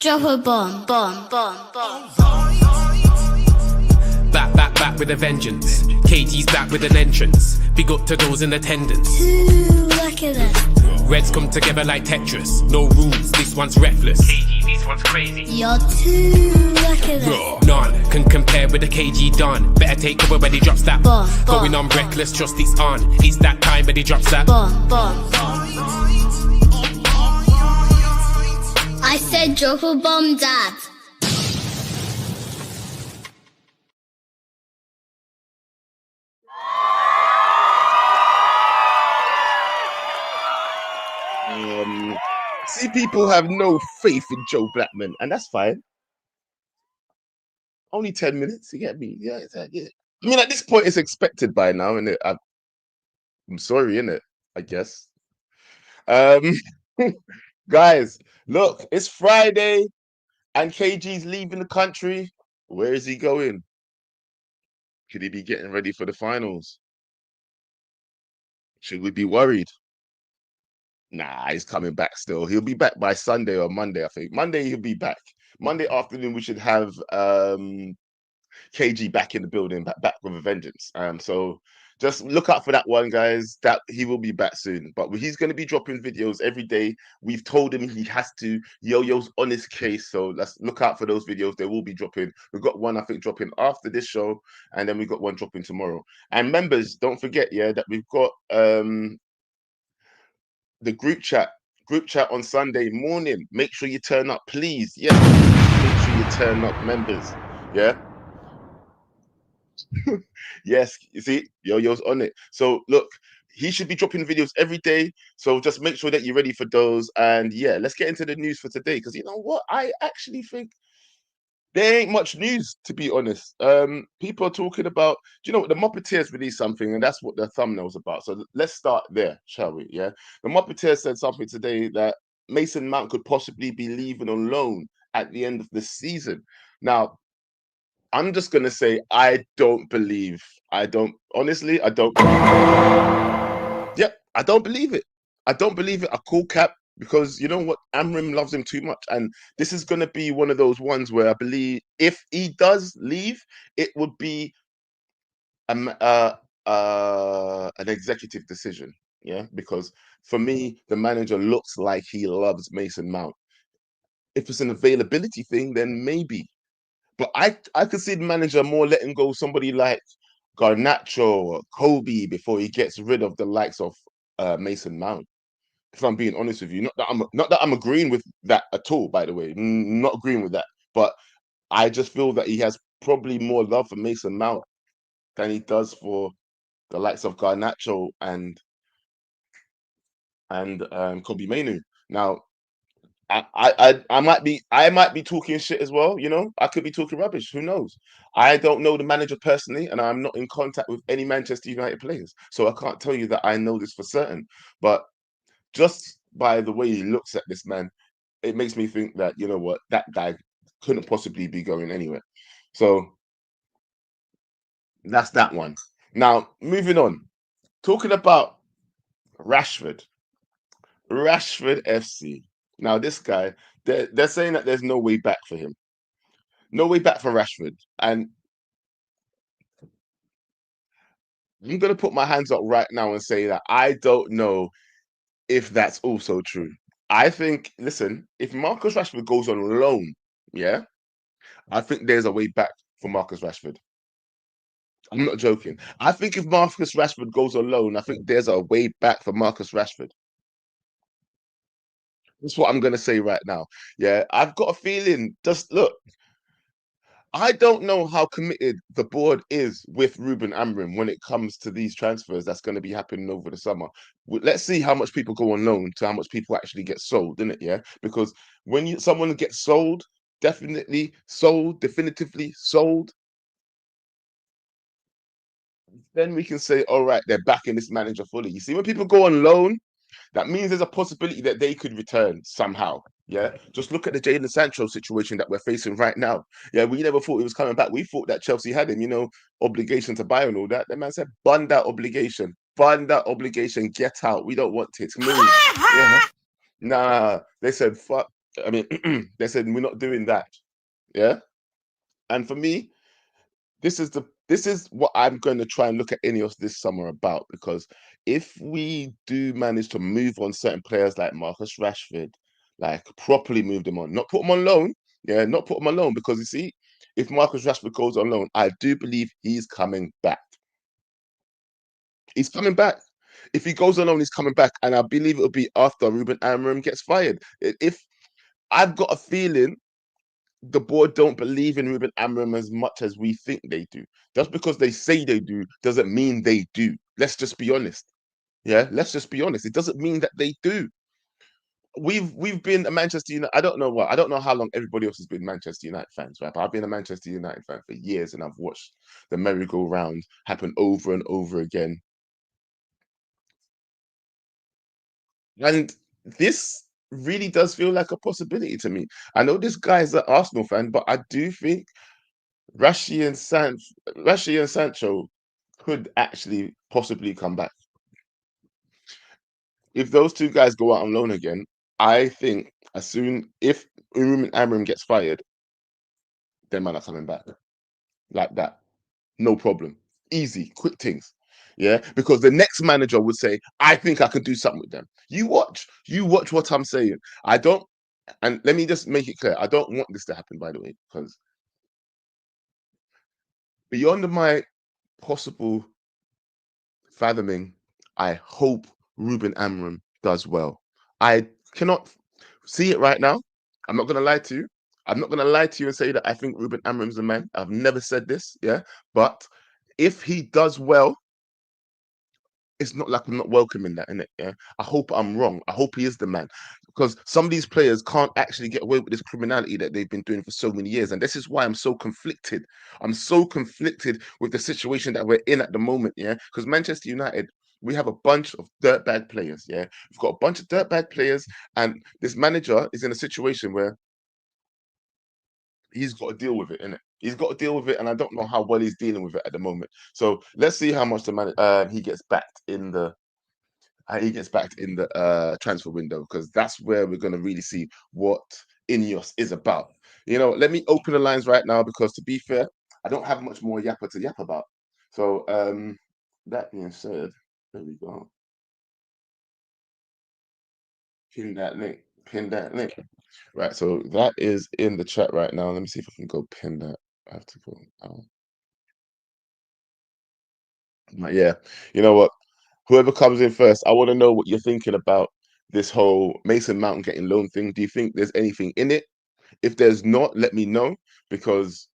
Drop a bomb, bomb, bomb, bomb. Back with a vengeance. KG's back with an entrance. Big up to those in attendance. Look at this. Reds come together like Tetris. No rules, this one's reckless. KG, this one's crazy. You're too lucky this. None can compare with the KG Don. Better take cover when he drops that. Bomb, Going on reckless, trust it's on. It's that time when he drops that. Bomb, bomb. I said drop a bomb, Dad. See, people have no faith in Joe Blackman, and that's fine. Only 10 minutes, you get me? Yeah, yeah. I mean, at this point, it's expected by now, innit? I'm sorry, innit? I guess. Guys, look, it's Friday, and KG's leaving the country. Where is he going? Could he be getting ready for the finals? Should we be worried? Nah, he's coming back still. He'll be back by Sunday or Monday, I think. Monday, he'll be back. Monday afternoon, we should have KG back in the building, back with a vengeance. So just look out for that one, guys. That he will be back soon. But he's going to be dropping videos every day. We've told him he has to. Yo-Yo's on his case, so let's look out for those videos. They will be dropping. We've got one, I think, dropping after this show, and then we've got one dropping tomorrow. And members, don't forget, yeah, that we've got the group chat on Sunday morning. Make sure you turn up, please. Yes, make sure you turn up, members. Yeah. Yes, you see, Yo-Yo's on it. So look, he should be dropping videos every day. So just make sure that you're ready for those. And yeah, let's get into the news for today. Because you know what? I actually think there ain't much news, to be honest. People are talking about, do you know what, the Muppeteers released something, and that's what the thumbnail's about. So let's start there, shall we? Yeah. The Muppeteers said something today that Mason Mount could possibly be leaving on loan at the end of the season. Now, I'm just gonna say I don't believe. Honestly, I don't believe it. Yep, I don't believe it. I don't believe it. I call cap because you know what? Amorim loves him too much. And this is gonna be one of those ones where I believe if he does leave, it would be an executive decision. Yeah, because for me, the manager looks like he loves Mason Mount. If it's an availability thing, then maybe. But I could see the manager more letting go somebody like Garnacho or Kobe before he gets rid of the likes of Mason Mount. If I'm being honest with you, not that I'm agreeing with that at all. By the way, not agreeing with that. But I just feel that he has probably more love for Mason Mount than he does for the likes of Garnacho and Kobe Mainu. Now, I might be talking shit as well, you know. I could be talking rubbish. Who knows? I don't know the manager personally, and I'm not in contact with any Manchester United players, so I can't tell you that I know this for certain. But just by the way he looks at this man, it makes me think that you know what, that guy couldn't possibly be going anywhere. So that's that one. Now moving on, talking about Rashford FC. Now, this guy, they're saying that there's no way back for him. No way back for Rashford. And I'm going to put my hands up right now and say that I don't know if that's also true. I think, listen, if Marcus Rashford goes on loan, yeah, I think there's a way back for Marcus Rashford. I'm not joking. I think if Marcus Rashford goes on loan, I think there's a way back for Marcus Rashford. That's what I'm going to say right now. Yeah, I've got a feeling, just look, I don't know how committed the board is with Ruben Amorim when it comes to these transfers that's going to be happening over the summer. Let's see how much people go on loan to how much people actually get sold, isn't it? Yeah, because when someone gets sold, definitively sold, then we can say, all right, they're backing this manager fully. You see, when people go on loan, that means there's a possibility that they could return somehow. Yeah, just look at the Jadon Sancho situation that we're facing right now. Yeah, we never thought he was coming back. We thought that Chelsea had him, you know, obligation to buy and all that. The man said, "Bun that obligation, get out. We don't want it. Move." Yeah. Nah, they said, "Fuck I mean, they said we're not doing that. Yeah, and for me, this is what I'm going to try and look at Ineos this summer about, because if we do manage to move on certain players like Marcus Rashford, like properly move them on, not put them on loan, yeah, not put them on loan, because you see, if Marcus Rashford goes on loan, I do believe he's coming back. He's coming back. If he goes on loan, he's coming back, and I believe it'll be after Ruben Amorim gets fired. If I've got a feeling the board don't believe in Ruben Amorim as much as we think they do. Just because they say they do doesn't mean they do. Let's just be honest. Yeah, let's just be honest. It doesn't mean that they do. We've been a Manchester United. I don't know what. I don't know how long everybody else has been Manchester United fans, right? But I've been a Manchester United fan for years, and I've watched the merry-go-round happen over and over again. And this really does feel like a possibility to me. I know this guy's an Arsenal fan, but I do think Rashi and Sancho could actually possibly come back. If those two guys go out on loan again, I think as soon if Ruben Amorim gets fired, then man are coming back like that. No problem. Easy, quick things. Yeah, because the next manager would say, I think I could do something with them. You watch what I'm saying. I don't, and let me just make it clear, I don't want this to happen, by the way, because beyond my possible fathoming, I hope Ruben Amorim does well. I cannot see it right now. I'm not going to lie to you. I'm not going to lie to you and say that I think Ruben Amorim's the man. I've never said this, yeah. But if he does well, it's not like I'm not welcoming that, innit? Yeah. I hope I'm wrong. I hope he is the man. Because some of these players can't actually get away with this criminality that they've been doing for so many years. And this is why I'm so conflicted. I'm so conflicted with the situation that we're in at the moment, yeah. Because Manchester United, we have a bunch of dirtbag players, yeah. We've got a bunch of dirtbag players, and this manager is in a situation where he's got to deal with it, innit? He's got to deal with it, and I don't know how well he's dealing with it at the moment. So let's see how much the man he gets backed in the transfer window, because that's where we're going to really see what Ineos is about. You know, let me open the lines right now, because to be fair, I don't have much more yapper to yap about. So that being said, there we go. Pin that link. Pin that link. Right, so that is in the chat right now. Let me see if I can go pin that. I have to go out. But yeah, you know what? Whoever comes in first, I want to know what you're thinking about this whole Mason Mountain getting loan thing. Do you think there's anything in it? If there's not, let me know, because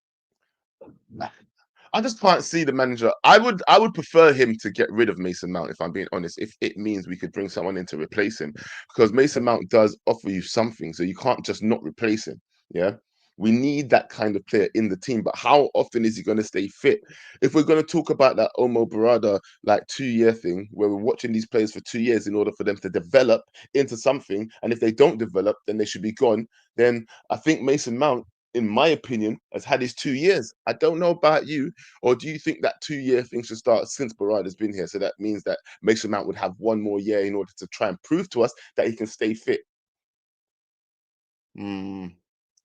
I just can't see the manager. I would prefer him to get rid of Mason Mount, if I'm being honest, if it means we could bring someone in to replace him, because Mason Mount does offer you something, so you can't just not replace him. Yeah. We need that kind of player in the team, but how often is he going to stay fit? If we're going to talk about that Omo Barada like 2 year thing, where we're watching these players for 2 years in order for them to develop into something, and if they don't develop, then they should be gone. Then I think Mason Mount, in my opinion, has had his 2 years. I don't know about you, or do you think that 2 year thing should start since Barada's been here? So that means that Mason Mount would have one more year in order to try and prove to us that he can stay fit.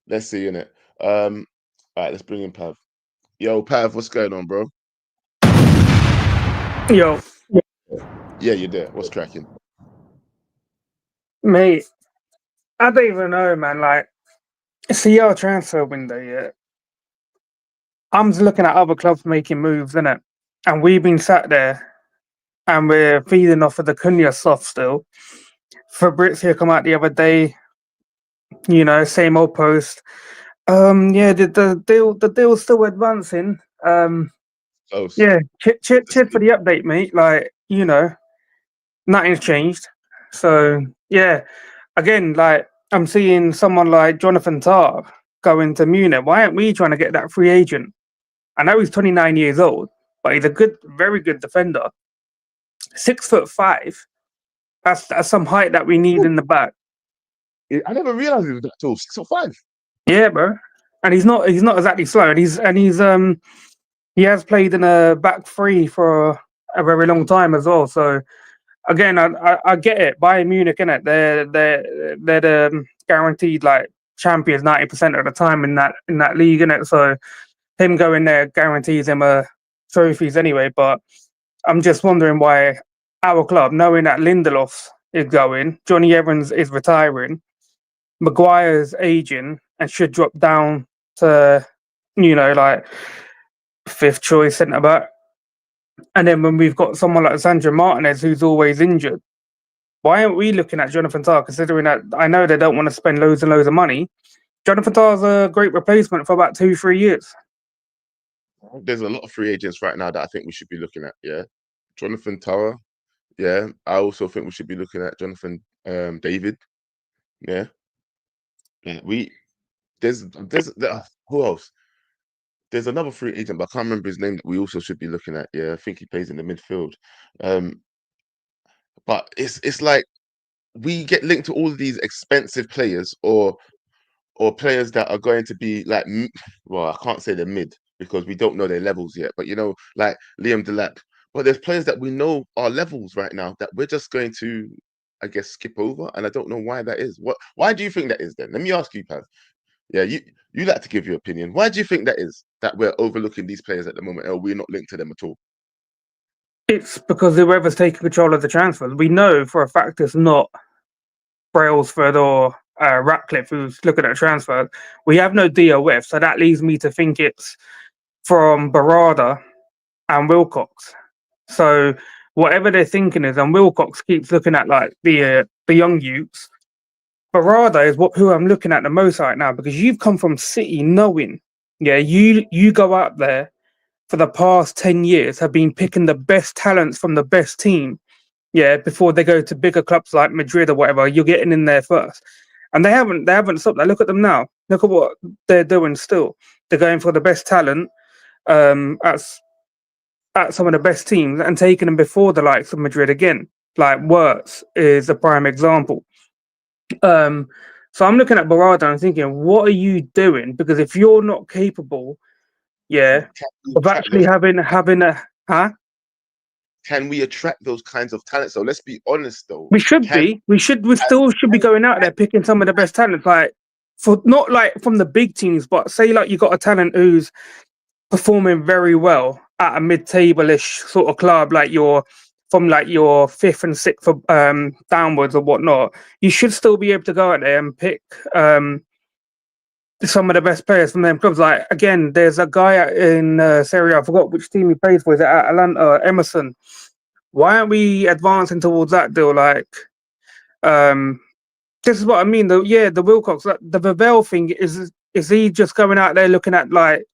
Let's see in it. All right, let's bring in Pav. Yo, Pav, what's going on, bro? Yo, Yeah, you're there. What's cracking? mate, I don't even know, man. Like, see our transfer window, yeah. I'm just looking at other clubs making moves, innit? And we've been sat there and we're feeding off of the Cunha stuff still. Fabrizio come out the other day, same old post. Yeah, the deal's still advancing. Close. Yeah, cheers Just for the update, mate. Like, nothing's changed. So yeah, again, like I'm seeing someone like Jonathan Tah going to Munich. Why aren't we trying to get that free agent? I know he's 29 years old, but he's a very good defender. 6'5". That's some height that we need in the back. I never realized he was that tall. 6'5". Yeah, bro. And he's not exactly slow. And he has played in a back three for a very long time as well. So again, I get it. Bayern Munich, innit? They're the guaranteed like champions 90% of the time in that league, innit? So him going there guarantees him trophies anyway. But I'm just wondering why our club, knowing that Lindelof is going, Johnny Evans is retiring, Maguire's aging and should drop down to, like 5th choice centre back. And then when we've got someone like Sandro Martinez who's always injured, why aren't we looking at Jonathan Tah, considering that I know they don't want to spend loads and loads of money? Jonathan Tah's a great replacement for about 2-3 years. There's a lot of free agents right now that I think we should be looking at. Yeah, Jonathan Tah. Yeah, I also think we should be looking at Jonathan David. Yeah, there's who else? There's another free agent, but I can't remember his name that we also should be looking at. Yeah, I think he plays in the midfield. But it's like we get linked to all of these expensive players or players that are going to be like, well, I can't say they're mid because we don't know their levels yet. But like Liam Delap. But there's players that we know are levels right now that we're just going to, I guess, skip over, and I don't know why that is. Why do you think that is? Then let me ask you, Pav. Yeah, you like to give your opinion. Why do you think that is, that we're overlooking these players at the moment, or we're not linked to them at all? It's because whoever's taking control of the transfers, we know for a fact it's not Brailsford or Ratcliffe who's looking at transfers. We have no DOF, so that leads me to think it's from Barada and Wilcox. So whatever they're thinking is, and Wilcox keeps looking at like the young youths. Barada is who I'm looking at the most right now, because you've come from City knowing, you go out there for the past 10 years, have been picking the best talents from the best team, before they go to bigger clubs like Madrid or whatever. You're getting in there first, and they haven't stopped that. Look at them now. Look at what they're doing. Still, they're going for the best talent at some of the best teams and taking them before the likes of Madrid again. Like Wirtz is a prime example. So I'm looking at Barada and thinking, what are you doing? Because if you're not capable, of actually having a Can we attract those kinds of talent? So let's be honest, though. We still should be going out there picking some of the best talent, like for not like from the big teams, but say like you got a talent who's performing very well at a mid-table-ish sort of club, like you're from like your 5th and 6th downwards or whatnot. You should still be able to go out there and pick some of the best players from them clubs. Like again, there's a guy in Serie A, I forgot which team he plays for. Is it Atalanta? Emerson. Why aren't we advancing towards that deal? Like, this is what I mean. The Wilcox, the Vavel thing is he just going out there looking at like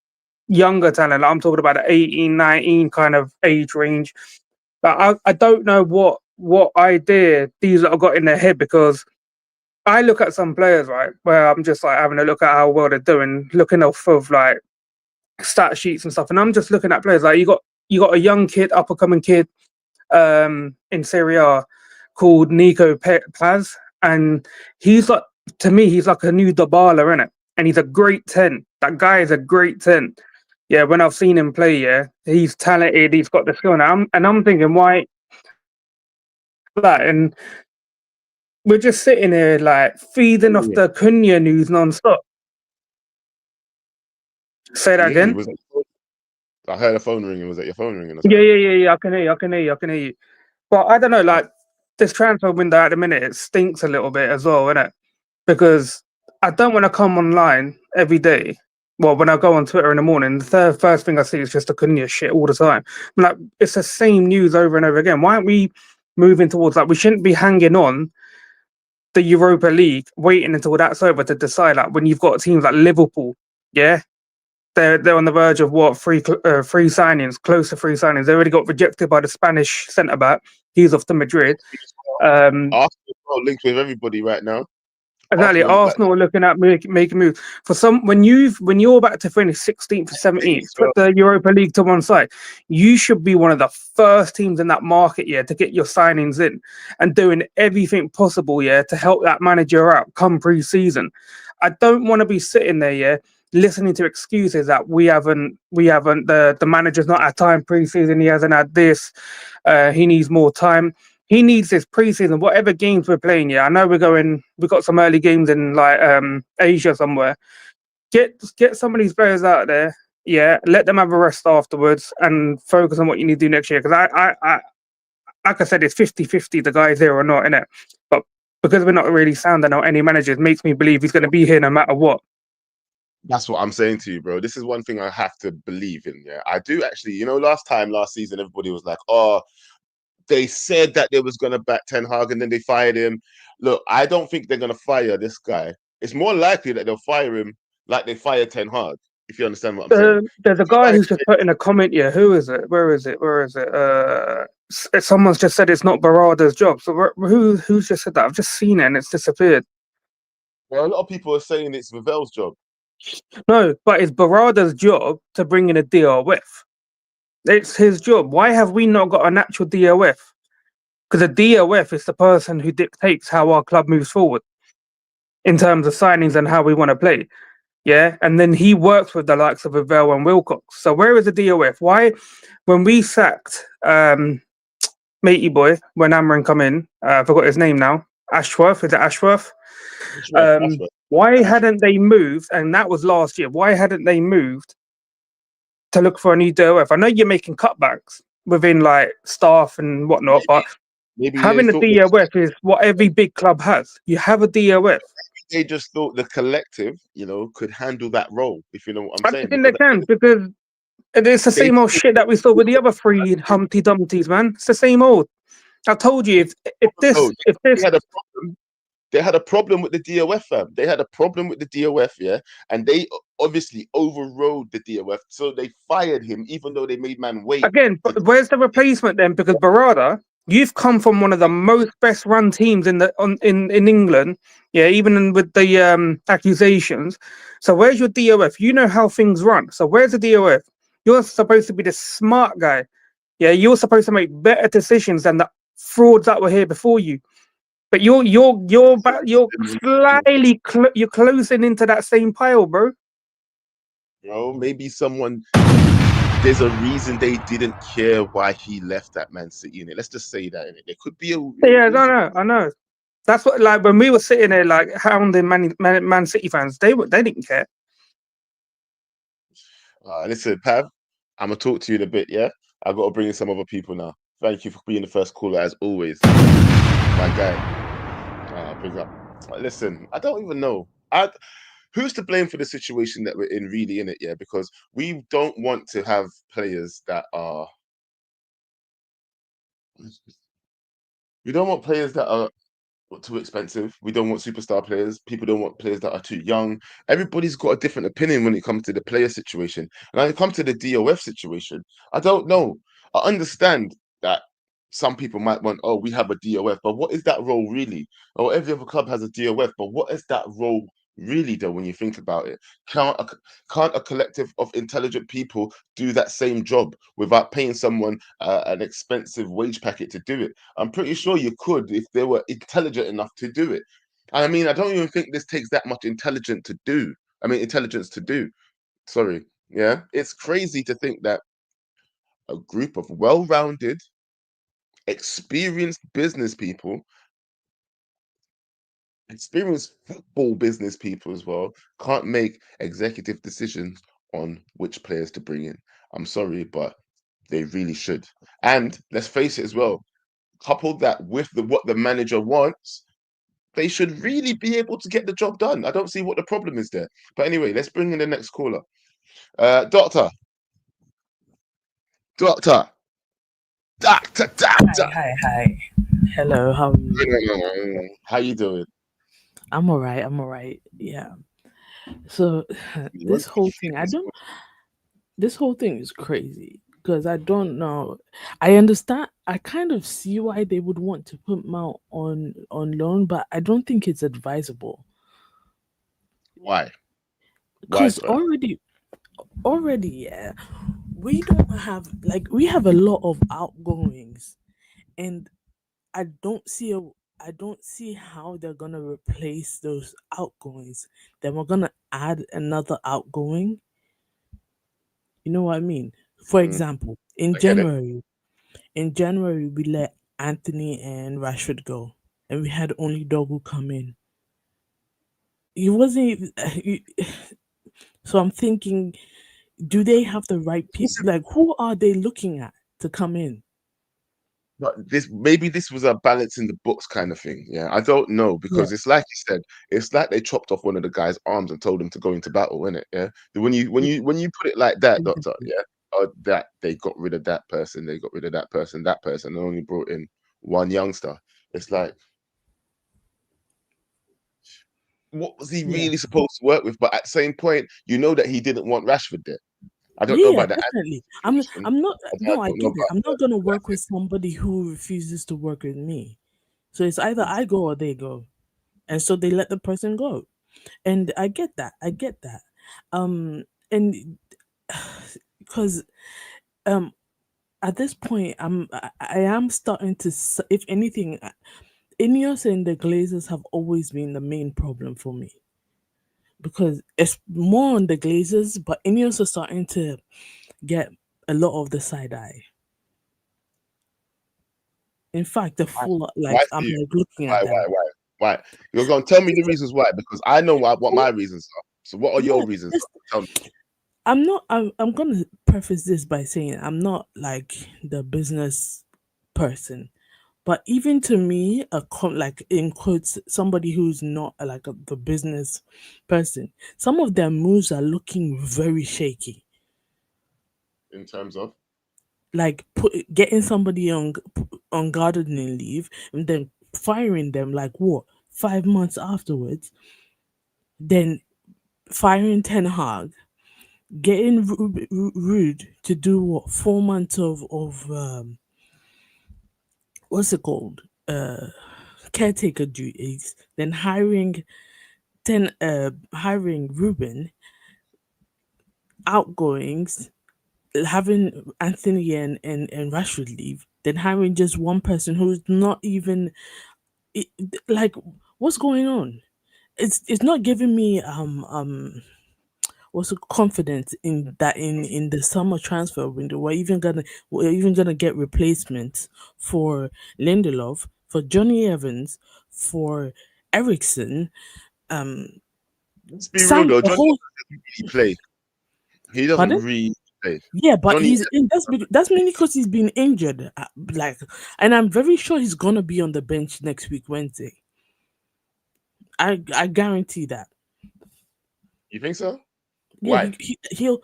younger talent? Like, I'm talking about the 18, 19 kind of age range. But I don't know what idea these have got in their head, because I look at some players, right, where I'm just like having a look at how well they're doing, looking off of like stat sheets and stuff, and I'm just looking at players like you got a young kid, up and coming kid, in Serie A called Nico Paz, and he's like, to me, he's like a new Dybala, innit? And he's a great 10. That guy is a great 10. Yeah, when I've seen him play, he's talented, he's got the skill now. I'm thinking, why that? And we're just sitting here like feeding off the Cunha news non-stop. Say that again? I heard a phone ringing. Was that your phone ringing? Yeah. I can hear you. But I don't know, like this transfer window at the minute, it stinks a little bit as well, innit? Because I don't want to come online every day. Well, when I go on Twitter in the morning, the first thing I see is just a Cunha shit all the time. I'm like, it's the same news over and over again. Why aren't we moving towards that? We shouldn't be hanging on the Europa League, waiting until that's over to decide. Like when you've got teams like Liverpool, they're on the verge of free signings, close to free signings. They already got rejected by the Spanish centre back. He's off to Madrid. Arsenal linked with everybody right now. Exactly, Arsenal are looking at making moves. For some, when you're about to finish 16th or 17th, put the Europa League to one side. You should be one of the first teams in that market, to get your signings in and doing everything possible, to help that manager out come pre-season. I don't want to be sitting there, listening to excuses that we haven't. The manager's not had time pre-season. He hasn't had this. He needs more time. he needs this preseason, whatever games we're playing. Yeah, I know we've got some early games in like Asia somewhere. Get some of these players out there. Yeah, let them have a rest afterwards and focus on what you need to do next year. Because I like I said, it's 50-50 the guy's here or not, innit? But because we're not really sounding out any managers, makes me believe he's going to be here no matter what. That's what I'm saying to you, bro. This is one thing I have to believe in. Yeah, I do actually. You know, last season, everybody was like, "Oh, they said that they was gonna back Ten Hag, and then they fired him." Look, I don't think they're gonna fire this guy. It's more likely that they'll fire him like they fired Ten Hag. If you understand what I'm saying. There's a guy who's just put in a comment here. Who is it? Where is it? Someone's just said it's not Barada's job. So who's just said that? I've just seen it and it's disappeared. Well, a lot of people are saying it's Ravel's job. No, but it's Barada's job to bring in a DOF. It's his job. Why have we not got an actual DOF? Because a DOF is the person who dictates how our club moves forward in terms of signings and how we want to play. Yeah, and then he works with the likes of Ravel and Wilcox. So where is the DOF? Why, when we sacked Matey Boy, when Amorim come in, I forgot his name now. Ashworth, is it Ashworth? Ashworth. Why hadn't they moved? And that was last year. Why hadn't they moved to look for a new DOF? I know you're making cutbacks within like staff and whatnot, but having a DOF is what every big club has. You have a DOF. They just thought the collective, could handle that role. If you know what I'm saying. I think they can because it's the same old shit that we saw with the other three Humpty Dumptys, man. It's the same old. I told you if this they had a problem with the DOF, fam. They had a problem with the DOF, yeah, and they obviously overrode the DOF, so they fired him, even though they made man wait. Again, but where's the replacement then? Because Barada, you've come from one of the most best run teams in England, yeah, even with the accusations. So where's your DOF? You know how things run. So where's the DOF? You're supposed to be the smart guy. Yeah, you're supposed to make better decisions than the frauds that were here before you. But you're slightly you're closing into that same pile, bro. Bro, maybe there's a reason they didn't care why he left that Man City unit. Let's just say that. There could be a I know. That's what, like, when we were sitting there like hounding Man City fans, they didn't care. Listen, Pav, I'm gonna talk to you in a bit. Yeah, I got to bring in some other people now. Thank you for being the first caller as always, my guy. Bring up. Listen, I don't even know. Who's to blame for the situation that we're in, really, in it? Yeah, because we don't want to have players that are. We don't want players that are too expensive. We don't want superstar players. People don't want players that are too young. Everybody's got a different opinion when it comes to the player situation. And when it comes to the DOF situation, I don't know. I understand that some people might want, oh, we have a DOF, but what is that role really? Or every other club has a DOF, but what is that role really, though, when you think about it? Can't a collective of intelligent people do that same job without paying someone an expensive wage packet to do it? I'm pretty sure you could if they were intelligent enough to do it. I mean, I don't even think this takes that much intelligence to do. Sorry. Yeah. It's crazy to think that a group of well-rounded, experienced football business people as well, can't make executive decisions on which players to bring in. I'm sorry, but they really should. And let's face it as well, couple that with what the manager wants, they should really be able to get the job done. I don't see what the problem is there. But anyway, let's bring in the next caller. Doctor. Hi. Hello, how are you? How you doing? I'm all right. Yeah. So this whole thing, this whole thing is crazy because I don't know. I understand. I kind of see why they would want to put him out on loan, but I don't think it's advisable. Why? Because already, yeah, we don't have we have a lot of outgoings, and I don't see how they're gonna replace those outgoings. Then we're gonna add another outgoing. You know what I mean? For example, I get it. In January we let Anthony and Rashford go, and we had only Dogu come in. He wasn't. So I'm thinking, do they have the right people? Like, who are they looking at to come in? But maybe this was a balance in the books kind of thing. Yeah, I don't know Yeah, because it's like you said, it's like they chopped off one of the guy's arms and told him to go into battle, isn't it? Yeah. When you put it like that, Doctor, exactly. yeah, or that they got rid of that person, they got rid of that person, and only brought in one youngster. It's like, what was he Yeah, really supposed to work with? But at the same point, you know that he didn't want Rashford there. I don't know yeah, about the definitely. situation. I'm not. I No, I don't know get it. about I'm not gonna work the with somebody who refuses to work with me. So it's either I go or they go, and so they let the person go. And I get that. I get that. And because um at this point, I am starting to, if anything, Ineos and the Glazers have always been the main problem for me because it's more on the Glazers, but Ineos are starting to get a lot of the side eye. In fact, the full Why like for I'm you? like looking Why, at why, them. why, why? You're going to tell me the reasons why because I know what my reasons are. So what are Yeah, your reasons? it's, Tell me. I'm not. I'm gonna preface this by saying I'm not like the business person. But even to me, like in quotes, somebody who's not like the business person, some of their moves are looking very shaky. In terms of Like getting somebody on gardening leave and then firing them like what 5 months afterwards, then firing Ten Hag, getting rude to do what 4 months of what's it called caretaker duties, then hiring Ruben, outgoings, having Anthony and Rashford leave, then hiring just one person who's not even it, like what's going on? It's not giving me what's the confidence in that in the summer transfer window. We're even gonna get replacements for Lindelof, for Johnny Evans, for Ericsson, um let's be real San though, the Johnny whole doesn't really play. He doesn't pardon? really play. Yeah, but Johnny, that's mainly because he's been injured. Like, and I'm very sure he's gonna be on the bench next week Wednesday. I guarantee that. you think so? Yeah, Why? he'll.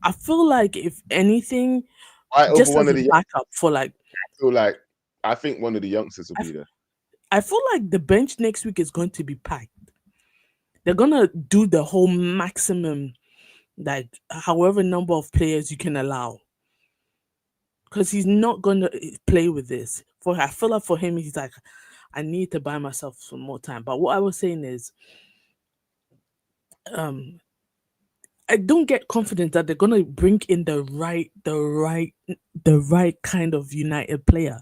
I feel like if anything, Why over just one as of a the? backup for like, I feel like I think one of the youngsters will I, be f- there. I feel like the bench next week is going to be packed. They're gonna do the whole maximum, like however number of players you can allow, because he's not gonna play with this. I feel like for him, he's like, I need to buy myself some more time. But what I was saying is, um, I don't get confident that they're gonna bring in the right kind of United player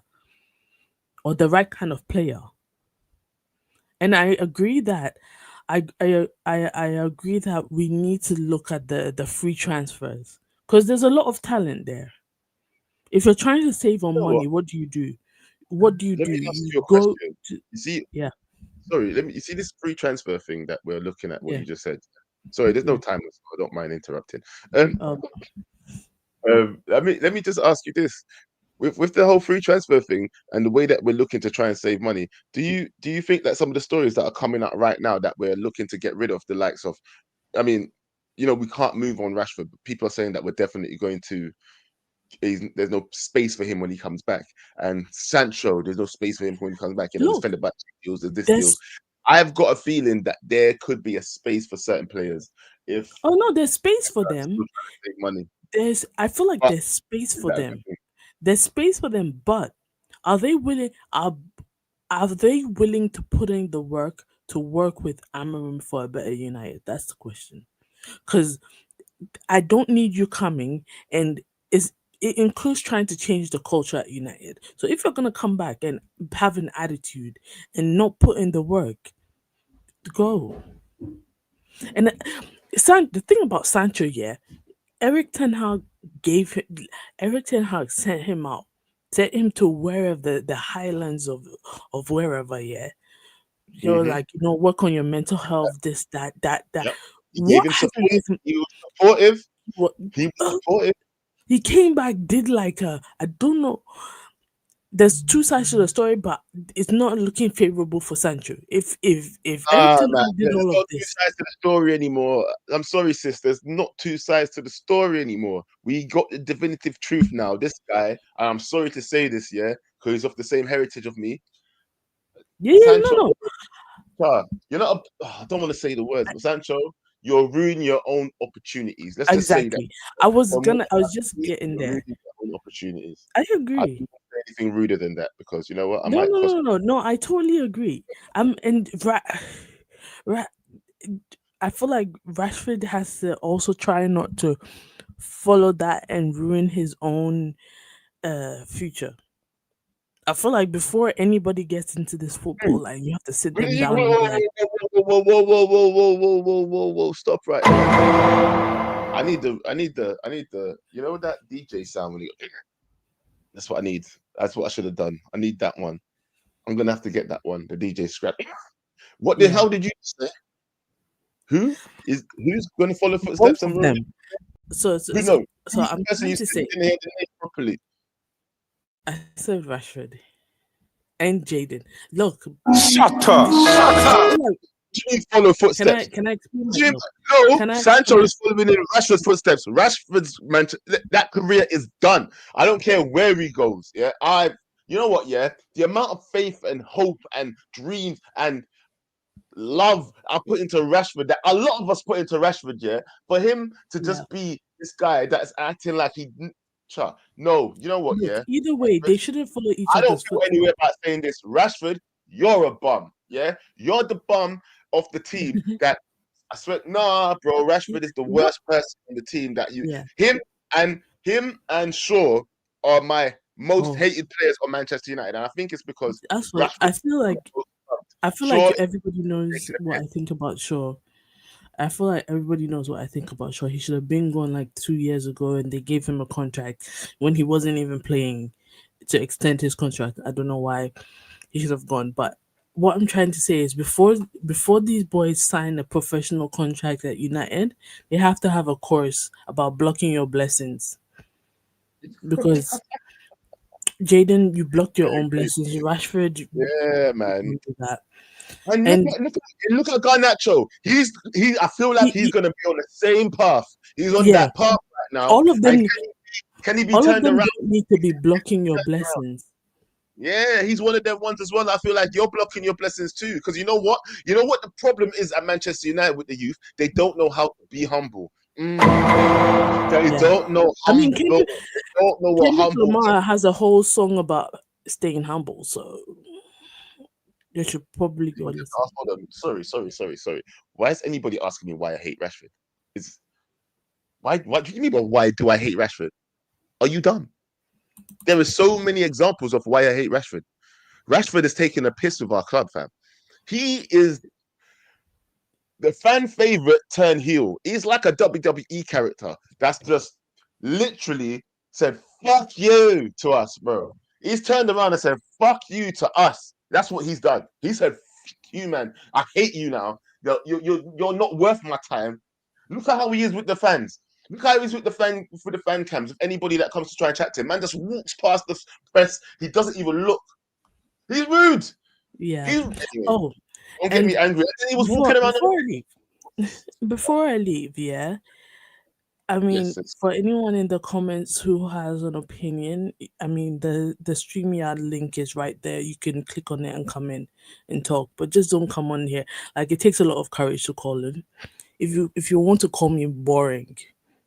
or the right kind of player. And I agree that I agree that we need to look at the free transfers because there's a lot of talent there. If you're trying to save on You know what? money, what do you do? What do you Let do? me ask You you a go question. to You see, yeah, sorry, let me. You see this free transfer thing that we're looking at. What yeah, you just said. Sorry, there's no yeah. time. So I don't mind interrupting. Um, Um, let me just ask you this: with the whole free transfer thing and the way that we're looking to try and save money, do you think that some of the stories that are coming out right now that we're looking to get rid of the likes of, I mean, we can't move on Rashford, but people are saying that we're definitely going to. There's no space for him when he comes back, and Sancho, there's no space for him when he comes back. There's look, fender back deals, there's this deals. there's I've got a feeling that there could be a space for certain players if oh no, there's space for I'm them. still trying to save money. I feel like But there's space is for that a good them. thing? There's space for them, but are they willing? Are they willing to put in the work to work with Amorim for a better United? That's the question. Because I don't need you coming, and it includes trying to change the culture at United. So if you're gonna come back and have an attitude and not put in the work, go. And the thing about Sancho, yeah, Eric Ten Hag gave him, Eric Ten Hag sent him out Sent him to wherever the highlands of wherever. Yeah, he was like, work on your mental health. This, that. Yep. He gave What him has support. this? He was supportive. What? He was supportive. He came back, did like I don't know. There's two sides to the story, but it's not looking favorable for Sancho. If Eric Ah, Ten man, Hag did there's all of not two this, sides to the story anymore. I'm sorry, sis. There's not two sides to the story anymore. We got the definitive truth now. This guy, and I'm sorry to say this, yeah, because he's of the same heritage of me. yeah, Sancho, no, you're not. I don't want to say the words, but Sancho, you're ruining your own opportunities. Let's just say that. exactly. I was From what just I see, getting you're there. ruining your own opportunities. I I agree. don't want to say anything ruder than that because you know what? I No, might no, cost. no, no, no. I totally agree. And Ra- I feel like Rashford has to also try not to follow that and ruin his own future. I feel like before anybody gets into this football, like you have to sit them Really? down and be like, Whoa! Stop right there. I need the. You know that DJ sound when you. That's what I need. That's what I should have done. I need that one. I'm gonna have to get that one. The DJ scrap. What the yeah, hell did you say? Who's gonna follow both footsteps and of ruin? them. So, so, Who so, knows? so Who's the I'm person trying you to said say, didn't hear the name properly? I said Rashford and Jaden. Look, Shut up. I feel like You follow footsteps. can I explain Jim, myself? no, Can I Sancho explain? is following in Rashford's footsteps. Rashford's that career is done. I don't care where he goes. Yeah, you know what? Yeah, the amount of faith and hope and dreams and love I put into Rashford that a lot of us put into Rashford. Yeah, for him to Yeah. just be this guy that's acting like no, you know what? Look, Yeah, either way, they shouldn't follow each I don't other's feel footsteps. anywhere about saying this. Rashford, you're a bum. Yeah, you're the bum of the team that I swear, nah, bro. Rashford is the What? worst person in the team that Yeah. him and Shaw are my most Oh, hated players on Manchester United, and I think it's because that's what Rashford. I feel Shaw like is everybody knows taking a what I piss. think about Shaw. I feel like everybody knows what I think about Shaw. He should have been gone like 2 years ago, and they gave him a contract when he wasn't even playing to extend his contract. I don't know why he should have gone, but what I'm trying to say is before these boys sign a professional contract at United, they have to have a course about blocking your blessings because Jaden, you blocked your own blessings. Rashford, Yeah, you man. didn't do that, And and look at Garnacho. I feel like he's he gonna be on the same path. He's on yeah, that path right now. all of And them, can he be all of turned them around? don't need to be blocking your blessings. Yeah, he's one of them ones as well. I feel like you're blocking your blessings too. Because you know what? You know what the problem is at Manchester United with the youth? They don't know how to be humble. They Yeah, don't know I mean humble. They don't know what Kendrick humble. Lamar has a whole song about staying humble, so you should probably go listen. Hold on. Sorry. Why is anybody asking me why I hate Rashford? Is why? What do you mean by why do I hate Rashford? Are you dumb? There are so many examples of why I hate Rashford. Rashford is taking a piss with our club, fam. He is the fan favorite turn heel. He's like a WWE character that's just literally said "fuck you" to us, bro. He's turned around and said "fuck you" to us. That's what he's done. He said "fuck you, man. I hate you now. You're not worth my time." Look at how he is with the fans. Look how he's with the fan cams. If anybody that comes to try and chat to him, man just walks past the press. He doesn't even look. He's rude. Yeah. Anyway, Oh, don't get me and angry. And then he was before walking around. before I leave, before I leave, yeah. I mean, Yes, for anyone in the comments who has an opinion, I mean the StreamYard link is right there. You can click on it and come in and talk. But just don't come on here. Like it takes a lot of courage to call in. If you want to call me boring,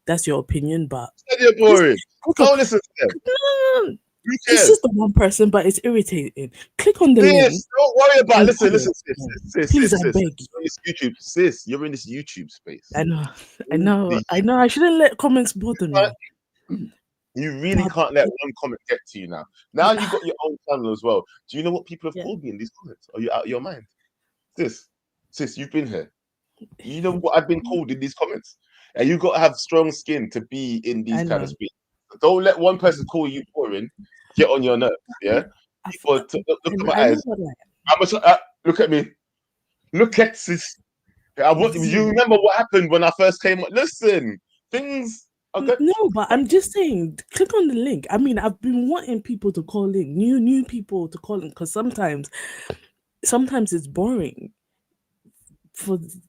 that's your opinion. But you're just boring. click on. Don't listen to them. No, no, no, no. Who It's cares? just the one person, but it's irritating. Click on the link Sis, don't worry about. and Listen, comment. listen, Please, I sis. beg you. You're in this YouTube, sis. You're in this YouTube space. I know, I In know, the I know. I shouldn't let comments bother me. You really But can't let one comment get to you now. Now you got your own channel as well. Do you know what people have yeah, called me in these comments? Are you out of your mind? Sis, you've been here. You know what I've been called in these comments? And you got to have strong skin to be in these I kind of know. speech. Don't let one person call you boring get on your nerves. Yeah, people look at my eyes. Look at me. Look at this. You remember what happened when I first came? Listen, things. Okay. No, but I'm just saying, click on the link. I mean, I've been wanting people to call in, new people to call in, because sometimes it's boring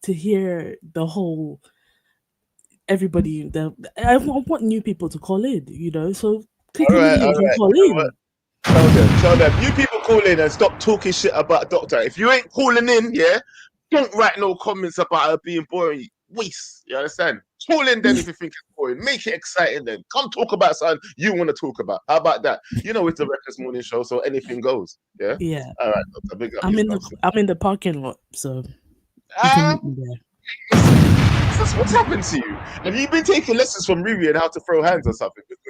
to hear the whole everybody. I want new people to call in, So click on the link and call in. Tell them. You people call in and stop talking shit about Doctor. If you ain't calling in, yeah, don't write no comments about her being boring. Waste. You understand? Call in then if you think it's boring. Make it exciting then. Come talk about something you want to talk about. How about that? It's the Records Morning Show, so anything goes. Yeah. Yeah. All right, Doctor. Big up I'm in the parking lot, so you Ah, can meet me there. what's happened to you? Have you been taking lessons from Riri and how to throw hands or something? Because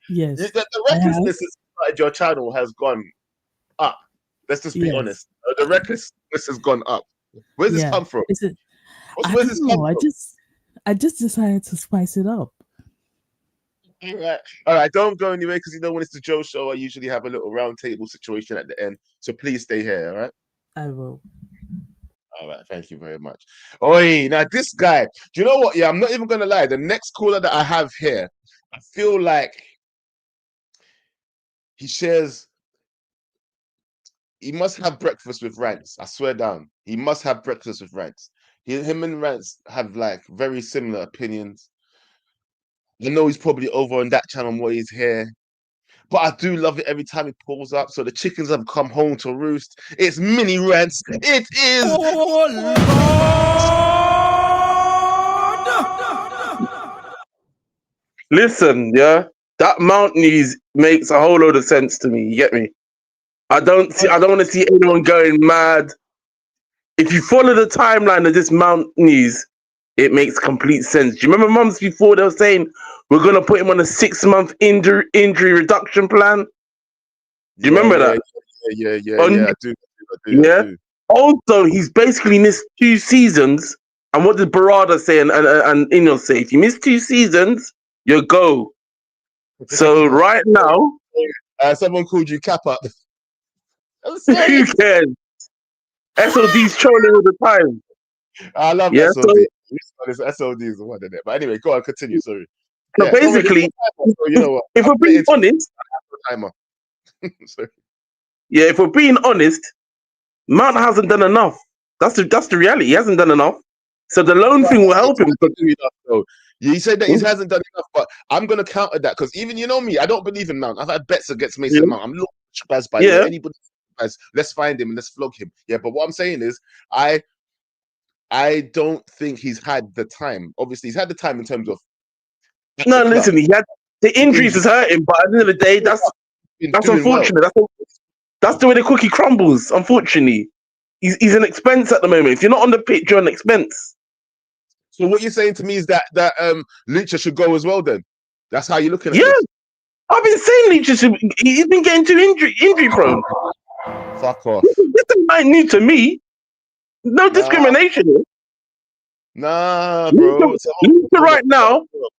Yes. the recklessness inside your channel has gone up. Let's just be honest. The recklessness has gone up. Where's this come from? Where's this come from? I just decided to spice it up. All right. Don't go anywhere because when it's the Joe Show, I usually have a little round table situation at the end. So please stay here. All right. I will. All right, thank you very much. Oi, now this guy, do you know what? Yeah, I'm not even gonna lie. The next caller that I have here, I feel like he must have breakfast with Rants. I swear down. He must have breakfast with Rants. Him and Rants have like very similar opinions. I know he's probably over on that channel more he's here. But I do love it every time he pulls up. So the chickens have come home to roost. It's mini Rants. It is. Listen, yeah, that Mount News makes a whole load of sense to me. You get me? I don't want to see anyone going mad. If you follow the timeline of this Mount News, it makes complete sense. Do you remember months before they were saying we're gonna put him on a 6-month injury reduction plan? Do you remember that? Yeah. I do. Yeah. Also, he's basically missed 2 seasons. And what did Barada say and Ineos say? If you miss 2 seasons, you go. So right now, someone called you cap up. Who cares? SOD's trolling all the time. I love SOD. SOD is the one in it. But anyway, go on, continue. Sorry. So basically, if we're being honest, if we're being honest, Mount hasn't done enough. That's the reality. He hasn't done enough. So the loan thing will help him. You said that he hasn't done enough, but I'm going to counter that because even me, I don't believe in Mount. I've had bets against Mason Mount. I'm looking at by anybody. Let's find him and let's flog him. Yeah, but what I'm saying is, I don't think he's had the time. Obviously, he's had the time in terms of. No, listen, he had the injuries has hurt him, but at the end of the day, that's unfortunate. Well. That's the way the cookie crumbles. Unfortunately, he's an expense at the moment. If you're not on the pitch, you're an expense. So what you're saying to me is that Lucha should go as well. Then that's how you're looking at it. Yeah, I've been saying Lucha should. He's been getting too injury prone. Fuck off. This ain't new to me. No discrimination. Nah, bro.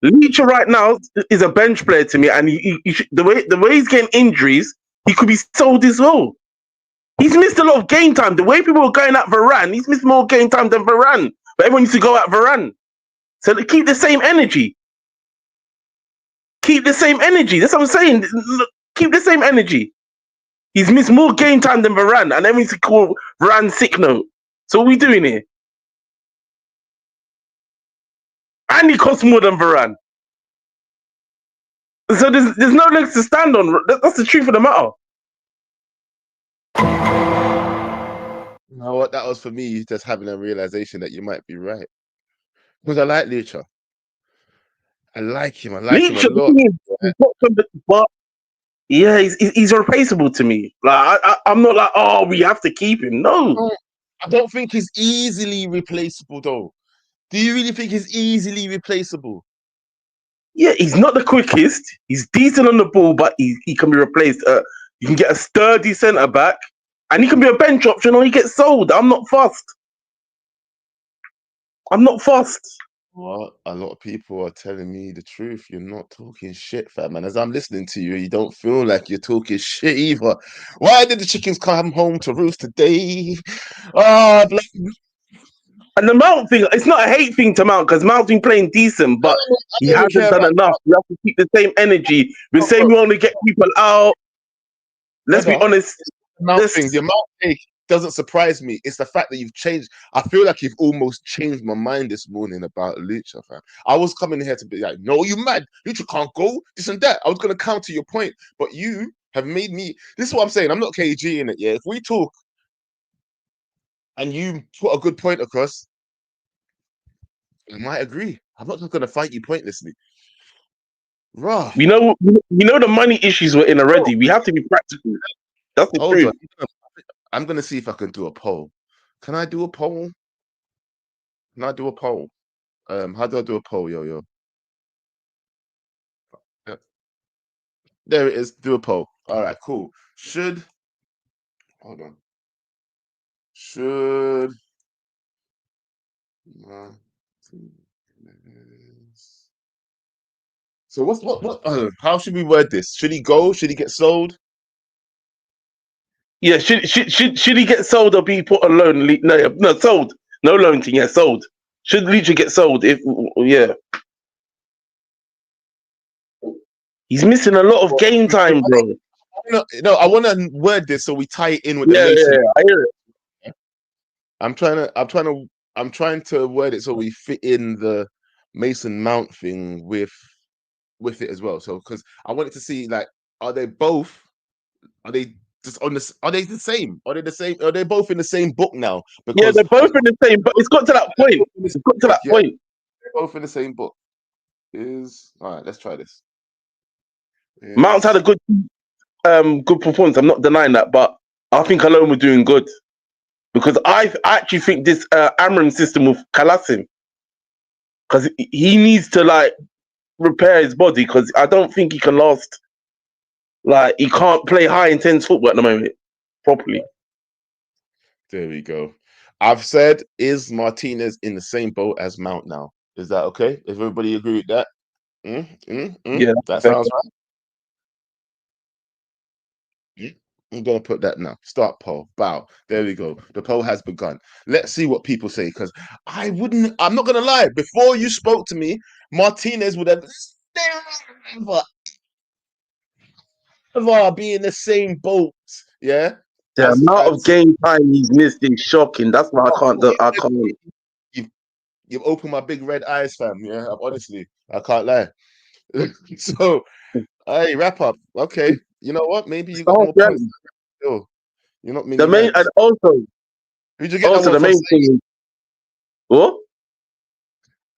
Lucha right now is a bench player to me, and the way he's getting injuries, he could be sold as well. He's missed a lot of game time. The way people are going at Varane, he's missed more game time than Varane. But everyone needs to go at Varane. So keep the same energy. Keep the same energy. That's what I'm saying. Keep the same energy. He's missed more game time than Varane, and everyone needs to call Varane sick note. So what are we doing here? And he costs more than Varane. So there's no legs to stand on. That's the truth of the matter. You know what? That was for me just having a realization that you might be right. Because I like Lucha. I like him. I like him a lot. But yeah, he's irreplaceable to me. Like I'm not like, we have to keep him. No. I don't think he's easily replaceable though. Do you really think he's easily replaceable? Yeah, he's not the quickest. He's decent on the ball, but he can be replaced. You can get a sturdy centre back, and he can be a bench option, or he gets sold. I'm not fussed. What? A lot of people are telling me the truth. You're not talking shit, fat man. As I'm listening to you, you don't feel like you're talking shit either. Why did the chickens come home to roost today? Oh, And the Mount thing, it's not a hate thing to Mount because Mount's been playing decent, but I he don't even hasn't care done about enough. We have to keep the same energy. We're that, saying bro. we want to get people out. Let's be Brother, honest. the amount This, thing, the amount take doesn't surprise me. It's the fact that you've changed. I feel like you've almost changed my mind this morning about Lucha, fam. I was coming here to be like, no, you mad. Lucha can't go, this and that. I was going to counter your point, but you have made me. This is what I'm saying. I'm not KG in it, yeah. If we talk and you put a good point across, I might agree. I'm not just going to fight you pointlessly. Raw. we know the money issues we're in already. We have to be practical. That's the Hold on. truth. I'm going to see if I can do a poll. Can I do a poll? Can I do a poll? How do I do a poll, yo? Yeah. There it is. Do a poll. All right, cool. Hold on. Should so what how should we word this? Should he go? Should he get sold? Yeah, should he get sold or be put on loan? No, sold. No loan thing. Yeah, sold. Should Leach get sold? Yeah, he's missing a lot of game time, bro. No, I want to word this so we tie it in with the Yeah, Mason. I hear it. I'm trying to word it so we fit in the Mason Mount thing with it as well. So because I wanted to see like, are they just on this? Are they the same? Are they the same? Are they both in the same book now? Yeah, Because they're both in the same, but it's got to that point. It's got to that yeah, point. they're both in the same book. All right? Let's try this. Mount's had a good performance. I'm not denying that, but I think alone we're doing good because I actually think this Amorim system will collapse him because he needs to like repair his body because I don't think he can last. Like he can't play high intense football at the moment properly. There we go. I've said, is Martinez in the same boat as Mount now? Is that okay? If everybody agree with that? Yeah, That sounds right. I'm gonna put that now. Start poll. Bow. There we go. The poll has begun. Let's see what people say because I'm not gonna lie. Before you spoke to me, Martinez would have never be in the same boat. Yeah. the As amount of game time he's missed is shocking. That's why I can't. I can't. you've opened my big red eyes, fam. Yeah. Honestly, I can't lie. So, hey, wrap up. Okay. You know what? Maybe you got more points. Still, you're not many The main lads. and Who'd you get that one the from? main thing is what?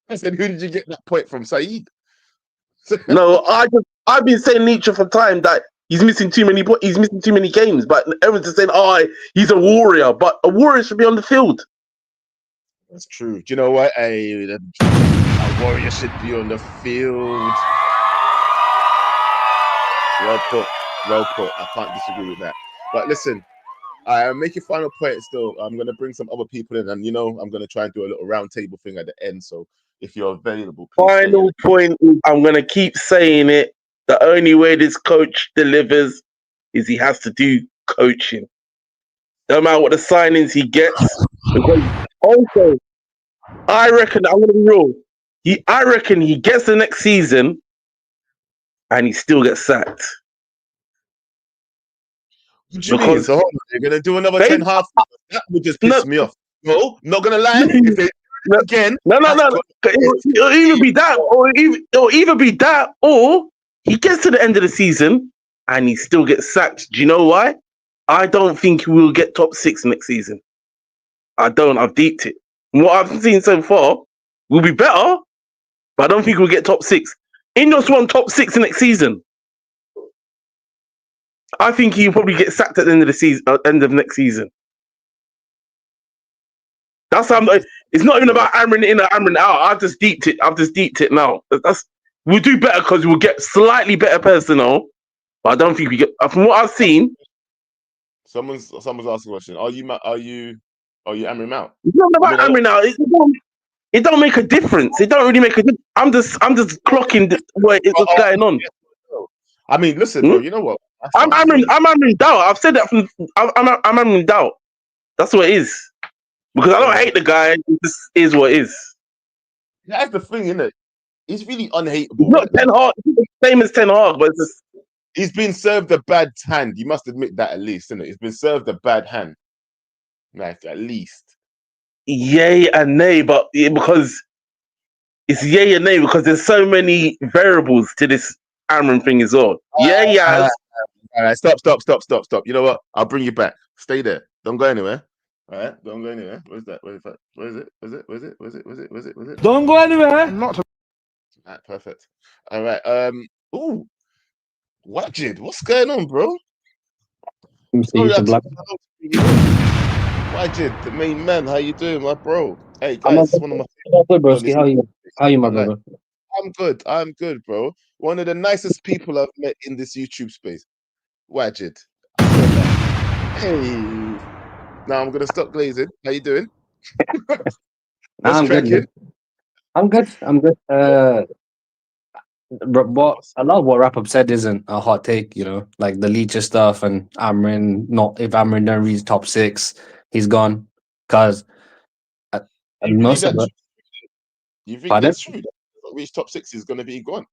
I said, who did you get that point from, Saeed? No, I've been saying Nietzsche for time that he's missing too many games, but everyone's just saying, oh, he's a warrior, but a warrior should be on the field. That's true. Do you know what? A warrior should be on the field. Well put. Well put. I can't disagree with that. But listen, I make a final point still. I'm going to bring some other people in, and I'm going to try and do a little round table thing at the end. So if you're available, please. Final point is I'm going to keep saying it. The only way this coach delivers is he has to do coaching. No matter what the signings he gets. Because also, I reckon, I'm going to be real. I reckon he gets the next season and he still gets sacked. What do you mean? So you're going to do another 10 half? That would just piss me off. No, not going to lie. If they again, no. It'll either be that, or he gets to the end of the season and he still gets sacked. Do you know why? I don't think we will get top 6 next season. I don't. I've deeped it. From what I've seen so far, we'll be better, but I don't think we'll get top 6. Ineos won top 6 next season. I think he'll probably get sacked at the end of the season, end of next season. That's how it's not even about Amorim in or Amorim out. I've just deeped it now. We'll do better because we'll get slightly better personnel. But I don't think we get. From what I've seen, someone's asking a question. Are you Amorim out? It's not about Amorim now. it don't make a difference. It don't really make a difference. I'm just clocking what's going on. I mean, listen, Hmm? bro. You know what? That's fine. I'm in doubt. I've said that from. I'm in doubt. That's what it is. Because I don't hate the guy. It just is what it is. That's the thing, isn't it? He's really He's unhateable not right now. Ten Hag. He's the same as Ten Hag, but it's just He's been served a bad hand. You must admit that at least, isn't it? He's been served a bad hand. Like, at least. yay and nay. But because it's yay and nay because there's so many variables to this Amorim thing as well. Yeah, he has. All right, stop. You know what? I'll bring you back. Stay there. Don't go anywhere. All right, don't go anywhere. Where's that? Where's that? Where is it? Where's it? Don't go anywhere. Not All right, perfect. All right. Ooh, Wajid, what's going on, bro? Sorry, Wajid, the main man. How you doing, my bro? Hey guys, one of my good, broski. How you, my brother? I'm good, bro. One of the nicest people I've met in this YouTube space. Wajid. Hey. Now I'm gonna stop glazing. How you doing? What's cracking? I'm good. What a lot of what Wrap Up said isn't a hot take, like the Leacher stuff and Amrin. Not if Amrin don't reach top 6, he's gone. Because most of it. You think that's true? Reach top 6 is gonna be gone.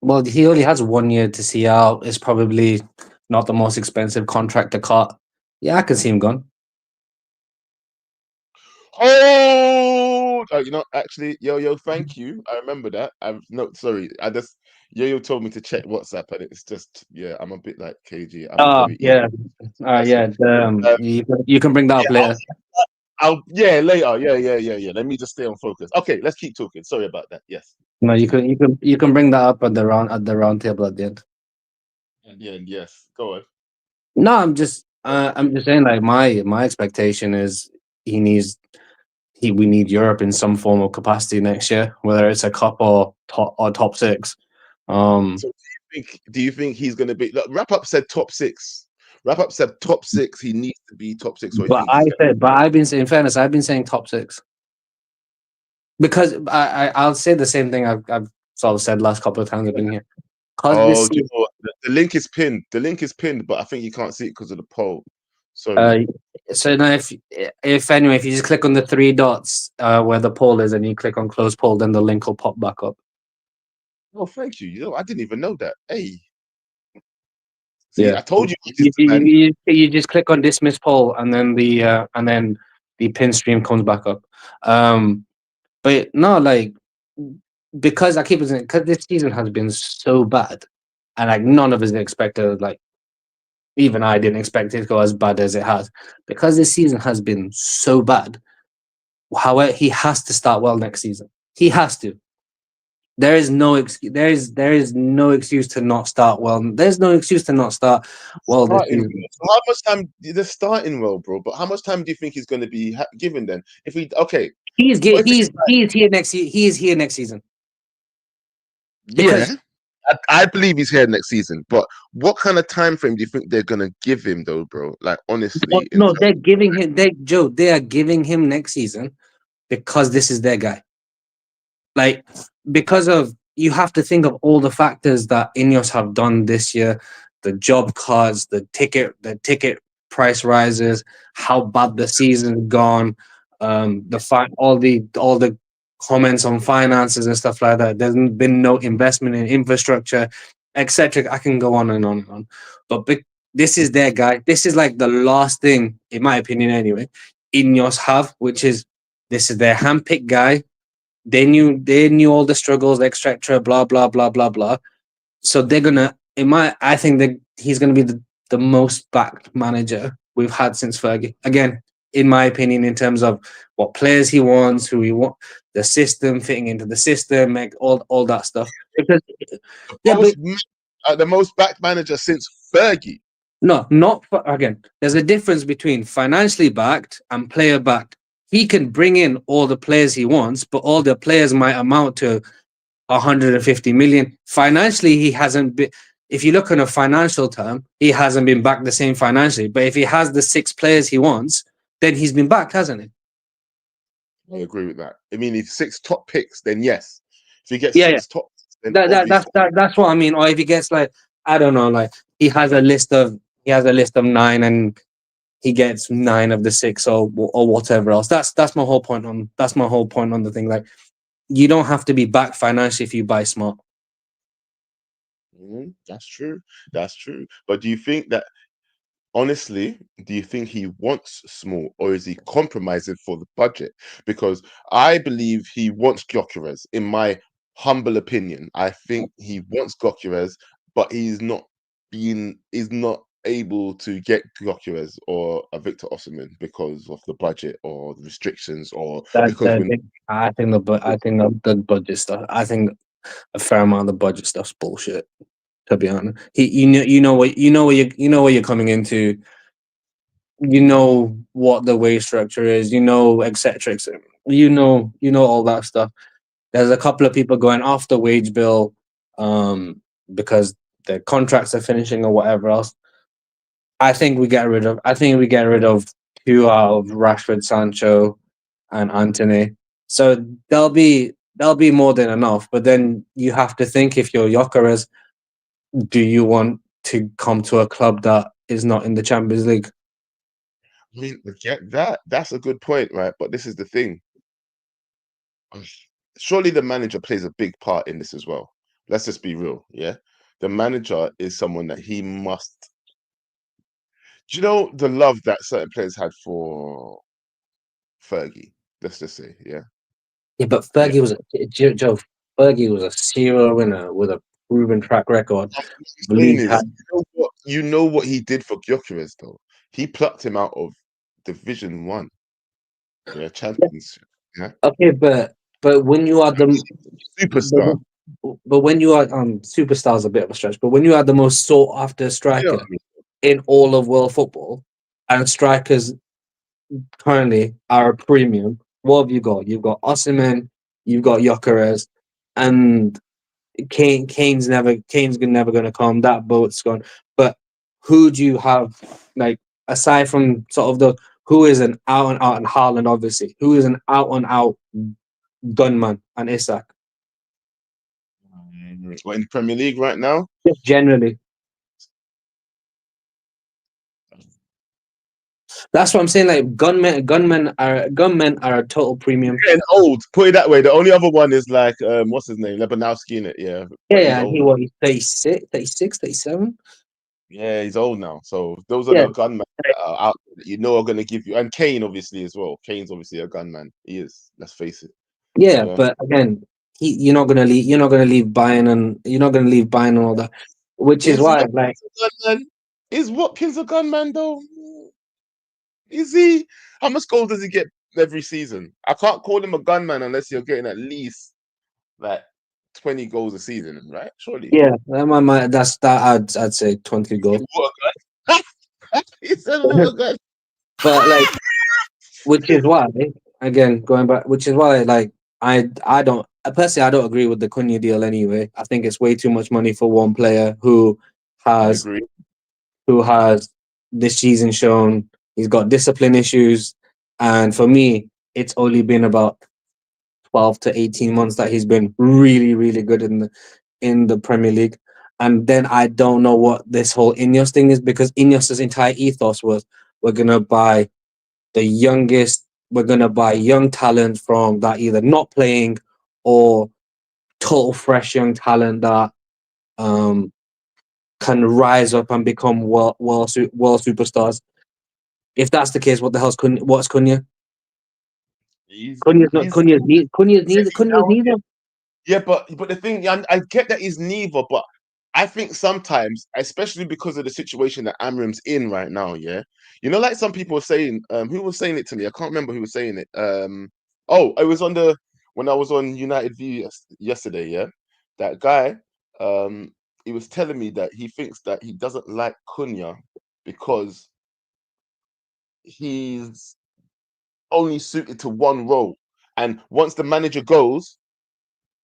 Well, he only has 1 year to see out. It's probably not the most expensive contract to cut. Yeah, I can see him gone. Oh, actually, yo, thank you. I remember that. Sorry. Yo told me to check WhatsApp, and it's just, I'm a bit like KG. Yeah. You can bring that up later. Later. Yeah. Let me just stay on focus. Okay, let's keep talking. Sorry about that. Yes. No, you can bring that up at the round table at the end. Yeah. Yes. Go on. No, I'm just saying, like, my expectation is we need Europe in some form of capacity next year, whether it's a cup or top 6. So do you think he's going to be? Look, Wrap Up said top 6. Wrap Up said top 6. He needs to be top 6. I've been saying, in fairness, I've been saying top 6 because I'll say the same thing I've sort of said last couple of times I've been here. Oh, the link is pinned. The link is pinned, but I think you can't see it because of the poll. So now, if you just click on the 3 dots where the poll is, and you click on close poll, then the link will pop back up. Oh, thank you. I didn't even know that. Hey, see, I told you. You just click on dismiss poll, and then the pin stream comes back up. But no, like, because I keep saying, because this season has been so bad, and like none of us expected, like even I didn't expect it to go as bad as it has, because this season has been so bad. However, he has to start well next season. He has to. There is no excuse. There is no excuse to not start well. There's no excuse to not start well this season. So how much time? They're starting well, bro. But how much time do you think he's going to be given then? He's here next year. He is here next season. Because I believe he's here next season. But what kind of time frame do you think they're going to give him, though, bro? Like, honestly, no, they're giving him. They are giving him next season because this is their guy. Like, because of, you have to think of all the factors that Ineos have done this year, the job cards, the ticket price rises, how bad the season's gone, all the comments on finances and stuff like that. There's been no investment in infrastructure, etc. I can go on and on and on. But this is their guy. This is like the last thing, in my opinion anyway, Ineos have, which is this is their handpicked guy. They knew all the struggles, etc. Blah blah blah blah blah. So they're gonna. I think that he's gonna be the most backed manager we've had since Fergie. Again, in my opinion, in terms of what players he wants, who he wants, the system fitting into the system, make all that stuff. Because the most backed manager since Fergie. No, not again. There's a difference between financially backed and player backed. He can bring in all the players he wants, but all the players might amount to 150 million. Financially, he hasn't been. If you look on a financial term, he hasn't been backed the same financially. But if he has the 6 players he wants, then he's been backed, hasn't he? I agree with that. I mean, if 6 top picks, then yes. If he gets Yeah, yeah. 6 top, then obviously. That's what I mean. Or if he gets like, I don't know, like he has a list of 9 and he gets 9 of the 6 or whatever else. That's my whole point on the thing. Like, you don't have to be back financially if you buy smart. That's true. That's true. But do you think that, honestly, do you think he wants small, or is he compromising for the budget? Because I believe he wants Gyökeres. In my humble opinion, I think he wants Gyökeres, but he's not able to get Gyökeres or a Victor Osimhen because of the budget or the restrictions, or because when I think the budget stuff. I think a fair amount of the budget stuff's bullshit. To be honest, you know what you're coming into. You know what the wage structure is. You know, etc. etc. You know all that stuff. There's a couple of people going off the wage bill, because their contracts are finishing or whatever else. I think we get rid of. I think we get rid of 2 out of Rashford, Sancho, and Anthony. So there'll be more than enough. But then you have to think, if you're Gyökeres, do you want to come to a club that is not in the Champions League? I mean, get that. That's a good point, right? But this is the thing. Surely the manager plays a big part in this as well. Let's just be real, yeah. The manager is someone that he must. Do you know the love that certain players had for Fergie? Let's just say, yeah, Yeah, but yeah. Joe. Fergie was a serial winner with a proven track record. What The I'm saying league is, had you know what he did for Gyökeres though. He plucked him out of Division One, yeah, Championship, yeah, okay, but when you are the but, superstar. but when you are superstars a bit of a stretch, but when you are the most sought after You know what striker I mean? in all of world football, and strikers currently are a premium, what have you got? You've got Osimhen, you've got Gyökeres, and Kane's never going to come. That boat's gone. But who do you have, like, aside from sort of the who is an out and out, and Haaland, obviously, who is an out and out gunman, and Isak? What, in the Premier League right now? Just generally, that's what I'm saying. Like, gunmen are a total premium. Getting old. Put it that way. The only other one is like what's his name? Lebanowski in it, yeah. Yeah, But he's yeah. old. He's 36, 36, 37. Yeah, he's old now. So those are Yeah, the gunmen that are out there that you know are gonna give you, and Kane obviously as well. Kane's obviously a gunman. He is, let's face it. yeah. Yeah. But again, you're not gonna leave. You're not gonna leave Bayern, and you're not gonna leave Bayern and all that. Which is Is why, Watkins like, a gunman? Is Watkins a gunman though? Is he? How much goals does he get every season? I can't call him a gunman unless you're getting at least like 20 goals a season, right? Surely. yeah, that's that. I'd say 20 goals. What a gun. He said what a gun. But like, which is why, again, going back, which is why, like, I don't personally, I don't agree with the Cunha deal anyway. I think it's way too much money for one player I has agree. who has this season shown he's got discipline issues, and for me, it's only been about 12 to 18 months that he's been really, really good in the Premier League. And then I don't know what this whole Ineos thing is, because Ineos' entire ethos was, we're gonna buy the youngest, we're gonna buy young talent from that either not playing or total fresh young talent that um can rise up and become world superstars. If that's the case, what the hell's Cunha? What's Cunha? He's Cunha's not he's Cunha's neither. Yeah, but the thing, I get that he's neither, but I think sometimes, especially because of the situation that Amrim's in right now, yeah, you know, like some people were saying, who was saying it to me? I can't remember who was saying it. Oh, it was on the when I was on United View yesterday, yeah, that guy, he was telling me that he thinks that he doesn't like Cunha because he's only suited to one role, and once the manager goes,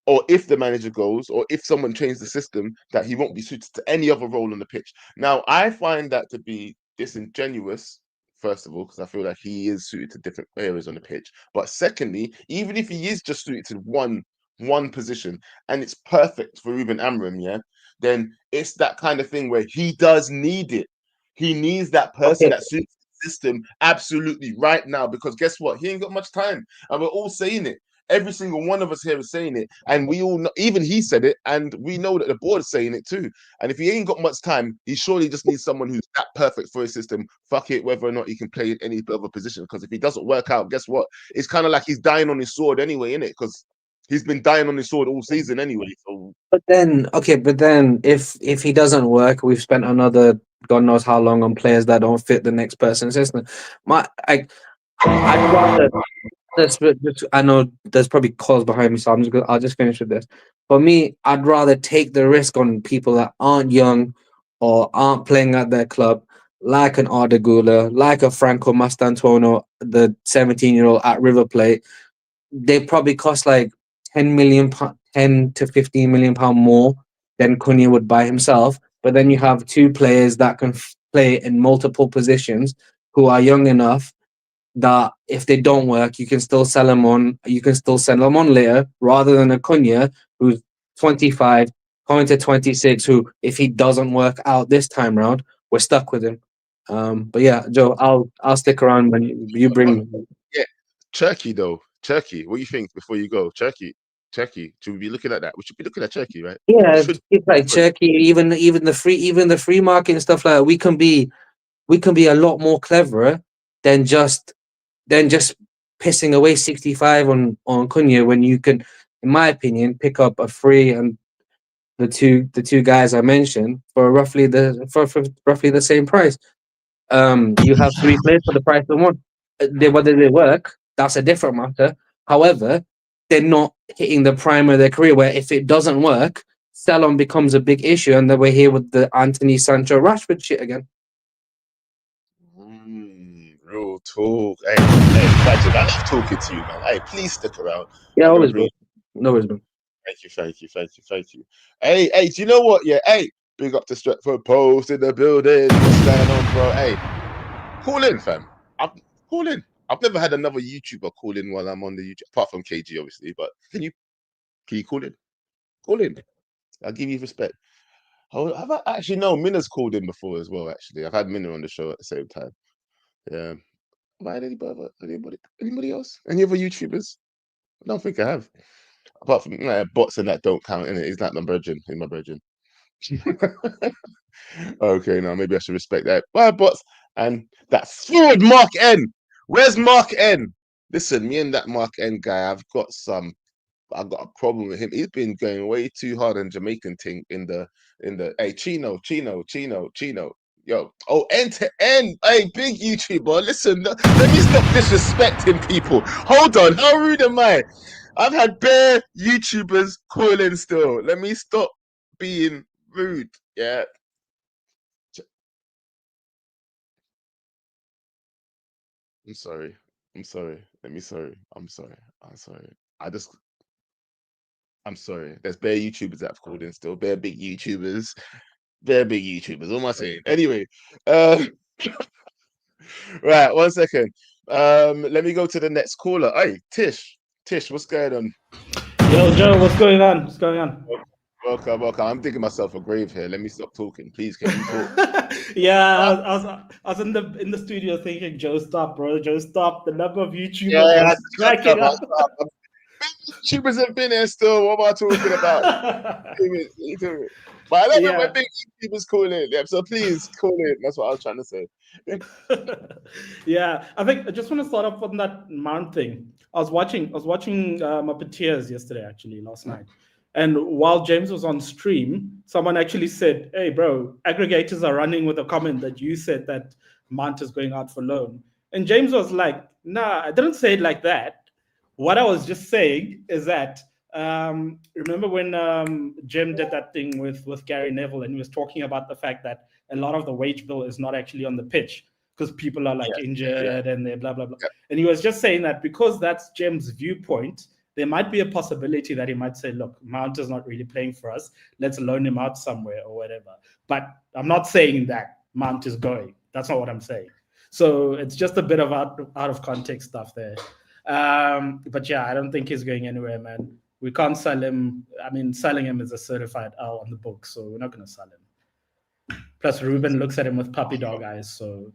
or if the manager goes, or if someone changes the system, that he won't be suited to any other role on the pitch. Now, I find that to be disingenuous first of all, because I feel like he is suited to different areas on the pitch. But secondly, even if he is just suited to one position and it's perfect for Ruben Amorim, yeah, then it's that kind of thing where he does need it. He needs that person Okay. that suits the system absolutely right now, because guess what? He ain't got much time. And we're all saying it. Every single one of us here is saying it, and we all know, even he said it, and we know that the board is saying it too. And if he ain't got much time, he surely just needs someone who's that perfect for his system. Fuck it, whether or not he can play in any other position. Because if he doesn't work out, guess what? It's kind of like he's dying on his sword anyway, innit? Because he's been dying on his sword all season anyway. So But then, if he doesn't work, we've spent another God knows how long on players that don't fit the next person's system. I'd rather. I know there's probably calls behind me, so I'll just finish with this. For me, I'd rather take the risk on people that aren't young or aren't playing at their club, like an Arda Güler, like a Franco Mastantuono, the 17-year-old at River Plate. They probably cost like 10 to 15 million pound more than Cunha would by himself. But then you have two players that can play in multiple positions who are young enough that if they don't work, you can still sell them on. You can still sell them on later, rather than a Cunha who's 25, going to 26, who if he doesn't work out this time round, we're stuck with him. But yeah, Joe, I'll stick around when you bring. yeah, Turkey though. Turkey. What do you think before you go? Turkey. Should we be looking at that? We should be looking at Turkey, right? We Yeah, should. it's like Turkey, even the free market and stuff like that. We can be a lot more cleverer than just pissing away 65 on Cunha when you can, in my opinion, pick up a free and the two guys I mentioned for roughly the same price. You have three players for the price of one. Whether they work, that's a different matter. However, they're not hitting the prime of their career. Where if it doesn't work, sell-on becomes a big issue, and then we're here with the Anthony Sancho Rashford shit again. Real talk. Hey, Fajid, I love talking to you, man. Hey, please stick around. Yeah, I'm gonna always, bring. bro. No worries, bro. Thank you. Hey, do you know what? Yeah, hey, big up to Stretford Post in the building. What's going on, bro? Hey, call in, fam. Call in. I've never had another YouTuber call in while I'm on the YouTube, apart from KG, obviously. But can you call in? Call in. I'll give you respect. Oh, have I actually no? Minna's called in before as well. Actually, I've had Minna on the show at the same time. Yeah. Have I had anybody else? Any other YouTubers? I don't think I have. Apart from bots and that don't count in it. He's not my virgin. He's my virgin. Okay, now maybe I should respect that. Bye, bots. And that forward Mark N. Where's Mark N? Listen, me and that Mark N guy, I've got a problem with him. He's been going way too hard on Jamaican thing in the hey Chino. Yo, oh, end to end. Hey, big YouTuber. Listen, let me stop disrespecting people. Hold on, how rude am I? I've had bare YouTubers calling still. Let me stop being rude. Yeah. I'm sorry. I'm sorry. I'm sorry. There's bare YouTubers that have called in still. Bare big YouTubers. Bare big YouTubers. What am I saying? Anyway, right, 1 second. Let me go to the next caller. Hey, Tish. Tish, what's going on? Yo, Joe, what's going on? What's going on? Welcome. I'm digging myself a grave here. Let me stop talking. Please, can you talk? Yeah, I was in the studio thinking, Joe, stop, bro. Joe, stop. The number of YouTubers Yeah, was cracking up. YouTubers have been here still. What am I talking about? Leave it. But I love it when big YouTubers call in. Yeah, so please call in. That's what I was trying to say. Yeah, I think I just want to start off on that Mount thing. I was watching Muppeteers yesterday, actually, last night. And while James was on stream, someone actually said, "Hey, bro, aggregators are running with a comment that you said that Mount is going out for loan." And James was like, "Nah, I didn't say it like that. What I was just saying is that remember when Jim did that thing with Gary Neville, and he was talking about the fact that a lot of the wage bill is not actually on the pitch because people are like injured and they blah blah blah." And he was just saying that because that's Jim's viewpoint, there might be a possibility that he might say, "Look, Mount is not really playing for us. Let's loan him out somewhere or whatever." But I'm not saying that Mount is going. That's not what I'm saying. So it's just a bit of out of context stuff there. But yeah, I don't think he's going anywhere, man. We can't sell him. I mean, selling him is a certified L on the book, so we're not going to sell him. Plus, Ruben looks at him with puppy dog eyes. So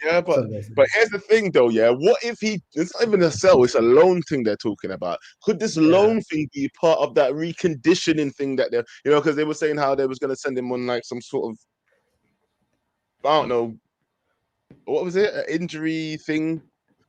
yeah, but here's the thing, though. Yeah, what if it's not even a sell; it's a loan thing they're talking about. Could this loan thing be part of that reconditioning thing that they're, because they were saying how they was going to send him on like some sort of, I don't know, what was it, an injury thing,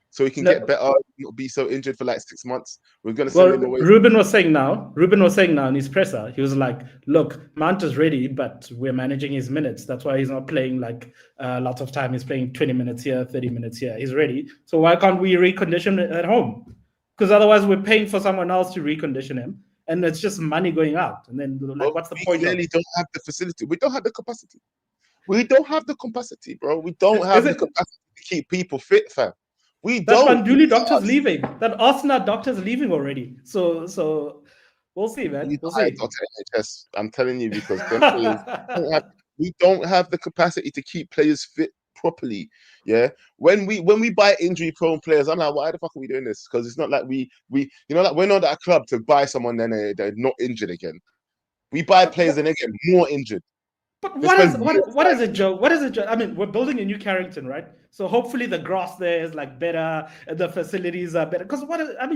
so he can get better, not be so injured for like 6 months. We're going to send him away. Ruben was saying now in his presser, he was like, look, Mount is ready, but we're managing his minutes. That's why he's not playing like lots of time. He's playing 20 minutes here, 30 minutes here. He's ready. So why can't we recondition it at home? Because otherwise we're paying for someone else to recondition him. And it's just money going out. And then like, what's the point? We really don't have the facility. We don't have the capacity. We don't have the capacity, bro. We don't have the capacity to keep people fit, fam. We don't. That Banduli doctor's leaving. That Arsenal doctor's leaving already. So we'll see, man. We'll see. NHS, I'm telling you, because we don't have the capacity to keep players fit properly. Yeah. When we buy injury-prone players, I'm like, why the fuck are we doing this? Because it's not like we like we're not at a club to buy someone then they're not injured again. We buy players and they get more injured. But what is it, Joe? What is it, Joe? I mean, we're building a new Carrington, right? So hopefully the grass there is like better, and the facilities are better. Because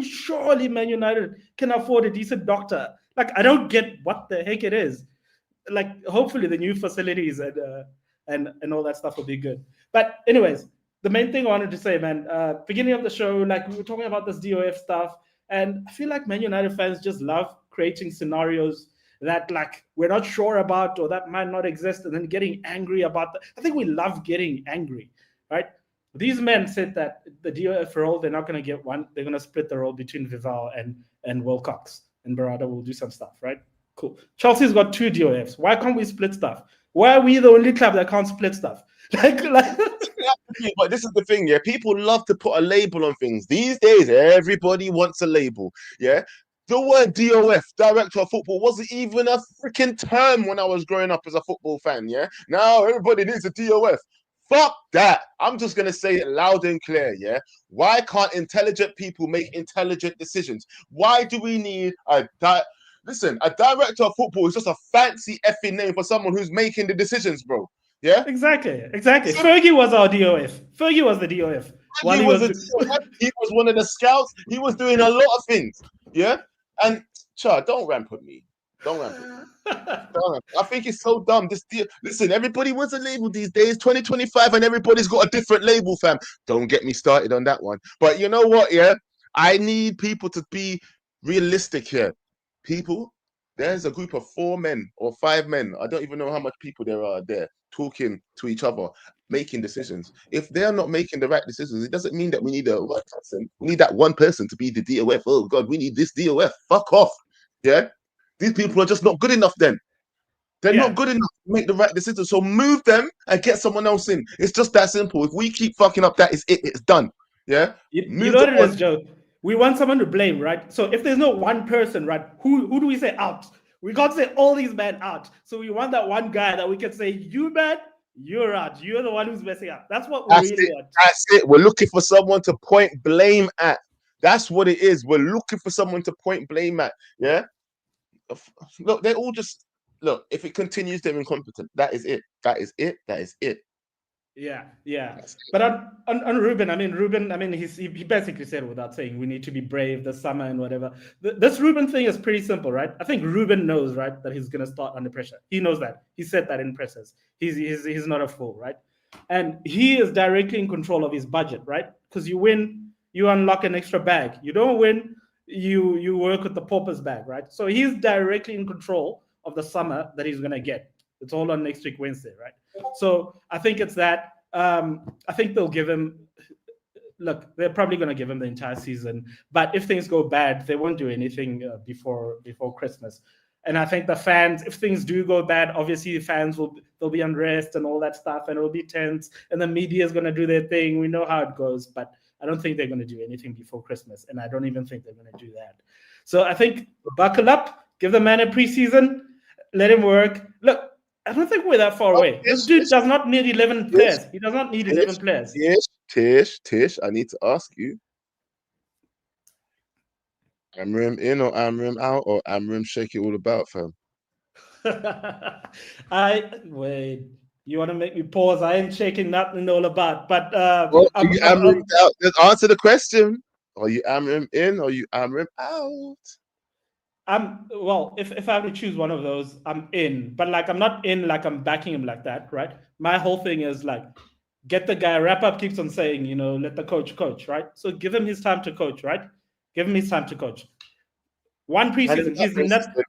surely Man United can afford a decent doctor. Like, I don't get what the heck it is. Like, hopefully the new facilities and all that stuff will be good. But anyways, the main thing I wanted to say, man, beginning of the show, like we were talking about this DOF stuff, and I feel like Man United fans just love creating scenarios that like we're not sure about or that might not exist, and then getting angry about that. I think we love getting angry, right? These men said that the DOF role, they're not going to get one. They're going to split the role between Vival and Wilcox, and Barada will do some stuff, right? Cool. Chelsea's got 2 DOFs. Why can't we split stuff? Why are we the only club that can't split stuff? Like But this is the thing, yeah. People love to put a label on things. These days, everybody wants a label, yeah. The word DOF, director of football, wasn't even a freaking term when I was growing up as a football fan, yeah? Now everybody needs a DOF. Fuck that. I'm just going to say it loud and clear, yeah? Why can't intelligent people make intelligent decisions? Why do we need Listen, a director of football is just a fancy effing name for someone who's making the decisions, bro. Yeah? Exactly. So, Fergie was our DOF. Fergie was the DOF. He was one of the scouts. He was doing a lot of things, yeah? And don't ramp at me. Don't ramp at me. I think it's so dumb. Listen, everybody wants a label these days, 2025, and everybody's got a different label, fam. Don't get me started on that one. But you know what, yeah? I need people to be realistic here. People, there's a group of 4 men or 5 men. I don't even know how much people there are there talking to each other, making decisions. If they're not making the right decisions, it doesn't mean that we need one person. We need that one person to be the DOF. Oh God, we need this DOF. Fuck off. Yeah, these people are just not good enough. Then they're not good enough to make the right decision. So move them and get someone else in. It's just that simple. If we keep fucking up, that is it. It's done. Yeah. You know what it is, Joe. We want someone to blame, right? So if there's no one person, right, who do we say out? We can't say all these men out. So we want that one guy that we can say, you man, you're out. You're the one who's messing up. That's what we really want. That's it. We're looking for someone to point blame at. That's what it is. We're looking for someone to point blame at. Yeah. Look, they're all just if it continues, they're incompetent. That is it. That is it. That is it. Yeah. But on Ruben, he basically said without saying we need to be brave this summer and whatever. This Ruben thing is pretty simple, right? I think Ruben knows, right, that he's going to start under pressure. He knows that. He said that in presses. He's not a fool, right? And he is directly in control of his budget, right? Because you win, you unlock an extra bag. You don't win, you work with the pauper's bag, right? So he's directly in control of the summer that he's going to get. It's all on next week, Wednesday, right? So I think it's that. I think they'll give him. Look, they're probably going to give him the entire season. But if things go bad, they won't do anything before Christmas. And I think the fans, if things do go bad, obviously the fans there'll be unrest and all that stuff, and it'll be tense. And the media is going to do their thing. We know how it goes, but I don't think they're going to do anything before Christmas, and I don't even think they're going to do that. So I think buckle up, give the man a preseason, let him work. Look. I don't think we're that far away. This dude does not need 11 players. He does not need 11 players. Tish, I need to ask you. Amorim in or Amorim out or Amorim shake it all about, fam? Wait. You want to make me pause? I ain't shaking nothing all about. But Well, are you Amorim out? Let's answer the question. Are you Amorim in or are you Amorim out? Well, if I have to choose one of those, I'm in. But like, I'm not in like I'm backing him like that, right? My whole thing is like, get the guy. Wrap up keeps on saying, let the coach, right? So give him his time to coach, right? Give him his time to coach. One preseason.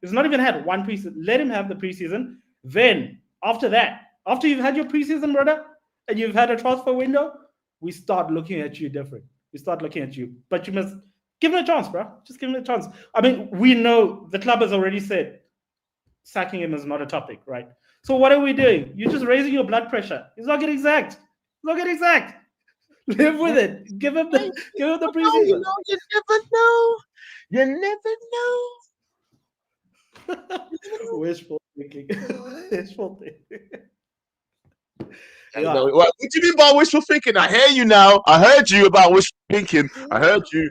He's not even had one preseason. Let him have the preseason. Then after that, after you've had your preseason, brother, and you've had a transfer window, we start looking at you different. We start looking at you. But you must give him a chance, bro. Just give him a chance. I mean, we know the club has already said sacking him is not a topic, right? So what are we doing? You're just raising your blood pressure. He's not getting sacked. Live with it. Give him the preseason. You never know. You never know. Wishful thinking. Wishful thinking. Yeah. What do you mean by wishful thinking? I hear you now. I heard you about wishful thinking. I heard you.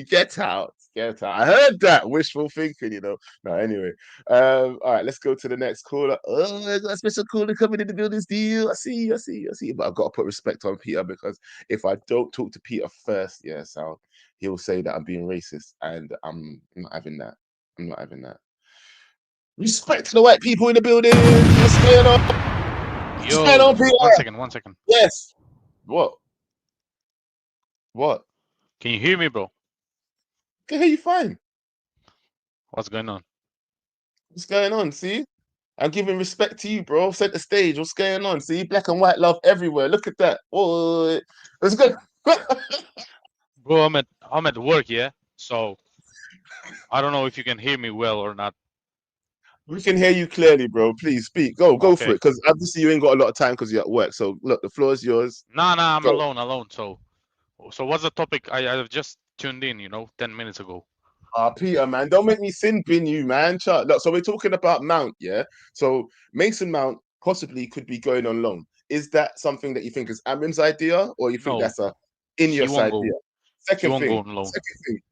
Get out. I heard that wishful thinking. No, anyway. All right, let's go to the next caller. Oh, I got a special caller coming in the building's deal. I see you. But I've got to put respect on Peter because if I don't talk to Peter first, so he'll say that I'm being racist, and I'm not having that. Respect to the white people in the building. What's going on? Yo, one second. Yes. What? Can you hear me, bro? I can hear you fine. What's going on? See? I'm giving respect to you, bro. Set the stage. What's going on? See? Black and white love everywhere. Look at that. Oh, it's good. Bro, I'm at work, yeah? So, I don't know if you can hear me well or not. We can hear you clearly, bro. Please speak. Go for it. Because obviously you ain't got a lot of time because you're at work. So, look, the floor is yours. Nah, I'm alone. So what's the topic? I've just tuned in, 10 minutes ago. Peter, man, don't make me sin bin you, man. Look, so we're talking about Mount, yeah? So Mason Mount possibly could be going on loan. Is that something that you think is Amorim's idea, or you think that's a Ineos idea? Second thing,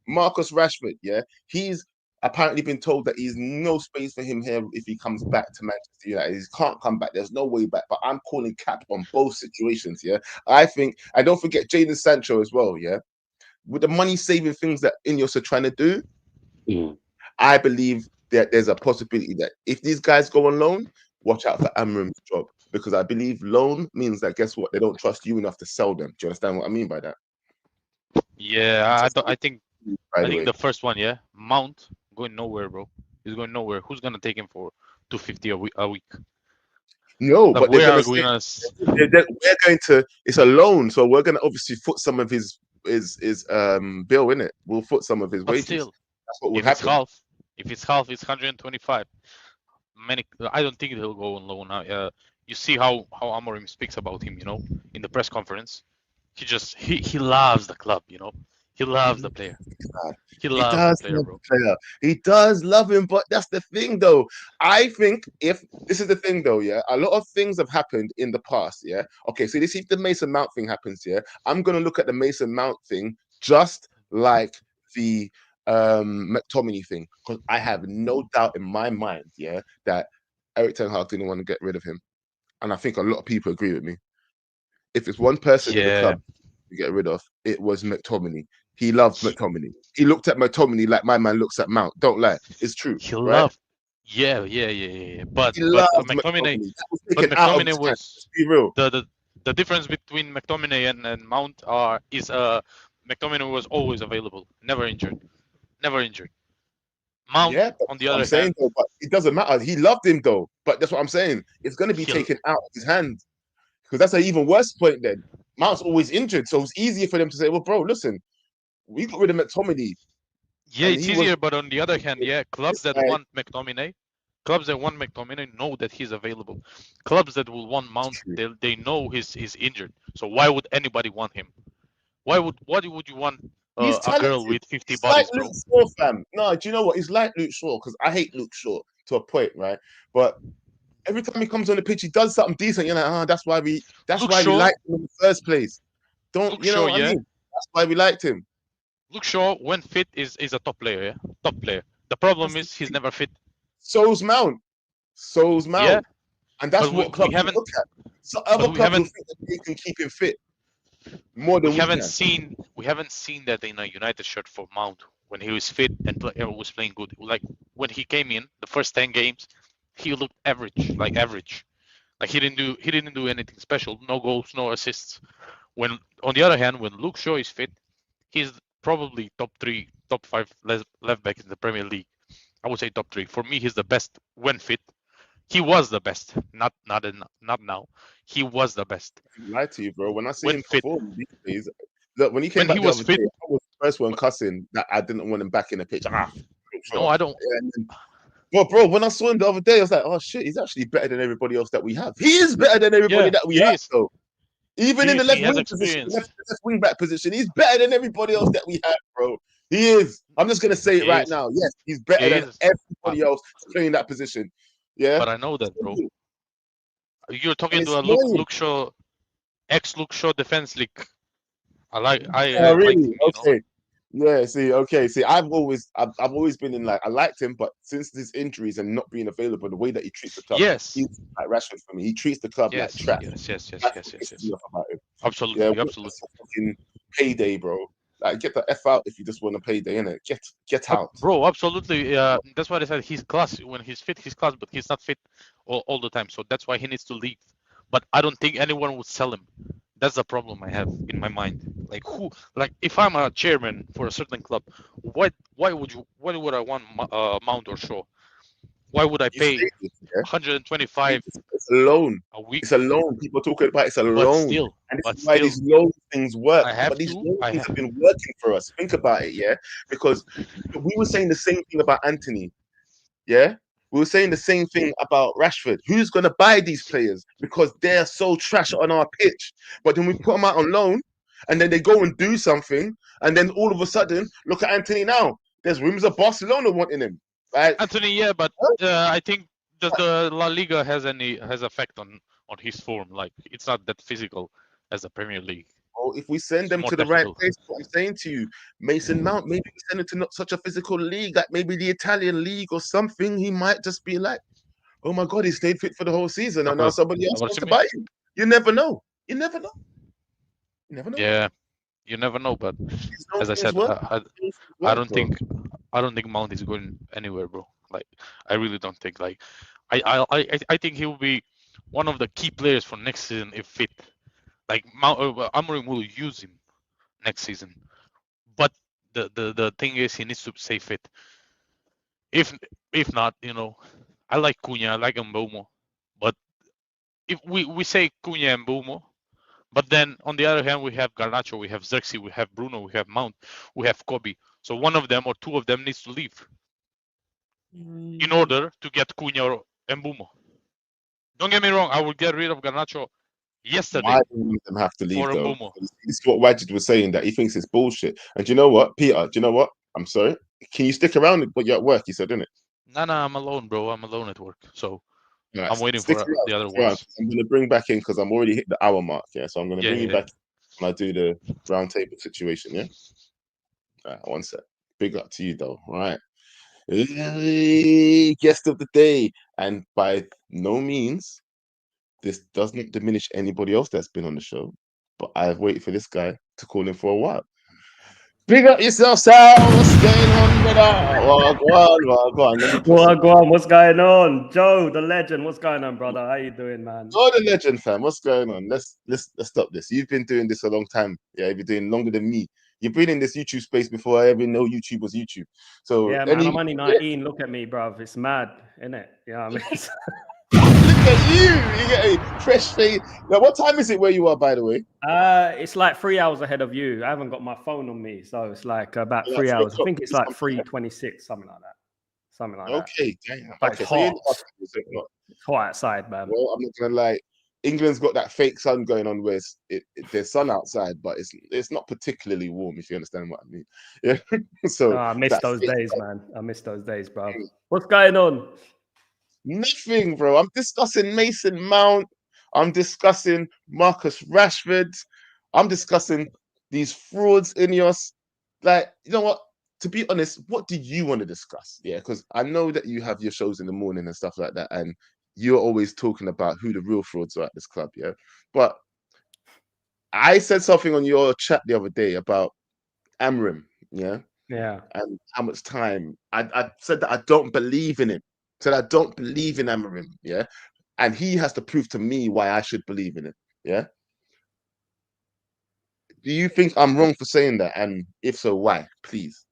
Marcus Rashford, yeah? He's apparently been told that he's no space for him here if he comes back to Manchester United. He can't come back. There's no way back. But I'm calling cap on both situations, yeah? I think, and don't forget Jadon Sancho as well, yeah? With the money-saving things that Ineos are trying to do, I believe that there's a possibility that if these guys go on loan, watch out for Amorim's job. Because I believe loan means that, guess what? They don't trust you enough to sell them. Do you understand what I mean by that? Yeah, I think the first one, yeah? Mount, going nowhere, bro. He's going nowhere. Who's going to take him for 250 a week? No, but we're going to, it's a loan. So we're going to obviously foot some of his bill in it. We'll foot some of his wages. Still, that's what will happen. If it's half, it's 125. I don't think he'll go on loan. You see how Amorim speaks about him, in the press conference. He loves the club, He loves the player. He loves the player, bro. He does love him, but that's the thing, though. I think if this is the thing, though, yeah, a lot of things have happened in the past, yeah. Okay, so if the Mason Mount thing happens, yeah, I'm gonna look at the Mason Mount thing just like the McTominay thing, because I have no doubt in my mind, yeah, that Eric Ten Hag didn't want to get rid of him, and I think a lot of people agree with me. If it's one person in the club to get rid of, it was McTominay. He loved McTominay. He looked at McTominay like my man looks at Mount. Don't lie, it's true. He loved. Yeah. But McTominay. But McTominay was. Be real. The difference between McTominay and Mount is McTominay was always available, never injured. Mount, on the other hand, though, but it doesn't matter. He loved him though, but that's what I'm saying. It's going to be taken out of his hand, because that's an even worse point. Then Mount's always injured, so it's easier for them to say, "Well, bro, listen, we got rid of McTominay." Yeah, it's easier, but on the other hand, clubs that want McTominay know that he's available. Clubs that will want Mount, they know he's injured. So why would anybody want him? Why would you want a girl with 50 bodies, bro? Luke Shaw, fam. No, do you know what? He's like Luke Shaw, because I hate Luke Shaw to a point, right? But Every time he comes on the pitch, he does something decent. You're like, that's why we Luke liked Shaw, him in the first place. Luke Shaw, What I yeah. mean? That's why we liked him. Luke Shaw, when fit, is a top player, yeah? Top player. The problem is he's never fit. So's Mount. Yeah. And that's But what clubs haven't look at. So other clubs will think that they can keep him fit more than we haven't can. seen that in a United shirt for Mount when he was fit and was playing good. Like when he came in the first 10 games, he looked average. Like he didn't do anything special. No goals, no assists. When on the other hand, when Luke Shaw is fit, he's probably top 3, top 5 left back in the Premier League. I would say top 3. For me, he's the best when fit. He was the best, not now. He was the best. I lie to you, bro. When I see when him fit, perform these days, look, when he came when he back the was other fit, day, I was the first one cussing that I didn't want him back in the pitch. No, I don't. Bro, when I saw him the other day, I was like, oh shit, he's actually better than everybody else that we have. He is better than everybody that we have, though. Even in the left wing position, left wing back position, he's better than everybody else that we have, bro. He is. I'm just gonna say it right now. Yes, he's better than everybody else playing that position. Yeah. But I know that, bro. You're talking to a Luke Shaw, ex-Luke Shaw defense league. I like him, okay. Yeah, see, I've always been in like I liked him, but since his injuries and not being available, the way that he treats the club, he's like Rashford for me. He treats the club like trash. Yes. Absolutely. Fucking payday, bro. Like get the F out if you just want a payday, innit? Get out. Bro, absolutely. That's why I said he's class. When he's fit, he's class, but he's not fit all the time. So that's why he needs to leave. But I don't think anyone would sell him. That's the problem I have in my mind. Like if I'm a chairman for a certain club, why would I want Mount or Shaw? Why would I pay 125? It's a loan. A week. It's a loan. People talking about it's a loan. And this is why these loan things work. But these loan things have been working for us. Think about it, yeah? Because we were saying the same thing about Anthony. Yeah? We were saying the same thing about Rashford. Who's going to buy these players? Because they're so trash on our pitch. But then we put them out on loan, and then they go and do something, and then all of a sudden, look at Anthony now. There's rumors of Barcelona wanting him. Right? Anthony, yeah, but I think does the La Liga has effect on his form? Like it's not that physical as the Premier League. Oh, if we send them to the right place, what I'm saying to you, Mason Mount, maybe we send him to not such a physical league, like maybe the Italian league or something. He might just be like, oh my God, he stayed fit for the whole season, and now somebody else wants to buy him. You never know. You never know. Yeah, you never know. But as I said, I don't think Mount is going anywhere, bro. Like I really don't think. Like I think he will be one of the key players for next season if fit. Like Amorim will use him next season, but the thing is he needs to stay fit. If not, I like Cunha, I like Mbeumo, but if we say Cunha and Mbeumo, but then on the other hand we have Garnacho, we have Xerxes, we have Bruno, we have Mount, we have Kobe. So one of them or two of them needs to leave in order to get Cunha or Mbeumo. Don't get me wrong, I will get rid of Garnacho yesterday. Why do them have to leave though? This is what Wajid was saying, that he thinks it's bullshit. And do you know what, Peter? Do you know what? I'm sorry. Can you stick around? But you're at work, you said, didn't it? No, I'm alone, bro. I'm alone at work. So I'm waiting for the other ones. I'm gonna bring back in because I'm already hit the hour mark. Yeah, so I'm gonna bring you back when I do the round table situation. Yeah. All right, one sec. Big up to you though. All right. Guest of the day, and by no means this does not diminish anybody else that's been on the show, but I've waited for this guy to call in for a while. Big up yourself, Sal. What's going on, brother? Go on. What's going on, Joe, the legend? What's going on, brother? How you doing, man? Oh, the legend, fam. What's going on? Let's stop this. You've been doing this a long time. Yeah, you've been doing longer than me. You've been in this YouTube space before I even know YouTube was YouTube. So yeah, man, I'm only 19. Look at me, bruv. It's mad, isn't it? Yeah, I mean. Look at you! You get a fresh face. Now, what time is it where you are, by the way? It's like 3 hours ahead of you. I haven't got my phone on me, so it's like about 3 hours. I think it's like 3:26, something like that. Okay, damn. But it's hot. It's hot outside, man. Well, I'm not gonna lie. England's got that fake sun going on where there's sun outside, but it's not particularly warm, if you understand what I mean. Yeah. So I miss those days, man. I miss those days, bro. What's going on? Nothing, bro. I'm discussing Mason Mount. I'm discussing Marcus Rashford. I'm discussing these frauds in your. Like, you know what? To be honest, what do you want to discuss? Yeah, because I know that you have your shows in the morning and stuff like that, and you're always talking about who the real frauds are at this club. Yeah, but I said something on your chat the other day about Amorim. Yeah, Yeah. and how much time I said that I don't believe in him. Said I don't believe in Amorim. Yeah, and he has to prove to me why I should believe in him. Yeah. Do you think I'm wrong for saying that? And if so, why? Please.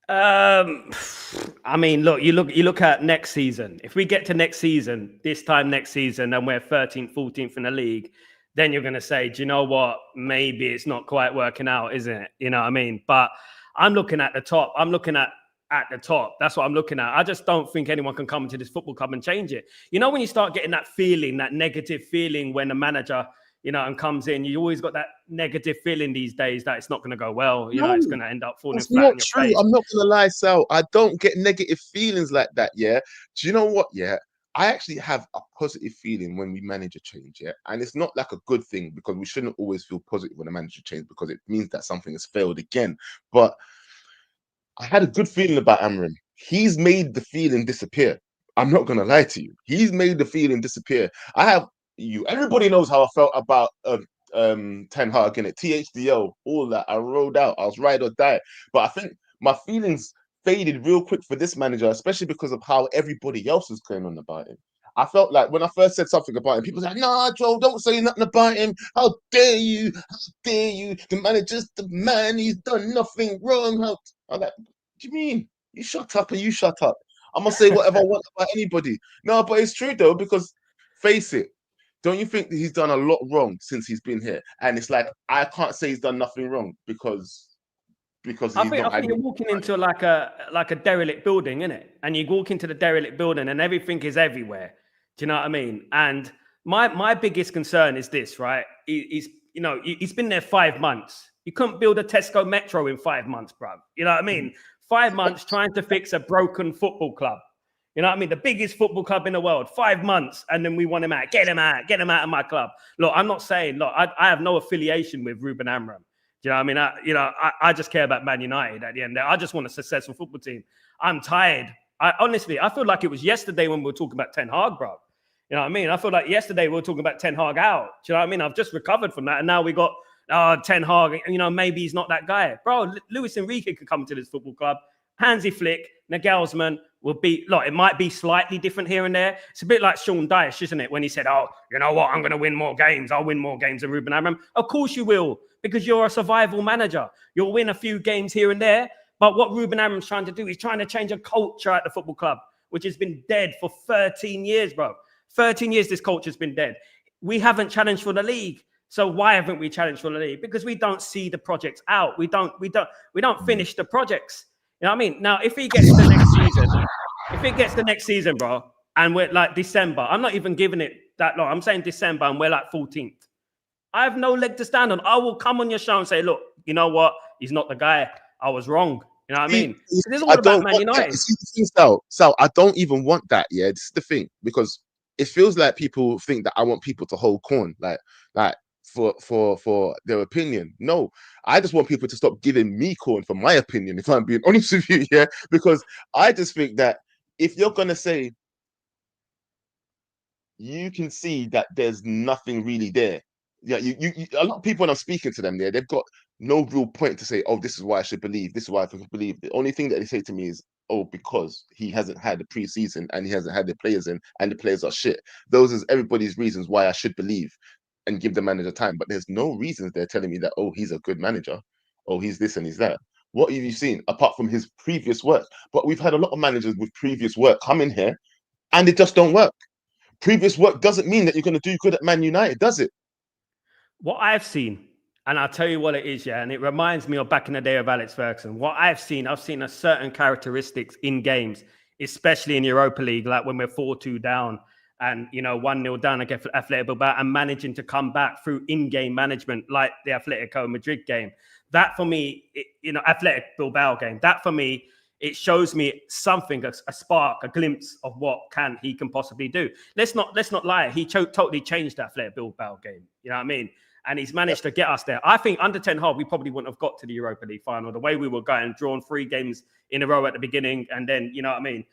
I mean, look, you look at next season. If we get to next season, this time next season, and we're 13th, 14th in the league, then you're going to say, do you know what? Maybe it's not quite working out, isn't it? You know what I mean? But I'm looking at the top. I'm looking at the top. That's what I'm looking at. I just don't think anyone can come into this football club and change it. You know, when you start getting that feeling, that negative feeling when the manager, you know, and comes in, you always got that negative feeling these days that it's not going to go well. You know, it's going to end up falling That's flat not on your true. face. I'm not gonna lie, Sal. I don't get negative feelings like that. Yeah. Do you know what? Yeah. I actually have a positive feeling when we manage a change. Yeah. And it's not like a good thing because we shouldn't always feel positive when a manager change because it means that something has failed again. But I had a good feeling about Amorim. He's made the feeling disappear. I'm not gonna lie to you. He's made the feeling disappear. I have you. Everybody knows how I felt about Ten Hag in it. THDO, all that. I rolled out. I was ride or die. But I think my feelings faded real quick for this manager, especially because of how everybody else was going on about him. I felt like when I first said something about him, people said, "Nah, Joe, don't say nothing about him. How dare you? How dare you? The manager's the man. He's done nothing wrong." I'm like, what do you mean? You shut up and you shut up. I'm gonna say whatever I want about anybody. No, but it's true though, because face it, don't you think that he's done a lot wrong since he's been here? And it's like I can't say he's done nothing wrong because I he's think not had you're walking into like a derelict building, innit? And you walk into the derelict building and everything is everywhere. Do you know what I mean? And my biggest concern is this, right? He's been there 5 months. You couldn't build a Tesco Metro in 5 months, bro. You know what I mean? 5 months trying to fix a broken football club. You know what I mean? The biggest football club in the world. 5 months, and then we want him out. Get him out of my club. Look, I'm not saying, I have no affiliation with Ruben Amorim. Do you know what I mean? I just care about Man United at the end. I just want a successful football team. I'm tired. Honestly, I feel like it was yesterday when we were talking about Ten Hag, bro. You know what I mean? I feel like yesterday we were talking about Ten Hag out. Do you know what I mean? I've just recovered from that, and now we got Ten Hag. You know, maybe he's not that guy, bro. Luis Enrique could come to this football club. Hansi Flick, Nagelsmann will be. Look, it might be slightly different here and there. It's a bit like Sean Dyche, isn't it? When he said, "Oh, you know what? I'm going to win more games. I'll win more games than Ruben Amorim." Of course you will, because you're a survival manager. You'll win a few games here and there. But what Ruben Amorim's trying to do is trying to change a culture at the football club, which has been dead for 13 years, bro. 13 years this culture's been dead. We haven't challenged for the league. So why haven't we challenged for the league? Because we don't see the projects out. We don't finish the projects. You know what I mean? Now, if he gets the next season, bro, and we're like December, I'm not even giving it that long. I'm saying December and we're like 14th. I have no leg to stand on. I will come on your show and say, look, you know what? He's not the guy. I was wrong. You know what I mean? This is all about Man United. Sal, I don't even want that. Yeah, this is the thing, because it feels like people think that I want people to hold corn, like for their opinion. No, I just want people to stop giving me corn for my opinion, if I'm being honest with you. Yeah, because I just think that if you're gonna say, you can see that there's nothing really there. Yeah, you a lot of people when I'm speaking to them there, they've got no real point to say, oh, this is why I should believe, this is why I can believe. The only thing that they say to me is, oh, because he hasn't had the preseason and he hasn't had the players in and the players are shit. Those is everybody's reasons why I should believe and give the manager time. But there's no reasons they're telling me that, oh, he's a good manager, oh, he's this and he's that. What have you seen apart from his previous work? But we've had a lot of managers with previous work come in here and it just don't work. Previous work doesn't mean that you're going to do good at Man United, does it? What I've seen, and I'll tell you what it is, yeah, and it reminds me of back in the day of Alex Ferguson. What I've seen a certain characteristics in games, especially in Europa League, like when we're 4-2 down and, 1-0 down against Athletic Bilbao and managing to come back through in-game management like the Atletico Madrid game. That for me, Athletic Bilbao game, that for me it shows me something, a spark, a glimpse of what he can possibly do. Let's not lie. He totally changed that Athletic Bilbao game. You know what I mean? And he's managed to get us there. I think under Ten Hag, we probably wouldn't have got to the Europa League final. The way we were going, drawn 3 games in a row at the beginning, and then, you know what I mean,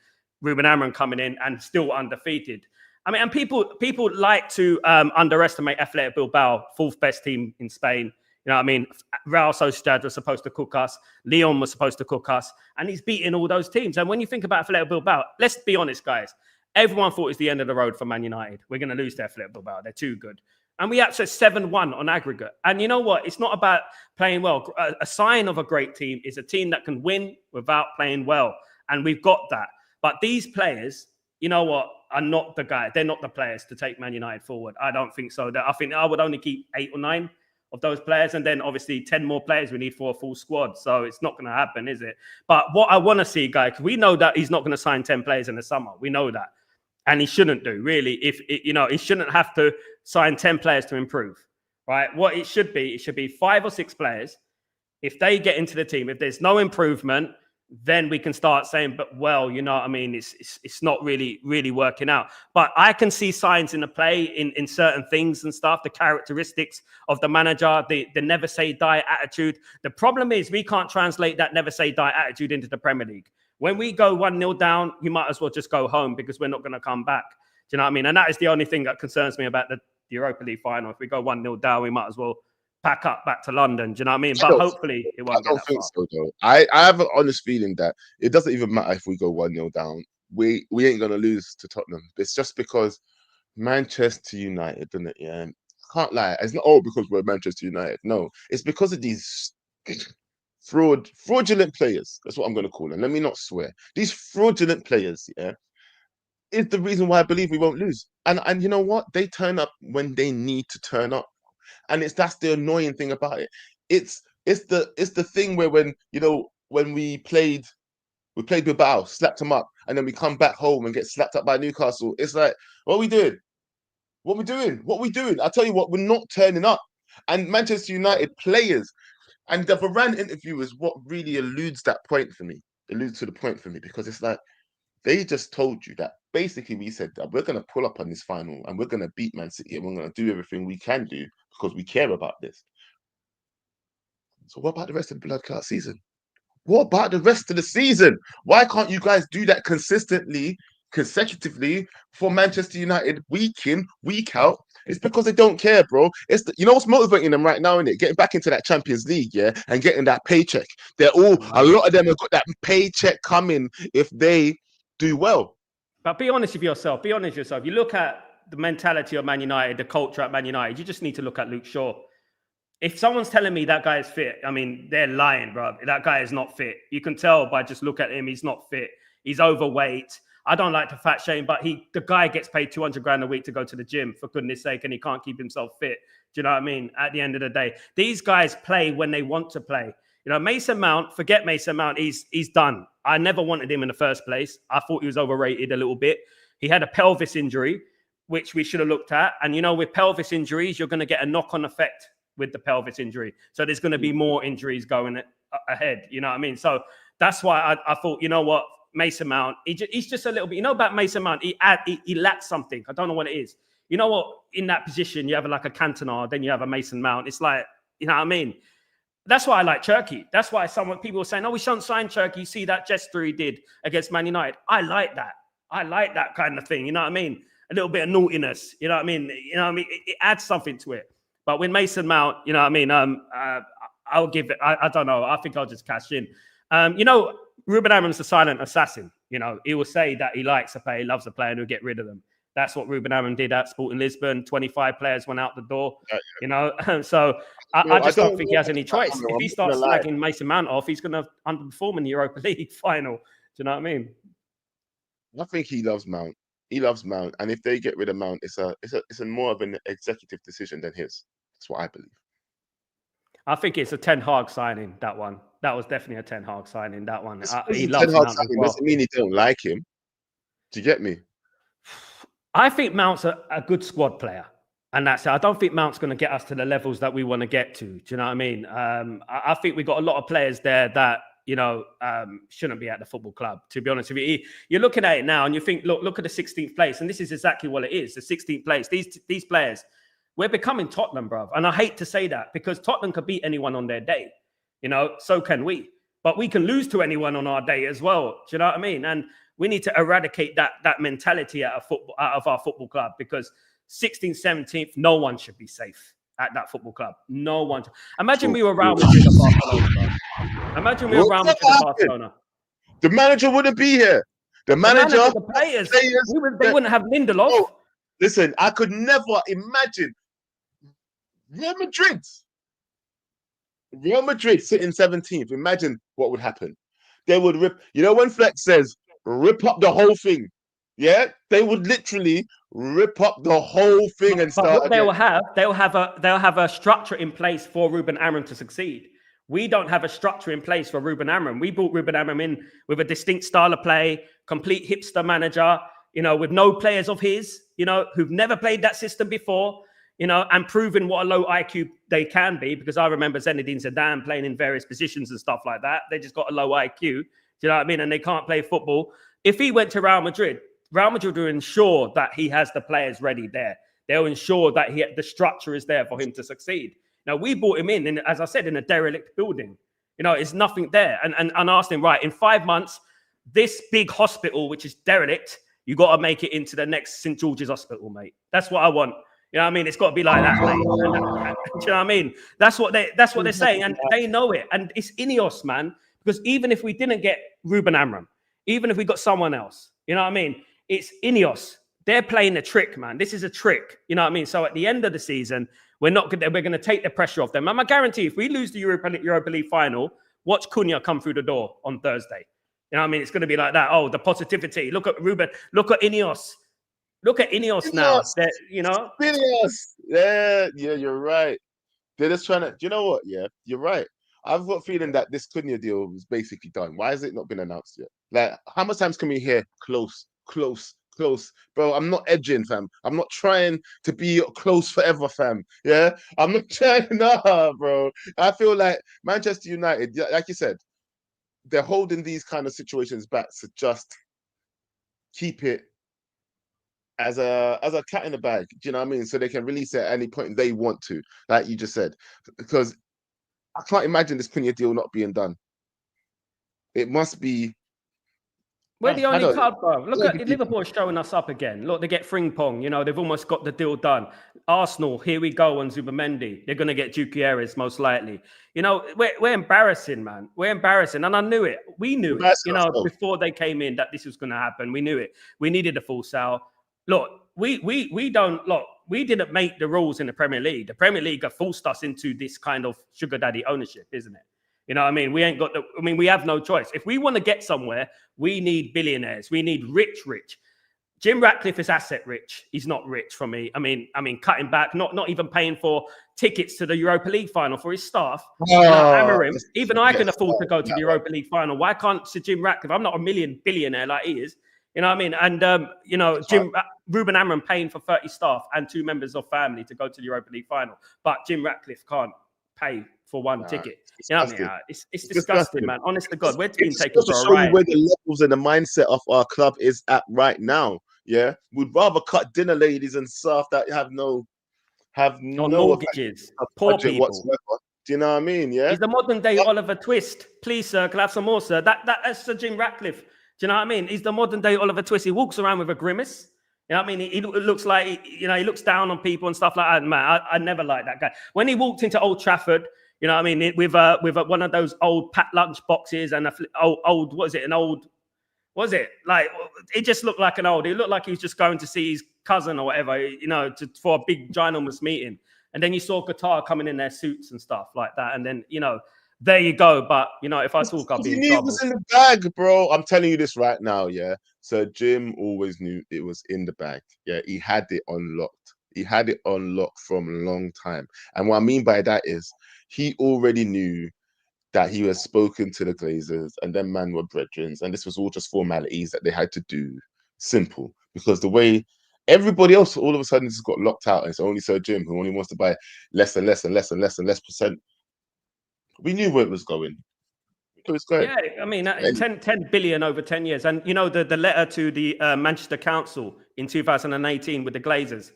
Ruben Amorim coming in and still undefeated. I mean, and people like to underestimate Athletic Bilbao, 4th best team in Spain. You know what I mean? Real Sociedad was supposed to cook us. Lyon was supposed to cook us. And he's beating all those teams. And when you think about Athletic Bilbao, let's be honest, guys. Everyone thought it was the end of the road for Man United. We're going to lose to Athletic Bilbao. They're too good. And we actually 7-1 on aggregate. And you know what? It's not about playing well. A sign of a great team is a team that can win without playing well. And we've got that. But these players, you know what, are not the guy. They're not the players to take Man United forward. I don't think so. I think I would only keep 8 or 9 of those players. And then obviously 10 more players we need for a full squad. So it's not going to happen, is it? But what I want to see, guys, because we know that he's not going to sign 10 players in the summer. We know that. And he shouldn't do, really. He shouldn't have to sign 10 players to improve, right? What it should be 5 or 6 players. If they get into the team, if there's no improvement, then we can start saying, but well, you know what I mean? It's not really working out. But I can see signs in the play in certain things and stuff, the characteristics of the manager, the never say die attitude. The problem is we can't translate that never say die attitude into the Premier League. When we go 1-0 down, you might as well just go home because we're not going to come back. Do you know what I mean? And that is the only thing that concerns me about the Europa League final. If we go 1-0 down, we might as well pack up back to London. Do you know what I mean? But hopefully it won't get that far. I don't think so, though. I have an honest feeling that it doesn't even matter if we go 1-0 down. We ain't going to lose to Tottenham. It's just because Manchester United, isn't it? Yeah. Can't lie. It's not all because we're Manchester United. No, it's because of these fraudulent players. That's what I'm going to call them. Let me not swear. These fraudulent players, yeah, is the reason why I believe we won't lose. And you know what? They turn up when they need to turn up. And that's the annoying thing about it. It's the thing where when we played Bilbao, slapped them up, and then we come back home and get slapped up by Newcastle. It's like, what are we doing? What are we doing? What are we doing? I tell you what, we're not turning up. And Manchester United players, and the Varane interview is what really alludes to the point for me, because it's like they just told you that basically we said that we're going to pull up on this final and we're going to beat Man City and we're going to do everything we can do because we care about this. So what about the rest of the blood clot season? What about the rest of the season? Why can't you guys do that consecutively for Manchester United week in, week out? It's because they don't care, bro. You know what's motivating them right now, innit? Getting back into that Champions League, yeah, and getting that paycheck. A lot of them have got that paycheck coming if they do well. But be honest with yourself. You look at the mentality of Man United, the culture at Man United. You just need to look at Luke Shaw. If someone's telling me that guy is fit, I mean, they're lying, bro. That guy is not fit. You can tell by just look at him. He's not fit. He's overweight. I don't like to fat shame, but the guy gets paid 200 grand a week to go to the gym, for goodness sake, and he can't keep himself fit. Do you know what I mean? At the end of the day, these guys play when they want to play. You know, Mason Mount, forget Mason Mount. He's done. I never wanted him in the first place. I thought he was overrated a little bit. He had a pelvis injury, which we should have looked at. And, you know, with pelvis injuries, you're going to get a knock-on effect with the pelvis injury. So there's going to be more injuries going ahead. You know what I mean? So that's why I thought, you know what, Mason Mount, he's just a little bit, you know about Mason Mount, he lacks something. I don't know what it is. You know what, in that position, you have like a Cantona, then you have a Mason Mount. It's like, you know what I mean? That's why I like Cherki. That's why people were saying, oh, we shouldn't sign Cherki. You see that gesture he did against Man United. I like that. I like that kind of thing. You know what I mean? A little bit of naughtiness. You know what I mean? It adds something to it. But with Mason Mount, you know what I mean? I'll give it. I don't know. I think I'll just cash in. You know, Ruben Amorim's a silent assassin. You know, he will say that he likes a player, he loves a player, and he'll get rid of them. That's what Ruben Amorim did at Sporting Lisbon. 25 players went out the door. You know, so I just don't think he has any choice. If he starts slagging Mason Mount off, he's going to underperform in the Europa League final. Do you know what I mean? I think he loves Mount. He loves Mount, and if they get rid of Mount, it's a more of an executive decision than his. That's what I believe. I think it's a Ten Hag signing. That one. That was definitely a Ten Hag signing. That one. He loves Ten Hag Mount. Well. Doesn't mean he don't like him. Do you get me? I think Mount's a good squad player, and that's it. I don't think Mount's going to get us to the levels that we want to get to. Do you know what I mean? I think we've got a lot of players there that shouldn't be at the football club. To be honest with you, you're looking at it now and you think, look at the 16th place, and this is exactly what it is. The 16th place. These players, we're becoming Tottenham, bruv. And I hate to say that because Tottenham could beat anyone on their day. So can we. But we can lose to anyone on our day as well. Do you know what I mean? And we need to eradicate that mentality out of our football club, because 16th, 17th, no one should be safe at that football club. No one. Imagine we were Real Madrid or Barcelona, bro. Imagine we were Real Madrid or Barcelona. The manager wouldn't be here. The manager, the players they wouldn't have Lindelof. Oh, listen, I could never imagine Real Madrid sitting 17th. Imagine what would happen. They would rip. When Flex says rip up the whole thing, yeah, they would literally rip up the whole thing and start. What they'll have a structure in place for Ruben Amorim to succeed. We don't have a structure in place for Ruben Amorim. We brought Ruben Amorim in with a distinct style of play, complete hipster manager, with no players of his, who've never played that system before, and proven what a low IQ they can be. Because I remember Zinedine Zidane playing in various positions and stuff like that. They just got a low IQ. Do you know what I mean? And they can't play football. If he went to Real Madrid will ensure that he has the players ready there. They'll ensure that the structure is there for him to succeed. Now, we brought him in, as I said, in a derelict building. It's nothing there. And asked him, right, in 5 months, this big hospital, which is derelict, you got to make it into the next St. George's Hospital, mate. That's what I want. You know what I mean? It's got to be like that, mate. Do you know what I mean? That's what they're saying, and they know it. And it's Ineos, man, because even if we didn't get Ruben Amorim, even if we got someone else, you know what I mean? It's Ineos. They're playing a trick, man. This is a trick. You know what I mean? So at the end of the season, we're going to take the pressure off them. And I guarantee if we lose the Europa League final, watch Cunha come through the door on Thursday. You know what I mean? It's going to be like that. Oh, the positivity. Look at Ruben. Look at Ineos. Look at Ineos now. Ineos. Yeah, you're right. They're just trying to. You know what? Yeah, you're right. I've got a feeling that this Cunha deal was basically done. Why has it not been announced yet? Like, how much times can we hear close? Bro, I'm not edging, fam. I'm not trying to be close forever, fam. Yeah? I'm not trying. Nah, bro. I feel like Manchester United, like you said, they're holding these kind of situations back to just keep it as a cat in the bag. Do you know what I mean? So they can release it at any point they want to, like you just said. Because I can't imagine this Cunha deal not being done. It must be. We're the only club, bro. Look at Liverpool showing us up again. Look, they get Frimpong. They've almost got the deal done. Arsenal, here we go on Zubimendi. They're going to get Gyökeres most likely. We're embarrassing, man. We're embarrassing. And I knew it. We knew it, before they came in that this was going to happen. We knew it. We needed a full sale. Look, we didn't make the rules in the Premier League. The Premier League have forced us into this kind of sugar daddy ownership, isn't it? You know what I mean? We have no choice. If we want to get somewhere, we need billionaires. We need rich. Jim Ratcliffe is asset rich. He's not rich for me. I mean, cutting back, not even paying for tickets to the Europa League final for his staff. Amorim, even I can afford to go to the Europa League final. Why can't Sir Jim Ratcliffe? I'm not a billionaire like he is. You know what I mean? And, Ruben Amorim paying for 30 staff and 2 members of family to go to the Europa League final. But Jim Ratcliffe can't pay for one ticket. You know what I mean? It's disgusting, man. Honest to God, we're being taken for a ride. Where the levels and the mindset of our club is at right now. Yeah, we'd rather cut dinner ladies and stuff that have no mortgages, poor people. Whatsoever. Do you know what I mean? Yeah, he's the modern day Oliver Twist. Please, sir, can I have some more, sir? That's Sir Jim Ratcliffe. Do you know what I mean? He's the modern day Oliver Twist. He walks around with a grimace. You know what I mean? He looks like he looks down on people and stuff like that. Man, I never liked that guy. When he walked into Old Trafford, you know what I mean, with one of those old packed lunch boxes and like it just looked like an old. It looked like he was just going to see his cousin or whatever, for a big ginormous meeting. And then you saw Qatar coming in their suits and stuff like that. And then there you go. But if I talk, I'll be in trouble. It was in the bag, bro. I'm telling you this right now. Yeah. So Jim always knew it was in the bag. Yeah, he had it unlocked. He had it unlocked from a long time. And what I mean by that is he already knew that he has spoken to the Glazers and them man were brethren, and this was all just formalities that they had to do. Simple. Because the way everybody else all of a sudden just got locked out, and it's only Sir Jim who only wants to buy less and less percent. We knew where it was going. it's going. Yeah, I mean, 10 billion over 10 years. And, you know, the letter to the Manchester Council in 2018 with the Glazers,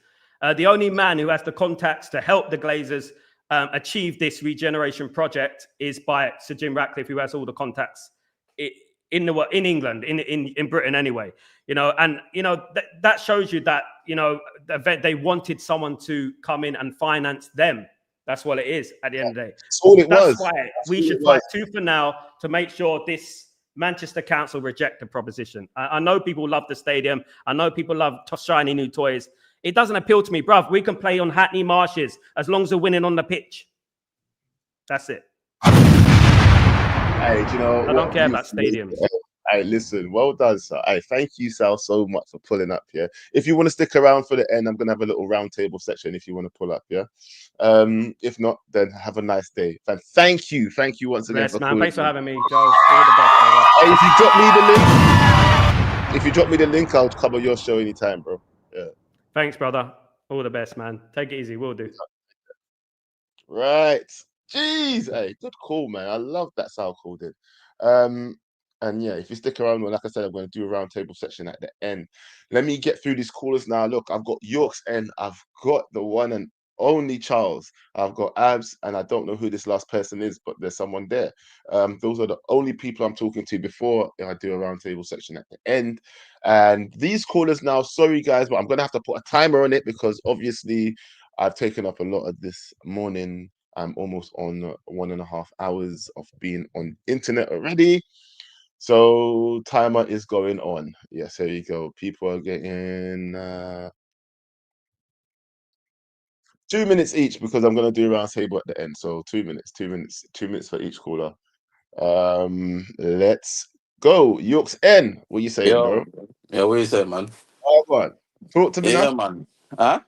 the only man who has the contacts to help the Glazers achieve this regeneration project is by Sir Jim Ratcliffe, who has all the contacts in England, in Britain anyway. You know, and, you know, that shows you that, you know, they wanted someone to come in and finance them. That's what it is at the end of the day. That's all it was. That's why we should fight tooth and nail to make sure this Manchester Council reject the proposition. I know people love the stadium. I know people love shiny new toys. It doesn't appeal to me, bruv. We can play on Hackney Marshes as long as we're winning on the pitch. That's it. Hey, you know, I don't care about stadiums. Hey, listen, well done, sir. Hey, thank you, Sal, so much for pulling up. Yeah, if you want to stick around for the end, I'm gonna have a little roundtable section if you want to pull up. Yeah, if not, then have a nice day. Thank you once again for man. Thanks for having me, Joe. All the best, brother. Hey, if you drop me the link, I'll cover your show anytime, bro. Yeah. Thanks, brother. All the best, man. Take it easy. Will do. Right. Jeez. Hey, good call, man. I love that Sal called it. And yeah, if you stick around, well, like I said, I'm going to do a roundtable section at the end. Let me get through these callers now. Look, I've got York's End. I've got the one and only Charles. I've got Abs, and I don't know who this last person is, but there's someone there. Those are the only people I'm talking to before I do a roundtable section at the end. And these callers now, sorry guys, but I'm going to have to put a timer on it because obviously I've taken up a lot of this morning. I'm almost on 1.5 hours of being on internet already. So timer is going on. Yes, here you go. People are getting 2 minutes each because I'm gonna do a round table at the end. So 2 minutes, 2 minutes, 2 minutes for each caller. Let's go. York's N. What you saying, bro? Yeah, what you saying, man? Oh, go on. Talk to me now. Yeah, man. Huh?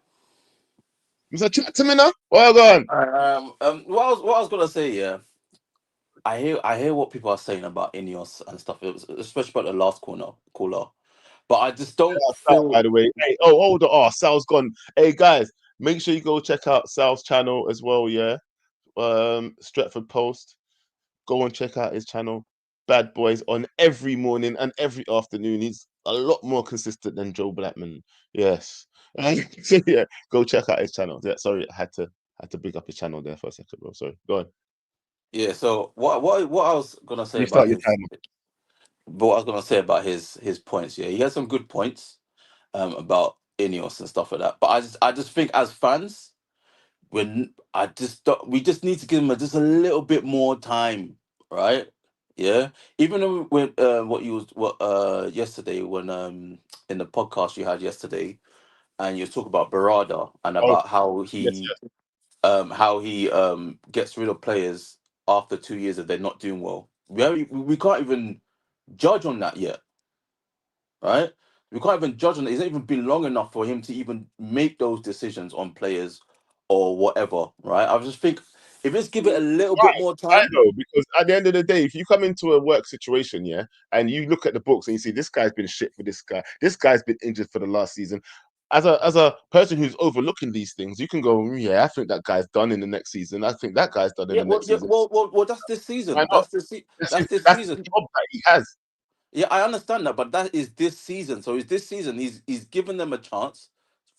Mr. Chat to me now. Oh, go on. What I was gonna say, yeah. I hear what people are saying about Ineos and stuff, especially about the last caller. But I just don't feel. By the way, hey, hold on. Oh, Sal's gone. Hey guys, make sure you go check out Sal's channel as well. Yeah, Stretford Post. Go and check out his channel. Bad Boys on every morning and every afternoon. He's a lot more consistent than Joe Blackman. Yes. So yeah, go check out his channel. Yeah, sorry, I had to big up his channel there for a second, bro. Sorry, go on. Yeah. So what I was gonna say Restart about your timer. what I was gonna say about his points. Yeah, he had some good points about Ineos and stuff like that. But I just think as fans, we just need to give him just a little bit more time, right? Yeah. Even when yesterday when in the podcast you had yesterday, and you talk about Barada and about how he gets rid of players after 2 years if they're not doing well. We can't even judge on that yet, right? We can't even judge on it. It's not even been long enough for him to even make those decisions on players or whatever, right? I just think if it's give it a little bit more time. I know, because at the end of the day, if you come into a work situation, yeah, and you look at the books and you see this guy's been shit for this guy's been injured for the last season. As a person who's overlooking these things, you can go, yeah, I think that guy's done in the next season. I think that guy's done in the next season. Well, that's this season. That's this season. The job that he has. Yeah, I understand that, but that is this season. So is this season he's given them a chance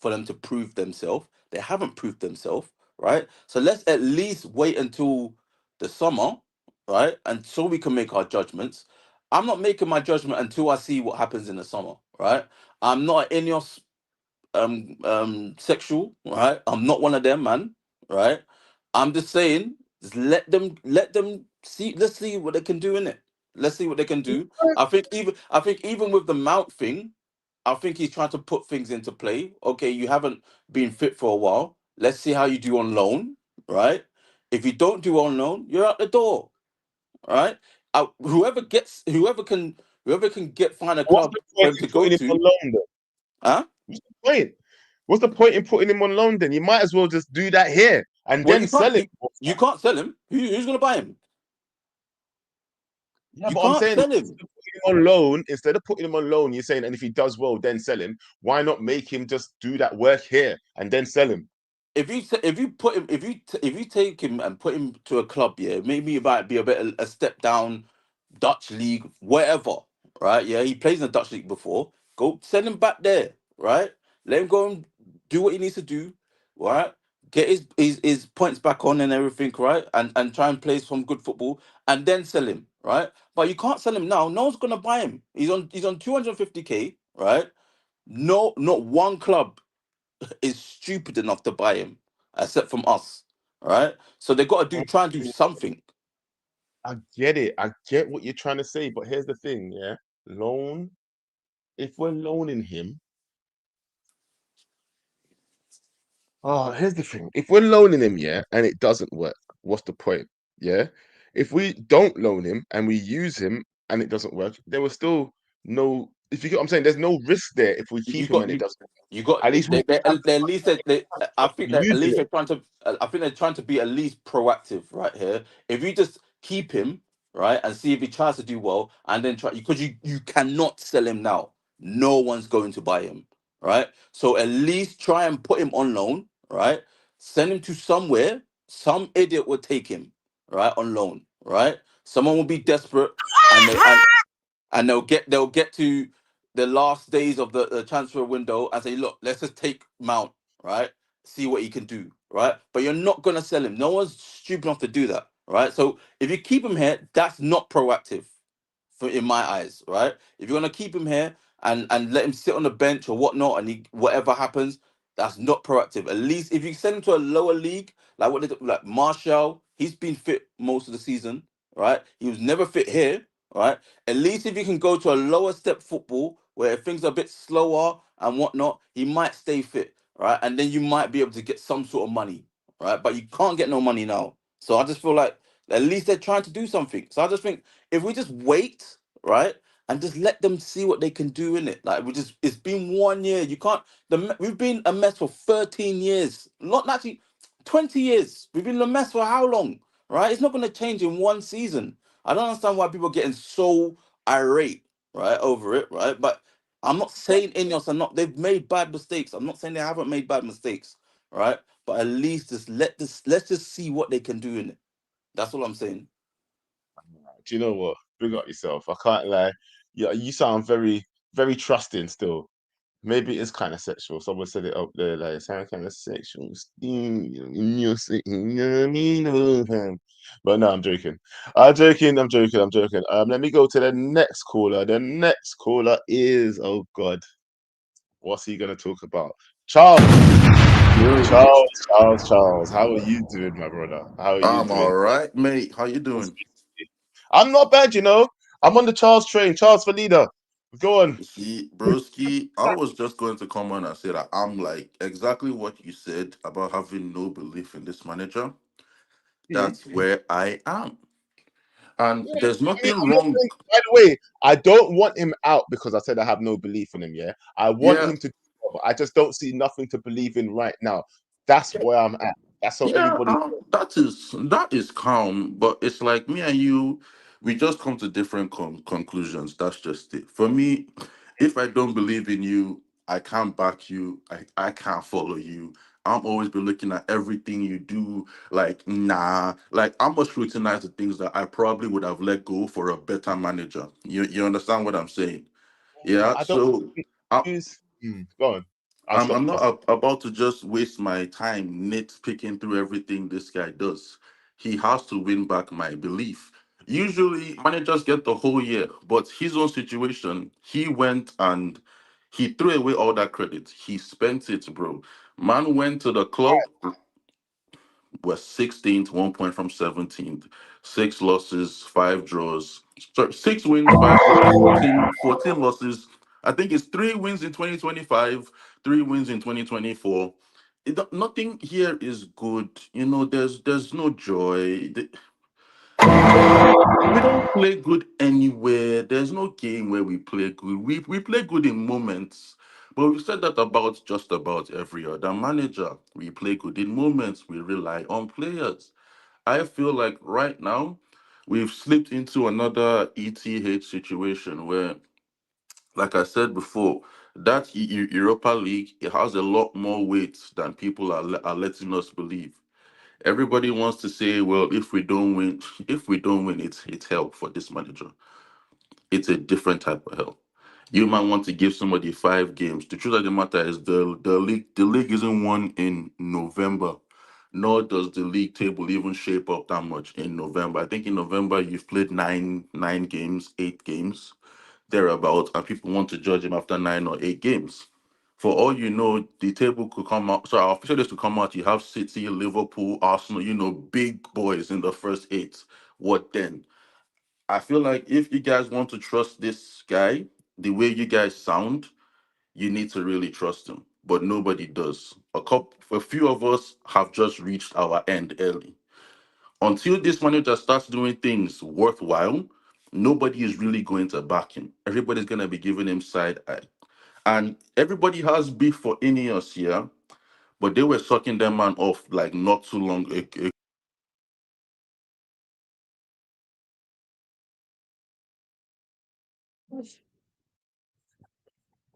for them to prove themselves. They haven't proved themselves, right? So let's at least wait until the summer, right? And so we can make our judgments. I'm not making my judgment until I see what happens in the summer, right? I'm not an Ineos sexual, right? I'm not one of them, man, right? I'm just saying, just let them see. Let's see what they can do in it. Let's see what they can do. I think even with the Mount thing, I think he's trying to put things into play. Okay, you haven't been fit for a while. Let's see how you do on loan, right? If you don't do on loan, you're out the door, right? Whoever can find a club for him to go to. Huh? What's the point? What's the point in putting him on loan then? You might as well just do that here and then sell him. You can't sell him. Who's going to buy him? Yeah, but I'm saying on loan, instead of putting him on loan, you're saying, and if he does well, then sell him. Why not make him just do that work here and then sell him? If you take him and put him to a club, yeah, maybe it might be a step down Dutch league, whatever, right? Yeah, he plays in the Dutch league before. Go send him back there, right? Let him go and do what he needs to do, right? Get his points back on and everything, right? And try and play some good football and then sell him, right? But you can't sell him now. No one's gonna buy him. He's on 250k, right? No, not one club is stupid enough to buy him, except from us, right? So they got to try and do something. I get it. I get what you're trying to say, but here's the thing, yeah. Loan. If we're loaning him, here's the thing. If we're loaning him, yeah, and it doesn't work, what's the point? Yeah. If we don't loan him and we use him and it doesn't work, there was still no. If you get what I'm saying, there's no risk there if we You keep him got and it you. doesn't work. You got At least we have they at least I think that at using least it. they're trying to I think they're trying to be at least proactive right here. If you just keep him right and see if he tries to do well and then try because you cannot sell him now. No one's going to buy him, right? So at least try and put him on loan, right? Send him to somewhere. Some idiot will take him, right, on loan, right? Someone will be desperate and they'll get to the last days of the transfer window and say, look, let's just take Mount, right? See what he can do, right? But you're not gonna sell him. No one's stupid enough to do that, right? So if you keep him here, that's not proactive for in my eyes, right? If you're gonna keep him here and let him sit on the bench or whatnot, and whatever happens, that's not proactive. At least if you send him to a lower league, like like Marshall, he's been fit most of the season, right? He was never fit here, right? At least if you can go to a lower step football where things are a bit slower and whatnot, he might stay fit, right? And then you might be able to get some sort of money, right? But you can't get no money now. So I just feel like at least they're trying to do something. So I just think if we just wait, right, and just let them see what they can do in it, like it's been 1 year. You can't. We've been a mess for 13 years, not actually 20 years. We've been a mess for how long, right? It's not going to change in one season. I don't understand why people are getting so irate, right, over it, right? But I'm not saying Ineos are not. They've made bad mistakes. I'm not saying they haven't made bad mistakes, right? But at least let's just see what they can do in it. That's all I'm saying. Do you know what? Bring up yourself. I can't lie. Yeah, you sound very, very trusting still. Maybe it is kind of sexual. Someone said it up there, like, it sounds kind of sexual. But no, I'm joking. I'm joking. Let me go to the next caller. The next caller is, oh God, what's he gonna talk about? Charles. Charles. How are you doing, my brother? How are you I'm all doing? right, mate. How you doing? I'm not bad, you know. I'm on the Charles train. Charles for leader. Go on. See, broski, I was just going to come on and say that I'm like exactly what you said about having no belief in this manager. Mhm. That's where I am. And Yeah, there's I mean, nothing I'm not wrong. saying, by the way, I don't want him out because I said I have no belief in him. Yeah, I want Yeah, him to, but I just don't see nothing to believe in right now. That's where I'm at. That's so yeah, everybody. that is calm, but it's like me and you, we just come to different conclusions. That's just it. For me, if I don't believe in you, I can't back you. I can't follow you. I'm always been looking at everything you do. Like, nah, like I must scrutinize the things that I probably would have let go for a better manager. You understand what I'm saying? Yeah. I don't So use. Go on. I'll I'm stop. I'm I'll not stop. about to just waste my time nitpicking through everything this guy does. He has to win back my belief. Usually managers get the whole year, but his own situation, he went and he threw away all that credit. He spent it, bro. Man went to the club, was 16th, 1 point from 17th, six losses, five draws. Sorry, six wins, five draws, 14 losses. I think it's 3 wins in 2025, 3 wins in 2024. Nothing here is good. There's no joy. We don't play good anywhere. There's no game where we play good. We play good in moments. But we said that about just about every other manager. We play good in moments. We rely on players. I feel like right now we've slipped into another ETH situation where, like I said before, that Europa League, it has a lot more weight than people are letting us believe. Everybody wants to say, well, if we don't win, it's hell for this manager. It's a different type of hell. You might want to give somebody 5 games. The truth of the matter is the league isn't won in November, nor does the league table even shape up that much in November. I think in November you've played nine games, 8 games, thereabout, and people want to judge him after 9 or 8 games. For all you know, the table could come out. So our official list to come out. You have City, Liverpool, Arsenal. Big boys in the first 8. What then? I feel like if you guys want to trust this guy, the way you guys sound, you need to really trust him. But nobody does. A few of us have just reached our end early. Until this manager starts doing things worthwhile, nobody is really going to back him. Everybody's gonna be giving him side eye. And everybody has beef for Ineos here, but they were sucking their man off like not too long ago.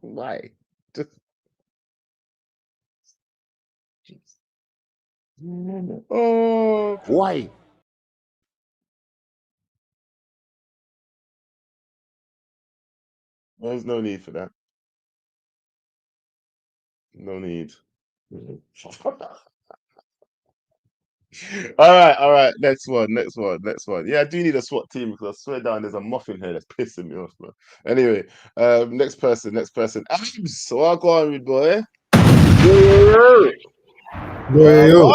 Why? Just oh, why? There's no need for that. No need. All right. Next one. Yeah, I do need a SWAT team because I swear down there's a muffin here that's pissing me off, man. Anyway, next person. Abs, so I'll go on with boy. Yo.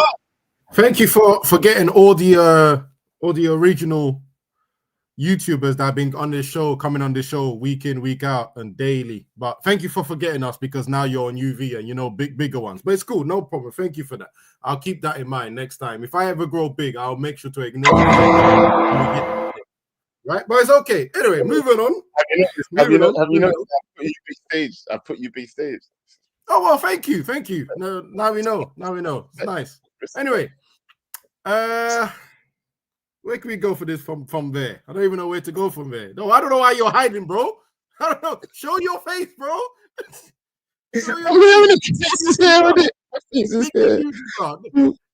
Thank you for getting all the original YouTubers that have been on this show, coming on this show week in, week out, and daily. But thank you for forgetting us because now you're on UV and bigger ones. But it's cool, no problem. Thank you for that. I'll keep that in mind next time. If I ever grow big, I'll make sure to acknowledge it. Right, but it's okay. Anyway, moving on. Have you noticed I put you B stage? Oh well, thank you. No, now we know. It's nice. Anyway, where can we go for this from there? I don't even know where to go from there. No, I don't know why you're hiding, bro. I don't know. Show your face, bro.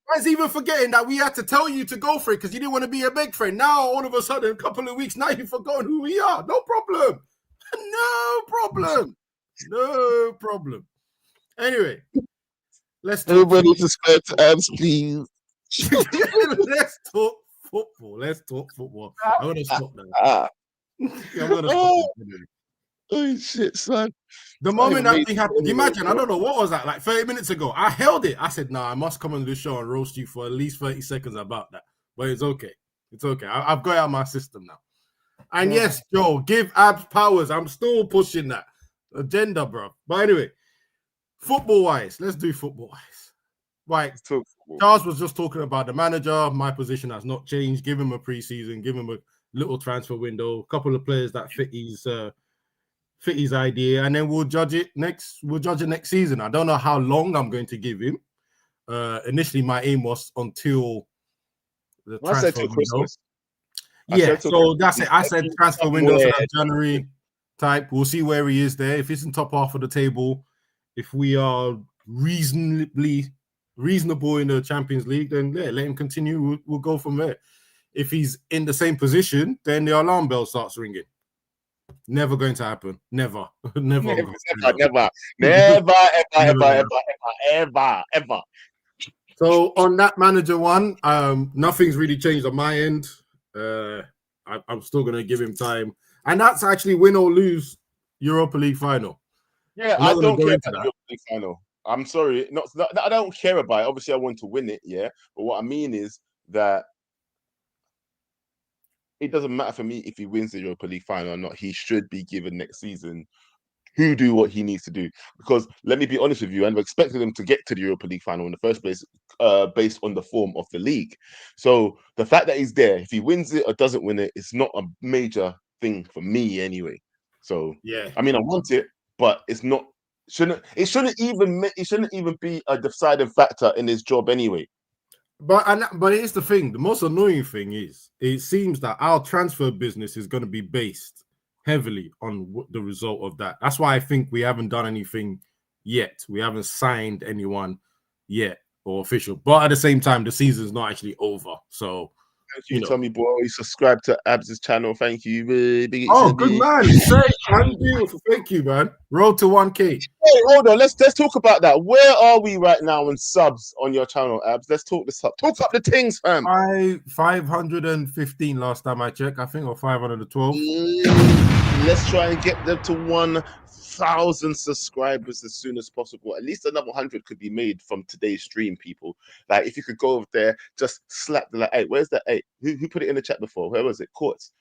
Guys, even forgetting that we had to tell you to go for it because you didn't want to be a big friend. Now, all of a sudden, a couple of weeks, now you've forgotten who we are. No problem. No problem. Anyway, let's talk. Everybody subscribe to Abs, please. Let's talk football. I'm gonna stop now. I'm gonna stop. Oh shit, son. The moment that thing happened, imagine, I don't know, what was that, like 30 minutes ago? I held it. I said, nah, I must come on this show and roast you for at least 30 seconds about that. But it's okay. I've got it out of my system now. And yes, Joe, give Abs powers. I'm still pushing that agenda, bro. But anyway, football-wise, let's do football-wise. Right. Charles was just talking about the manager. My position has not changed. Give him a preseason, give him a little transfer window, a couple of players that fit his idea, and then we'll judge it next season. I don't know how long I'm going to give him. Initially, my aim was until the transfer window. Christmas. Yeah, so that's it. I said transfer window, so that's January type. We'll see where he is there. If he's in top half of the table, if we are reasonable in the Champions League, then let him continue. We'll go from there. If he's in the same position, then the alarm bell starts ringing. Never going to happen. Never. So on that manager one, nothing's really changed on my end. I'm still going to give him time, and that's actually win or lose Europa League final. Yeah, I don't care about the Europa League final. I'm sorry, not I don't care about it. Obviously, I want to win it, yeah. But what I mean is that it doesn't matter for me if he wins the Europa League final or not. He should be given next season to do what he needs to do. Because let me be honest with you, and we're expecting him to get to the Europa League final in the first place, based on the form of the league. So the fact that he's there, if he wins it or doesn't win it, it's not a major thing for me anyway. So yeah, I mean, I want it, but it's not. It shouldn't even be a deciding factor in his job anyway. But here's the thing: the most annoying thing is, it seems that our transfer business is going to be based heavily on the result of that. That's why I think we haven't done anything yet. We haven't signed anyone yet. or official. But at the same time, the season's not actually over. So thank you, Tommy boy. Subscribe to Abs' channel. Thank you. Big oh, good man. Beautiful. Thank you, man. Road to 1K. Hey, hold on. Let's talk about that. Where are we right now in subs on your channel, Abs? Let's talk this up. Talk up the things, fam. 515 last time I checked, I think, or 512. Let's try and get them to 1,000 subscribers as soon as possible. At least another 100 could be made from today's stream, people. Like, if you could go over there, just slap the like, hey, where's that? Hey, who put it in the chat before? Where was it? Courts.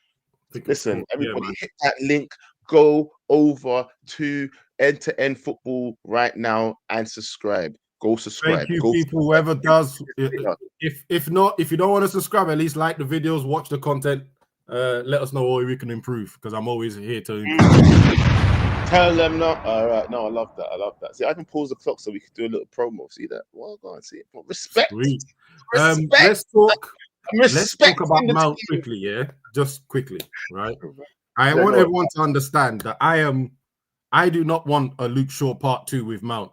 Listen, everybody, hit that link. Go over to End-to-End Football right now and subscribe. Go subscribe. Thank you, go people. subscribe. Whoever does, if not, if you don't want to subscribe, at least like the videos, watch the content. Let us know what we can improve, because I'm always here to improve. Tell them not. All right, no, I love that. I love that. See, I can pause the clock so we can do a little promo. See that? Well, go and see it. Respect. Sweet. Respect. Let's talk about Mount quickly, yeah? Just quickly, right? I want everyone to understand that I do not want a Luke Shaw part 2 with Mount.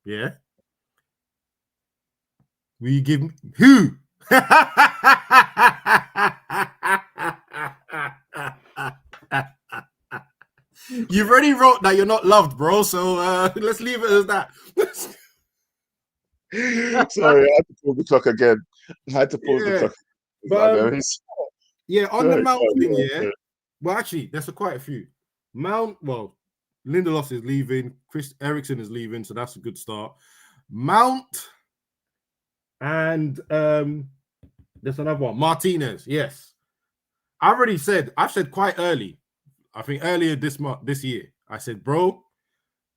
Yeah? We give who? You've already wrote that you're not loved, bro. So let's leave it as that. Sorry, I had to pause the clock again. I had to pause the clock. But, yeah, on the Mount thing, yeah. Well, actually, there's quite a few. Mount, well, Lindelof is leaving. Chris Eriksen is leaving, so that's a good start. Mount and there's another one. Martinez, yes. I've said quite early. I think earlier this year, I said, bro,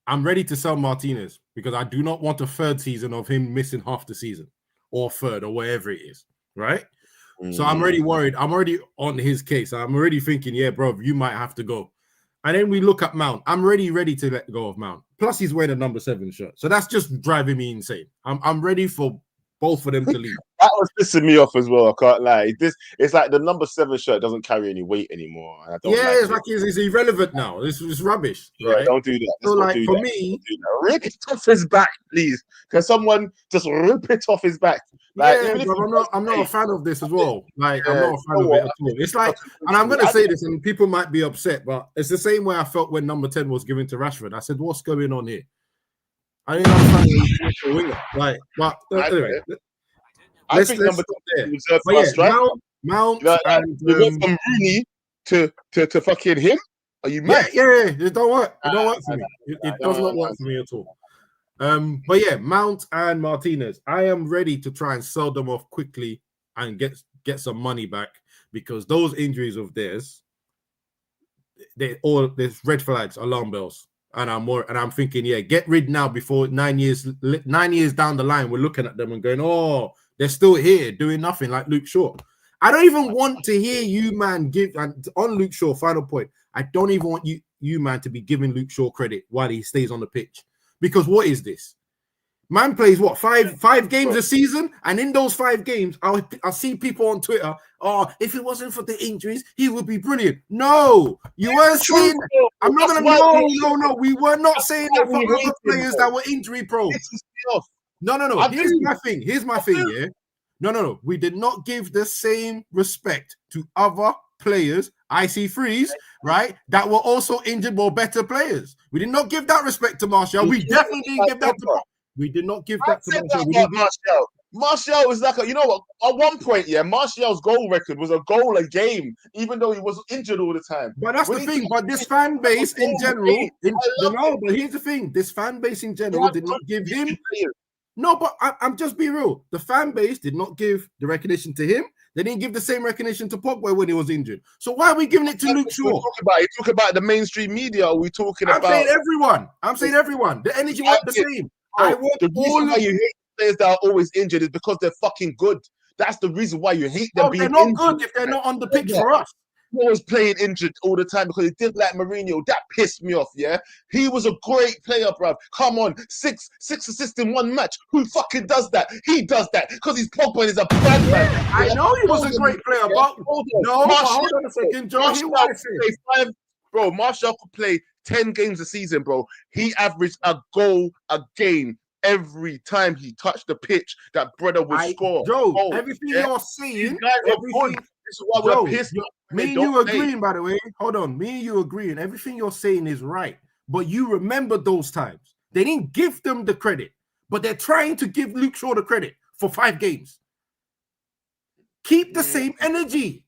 I'm ready to sell Martinez because I do not want a third season of him missing half the season or third or whatever it is, right? So I'm already worried. I'm already on his case. I'm already thinking, yeah, bro, you might have to go. And then we look at Mount. I'm already ready to let go of Mount. Plus, he's wearing a number 7 shirt. So that's just driving me insane. I'm ready for both of them to leave. That was pissing me off as well. I can't lie. It's like the number 7 shirt doesn't carry any weight anymore. And I don't it's irrelevant now. It's rubbish. Yeah, right? Don't do that. So, like, for me, rip it off his back, please. Can someone just rip it off his back? Like, yeah, but I'm not a fan of this as well. Like, I'm not a fan of it at all. It's like, and I'm gonna say this, and people might be upset, but it's the same way I felt when number 10 was given to Rashford. I said, "What's going on here?" I didn't understand the winger. Like, but anyway, I think number 10 reserved for us, right? Mount, and we went from Rooney to fucking him. Are you mad? Yeah. It don't work. It don't work for me. It does not work for me at all. But yeah, Mount and Martinez, I am ready to try and sell them off quickly and get some money back, because those injuries of theirs, there's red flags, alarm bells, and I'm thinking, yeah, get rid now before 9 years down the line, we're looking at them and going, oh, they're still here doing nothing like Luke Shaw. I don't even want to hear you, man, on Luke Shaw. Final point. I don't even want you, man, to be giving Luke Shaw credit while he stays on the pitch. Because what is this? Man plays what, five games a season, and in those 5 games, I'll see people on Twitter. Oh, if it wasn't for the injuries, he would be brilliant. No, you weren't saying. I'm not gonna. No. We were not saying that for other players that were injury prone. No. Here's my thing. Yeah. No. We did not give the same respect to other players. IC3s, right? That were also injured or better players. We did not give that respect to Martial. We definitely didn't give that to. We did not give that to Martial. Martial was like, you know what? At one point, yeah, Martial's goal record was a goal a game, even though he was injured all the time. But that's the thing. But this fan base in general, but here's the thing: this fan base in general did not give him. No, but I'm just being real. The fan base did not give the recognition to him. They didn't give the same recognition to Pogba when he was injured. So why are we giving it to Luke Shaw? You talk about the mainstream media. Are we talking about? I'm saying everyone. The energy was the same. The reason why you hate players that are always injured is because they're fucking good. That's the reason why you hate them. They're not good if they're not on the pitch for us. He was playing injured all the time because he didn't like Mourinho. That pissed me off, yeah? He was a great player, bruv. Come on, six assists in 1 match. Who fucking does that? He does that because he's Pogba and he's a bad man. I know he was a great player, but hold on a second, Joe. Martial could play 10 games a season, bro. He averaged a goal a game every time he touched the pitch, that brother would score. Joe, Oh, everything yeah. you're These saying, guys are good. This is why we're pissed. Me and you agreeing, by the way. Hold on, me and you agreeing. Everything you're saying is right, but you remember those times. They didn't give them the credit, but they're trying to give Luke Shaw the credit for 5 games. Keep the same energy.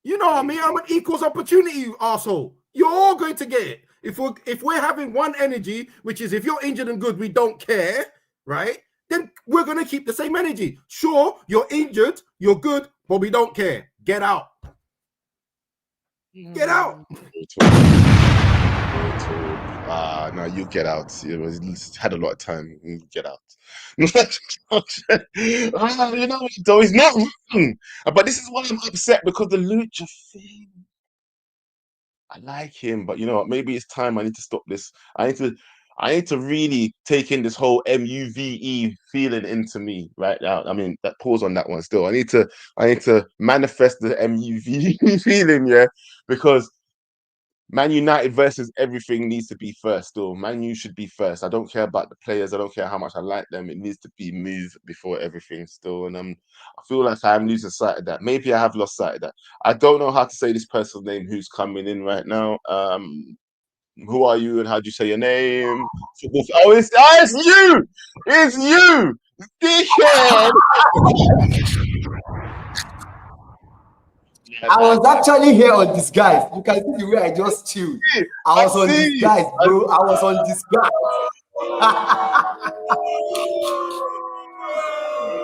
You know what I mean? I'm an equals opportunity, you asshole. You're all going to get it. If we're having one energy, which is if you're injured and good, we don't care, right? Then we're gonna keep the same energy. Sure, you're injured, you're good, but we don't care. Get out. Get out. No, you get out. He's had a lot of time. You get out. You know, though he's not wrong. But this is why I'm upset, because the Lucha thing. I like him, but you know what? Maybe it's time. I need to stop this. I need to really take in this whole MUVE feeling into me right now. I mean, that pause on that one still. I need to manifest the MUVE feeling, yeah, because Man United versus everything needs to be first still. Man U should be first. I don't care about the players. I don't care how much I like them. It needs to be move before everything still. And I feel like I'm losing sight of that. Maybe I have lost sight of that. I don't know how to say this person's name who's coming in right now. Who are you and how do you say your name? Oh, it's you! It's you! Dickhead! I was actually here on Disguise. You can see the way I just chilled. I was on Disguise, bro. I was on Disguise.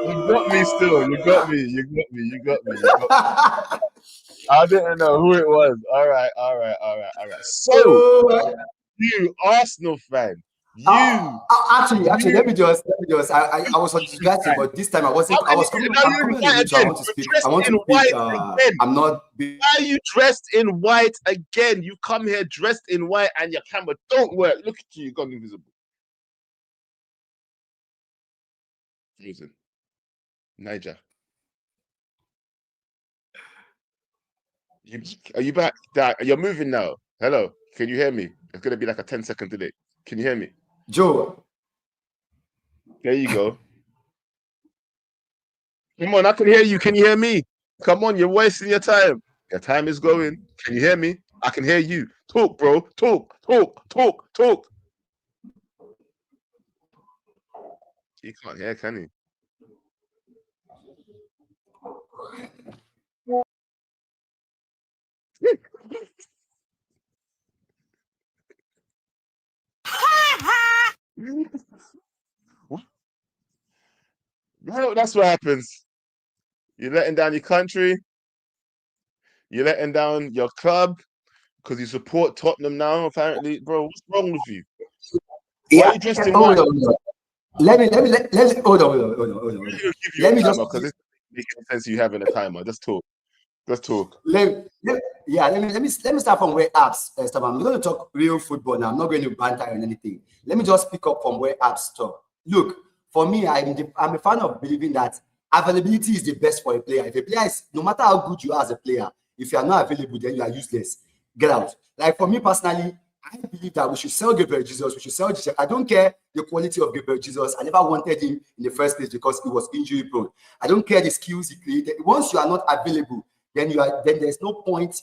You got me still. You got me. I didn't know who it was. All right. So, you Arsenal fan, actually, let me just. I was on Disguise, but this time I wasn't. I was coming. I'm coming on the I want to speak. I want to speak. I'm not. Why are you dressed in white again? You come here dressed in white and your camera don't work. Look at you. You've gone invisible. Frozen. Niger. Are you back? You're moving now. Hello. Can you hear me? It's going to be like a 10-second delay. Can you hear me? Joe. There you go. Come on, I can hear you. Can you hear me? Come on, you're wasting your time. Your time is going. Can you hear me? I can hear you. Talk, bro. Talk. He can't hear, can he? No, that's what happens. You're letting down your country. You're letting down your club because you support Tottenham now. Apparently, bro, what's wrong with you? Why are you dressed in white? Let me hold on. Let me just because it's making sense you having a timer. Just talk. Let me start from where apps start. I'm going to talk real football now. I'm not going to banter on anything. Let me just pick up from where apps stop. Look, for me, I'm a fan of believing that availability is the best for a player. If a player is, no matter how good you are as a player, if you are not available, then you are useless. Get out. Like for me personally, I believe that we should sell Gabriel Jesus. We should sell Jesus. I don't care the quality of Gabriel Jesus. I never wanted him in the first place because he was injury prone. I don't care the skills he created. Once you are not available, then there's no point.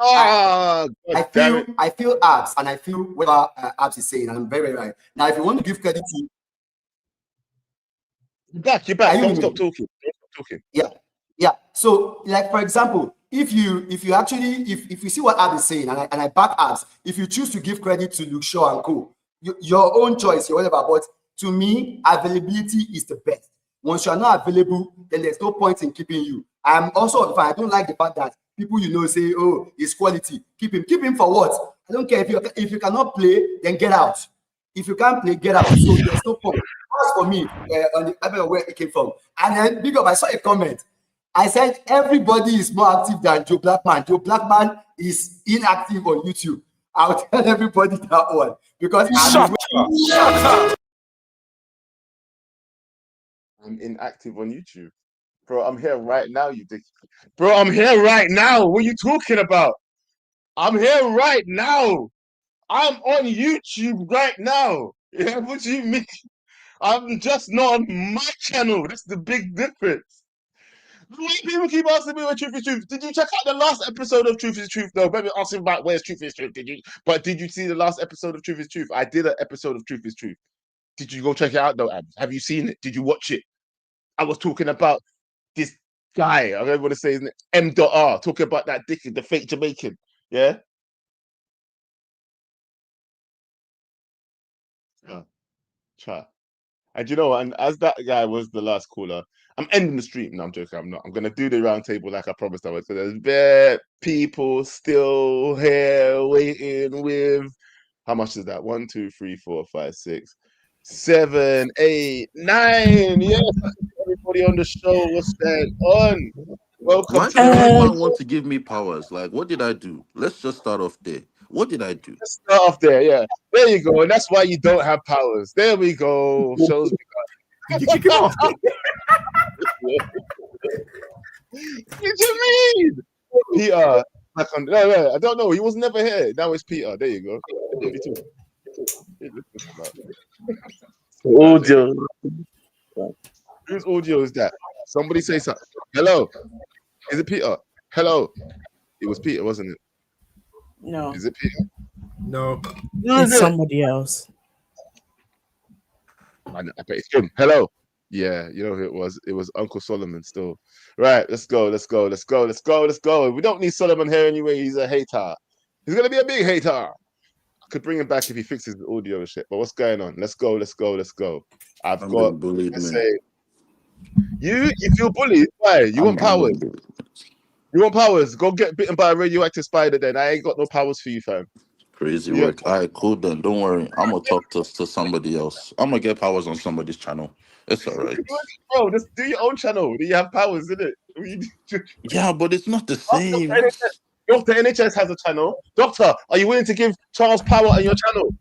I feel Abs, and I feel whatever Abs is saying, and I'm very right. Now, if you want to give credit to you're back. Don't stop talking. Yeah. So, like for example, if you see what Abs is saying, and I back Abs, if you choose to give credit to Luke Shaw and co, your own choice, your whatever. But to me, availability is the best. Once you are not available, then there's no point in keeping you. I'm also, I don't like the fact that people say, "Oh, it's quality. Keep him for what?" I don't care if you cannot play, then get out. If you can't play, get out. So there's no point. As for me, on the I don't know where it came from. And then big up, I saw a comment. I said everybody is more active than Joe Blackman. Joe Blackman is inactive on YouTube. I'll tell everybody that one because Shut up. I'm inactive on YouTube. Bro, I'm here right now, you dick. Bro, I'm here right now. What are you talking about? I'm here right now. I'm on YouTube right now. Yeah, what do you mean? I'm just not on my channel. That's the big difference. Why people keep asking me where Truth is Truth? Did you check out the last episode of Truth is Truth? No, maybe asking about where's Truth is Truth. But did you see the last episode of Truth is Truth? I did an episode of Truth is Truth. Did you go check it out though, Ab? Have you seen it? Did you watch it? I was talking about this guy. I don't want to say his name. M.R. Talking about that dick, the fake Jamaican. Yeah. Try. And you know what? And as that guy was the last caller, I'm ending the stream. No, I'm joking. I'm not. I'm gonna do the round table like I promised I was. So there's bare people still here waiting with. How much is that? 1, 2, 3, 4, 5, 6, 7, 8, 9. Yes, everybody on the show. What's going on? Welcome Why to the does this room. man want to give me powers? Like, what did I do? Let's just start off there. What did I do? Let's start off there. Yeah, there you go. And that's why you don't have powers. There we go. Shows me. Did you kick him off? What do you mean? Peter. No, I don't know. He was never here. Now it's Peter. There you go. Audio. Whose audio is that? Somebody say something. Hello. Is it Peter? Hello. It was Peter, wasn't it? No. Is it Peter? No. It's somebody else. I bet it's him. Hello. Yeah, you know who it was. It was Uncle Solomon still. Right, let's go. We don't need Solomon here anyway. He's a hater. He's going to be a big hater. I could bring him back if he fixes the audio and shit. But what's going on? Let's go. I'm got bullied, let's man. say you feel bullied. Why? You want powers? You want powers? Go get bitten by a radioactive spider then. I ain't got no powers for you, fam. Crazy work. All right, cool then. Don't worry. I'm gonna talk to somebody else. I'm gonna get powers on somebody's channel. It's all right. Bro, just do your own channel. You have powers, isn't it? Yeah, but it's not the same. Dr. NHS has a channel. Doctor, are you willing to give Charles power on your channel?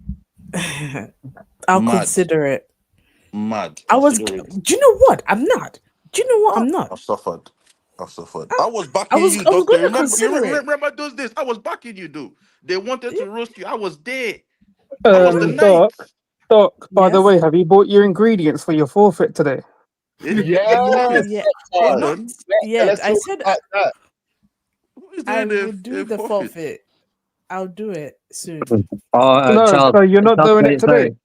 I'll consider it. Mad. Do you know what? I'm not. Do you know what? I'm not. I've suffered. I was backing you, Doctor. Remember those days? I was backing you, dude. They wanted to roast you. I was there. I was the knight. Doc, by the way, have you bought your ingredients for your forfeit today? Yes. Yeah. I said I will do the forfeit. I'll do it soon. No, Charles, so you're not doing it today?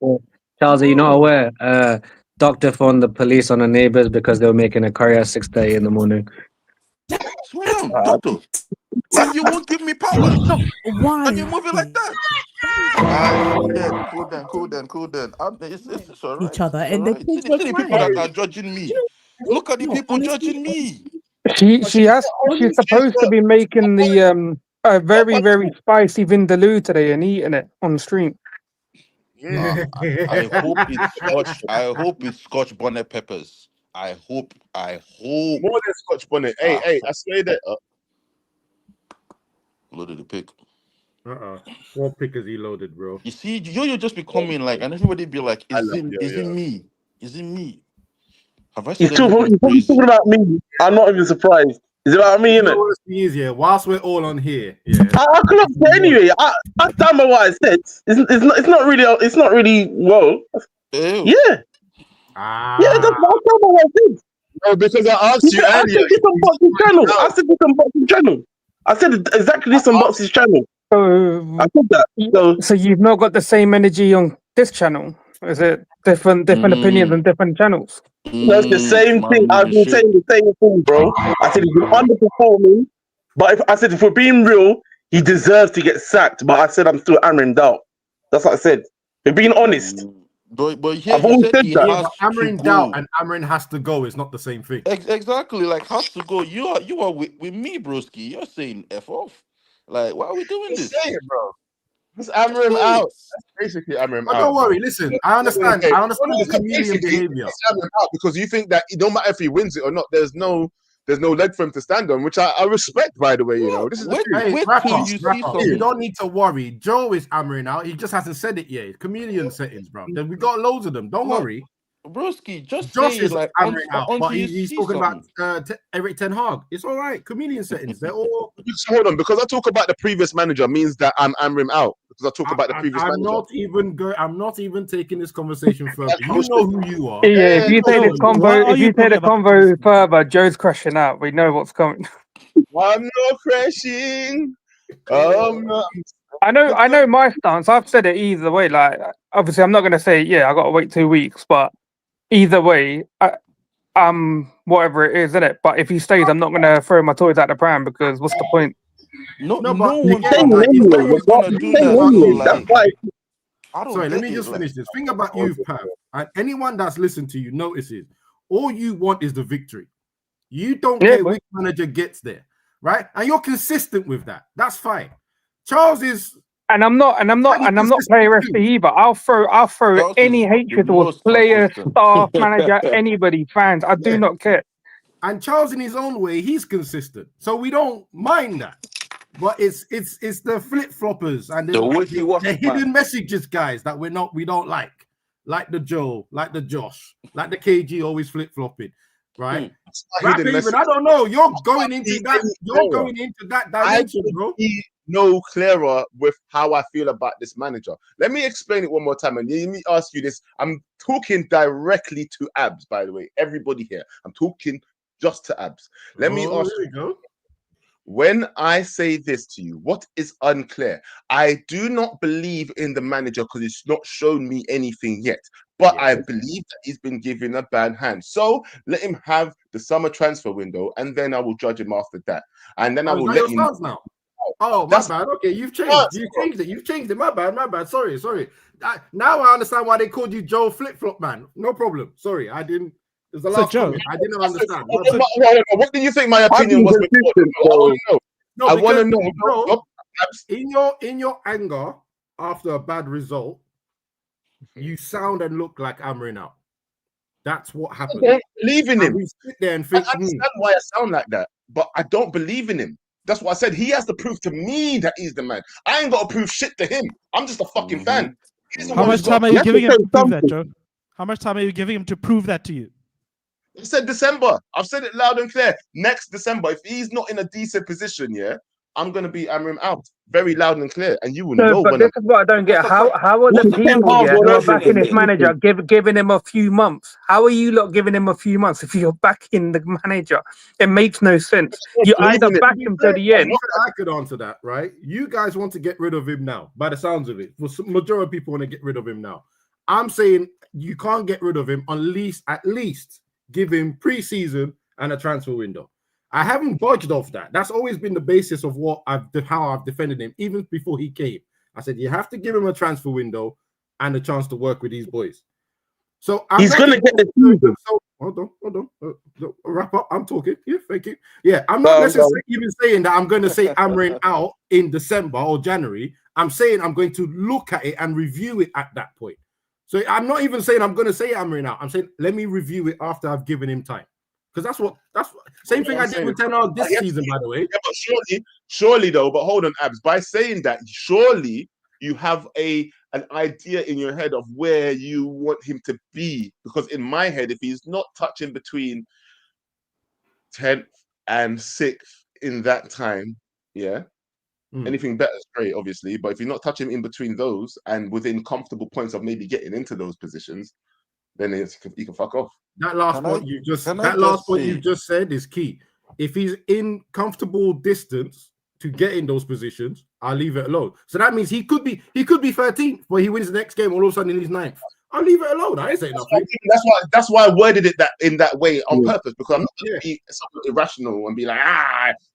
Charles, are you not aware? Doctor phoned the police on the neighbors because they were making a curry at 6:30 in the morning. Swear down, Doctor. And you won't give me powers. Why? And you're moving like that. Cool then. It's all right. Each other, and right. See the people that are judging me. Look at the people judging me. She's supposed to be making the a very, very spicy vindaloo today and eating it on stream. I hope it's Scotch bonnet peppers. I hope. More than Scotch bonnet. Hey, I swear that. Loaded the pick. What pick is he loaded, bro? You see, you just be coming like, and everybody be like, is it me? Is it me? Have I said He's talking about me. I'm not even surprised. Is it about me, innit? Easier. Whilst we're all on here, yeah. I could have said anyway. I stand by what I said. It's not really well. Ew. Yeah. Yeah, that's what I said. No, because I asked you earlier. I said this on Box's channel. I said exactly this on Box's channel. I said that. So you've not got the same energy on this channel? Is it different opinions on different channels? That's the same thing. I've been saying the same thing, bro. I said he's been underperforming, but if we're being real, he deserves to get sacked. But I said I'm still hammering doubt. That's what I said. We're being honest. But here I've always said that. Yeah, hammering doubt and hammering has to go is not the same thing. Exactly, like has to go. You are with me, broski. You're saying F off. Like, why are we doing this? Say it, bro. Just hammer him out. That's basically hammer him out. Don't worry. Listen, I understand. Okay. I understand the chameleon behavior. Hammer him out because you think that it don't matter if he wins it or not. There's no leg for him to stand on, which I respect. By the way, you know this is you don't need to worry. Joe is hammering out. He just hasn't said it yet. Chameleon settings, bro. We got loads of them. Don't worry. Broski, just Josh say is like hammering out, until but you he's see talking about something. Eric Ten Hag. It's all right. Chameleon settings. They're all. Hold on, because I talk about the previous manager means that I'm hammering out because I talk about the previous I'm manager. not even going. I'm not even taking this conversation further. That's You bullshit. know who you are. Yeah, if you take this Why convo, are if you you take the talking about convo further, Joe's crashing out. We know what's coming. I'm not crashing. I know my stance. I've said it either way. Like, obviously, I'm not going to say, yeah, I got to wait 2 weeks, but either way, whatever it is, isn't it? But if he stays, I'm not going to throw my toys out the pram because what's the point? No, No, no but one's again, gonna. like, No it's one's gonna do that. So That's like, why. I don't Sorry, let get me it. just Like, finish this. Thing about you, Pav, and anyone that's listened to you notices all you want is the victory. You don't care which manager gets there, right? And you're consistent with that. That's fine. Charles is, and I'm not player FC either. I'll throw Charles any is the hatred towards most player, consistent. staff, manager, anybody, fans. I do not care. And Charles, in his own way, he's consistent, so we don't mind that. But it's the flip floppers and The wishy-washy the hidden man. messages, guys, that we don't like the Joe, like the Josh, like the KG always flip flopping, right? Rap even, I don't know. You're going into that. You're going into that dimension, bro. Be no clearer with how I feel about this manager. Let me explain it one more time, and let me ask you this. I'm talking directly to Abs, by the way. Everybody here, I'm talking just to Abs. Let me ask you. When I say this to you, what is unclear? I do not believe in the manager because it's not shown me anything yet. But I believe that he's been given a bad hand. So let him have the summer transfer window, and then I will judge him after that. And then I will let you know. Now. Oh, my bad. Okay, you've changed. You've changed it. My bad. Sorry. Now I understand why they called you Joe Flip Flop Man. No problem. Sorry, I didn't. It was the last comment. I didn't understand. What do you think my opinion was before? I want to know. Bro, in your anger after a bad result, you sound and look like Amorim out. That's what happened. I don't believe in him. We sit there and think, I understand why I sound like that, but I don't believe in him. That's what I said. He has to prove to me that he's the man. I ain't got to prove shit to him. I'm just a fucking fan. How much time are you giving him to prove that, Joe? How much time are you giving him to prove that to you? I said December. I've said it loud and clear. Next December, if he's not in a decent position, I'm gonna be Amorim out. Very loud and clear, and you will know. But this is what I don't get. How are the people who are backing this manager giving him a few months? How are you lot giving him a few months if you're backing the manager? It makes no sense. You either back him to the end. I could answer that, right? You guys want to get rid of him now, by the sounds of it. Majority of people want to get rid of him now. I'm saying you can't get rid of him unless at least give him pre-season and a transfer window. I haven't budged off that. That's always been the basis of how I've defended him, even before he came. I said you have to give him a transfer window and a chance to work with these boys. So he's gonna get the season. So hold on. Wrap up. I'm talking. Yeah, thank you. Yeah, I'm not necessarily even saying that I'm going to say Amorim out in December or January. I'm saying I'm going to look at it and review it at that point. So I'm not even saying I'm going to say Amorim out. I'm saying let me review it after I've given him time. Because that's what same thing I did with Ten Hag this season, by the way. Yeah, but surely though, but hold on, Abs. By saying that, surely you have an idea in your head of where you want him to be. Because in my head, if he's not touching between 10th and 6th in that time, anything better is great, obviously. But if you're not touching in between those and within comfortable points of maybe getting into those positions, then you can fuck off. That last point you just said is key. If he's in comfortable distance to get in those positions, I'll leave it alone. So that means he could be 13th, but he wins the next game, all of a sudden he's 9th. I'll leave it alone. I ain't saying nothing. That's why I worded it in that way on purpose, because I'm not going to be something irrational and be like,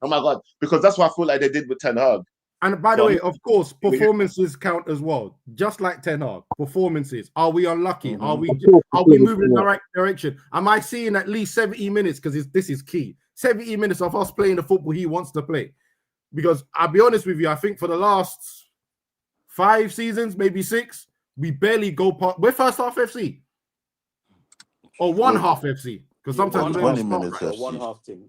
oh my god, because that's what I feel like they did with Ten Hag. And by the way, of course, performances count as well. Just like Ten Hag, performances. Are we unlucky? Are we moving in the right direction? Am I seeing at least 70 minutes? Because this is key. 70 minutes of us playing the football he wants to play. Because I'll be honest with you, I think for the last 5 seasons, maybe 6, we barely go past. We're first half FC. Or one half FC. Because sometimes we're 20 minutes right? one half team.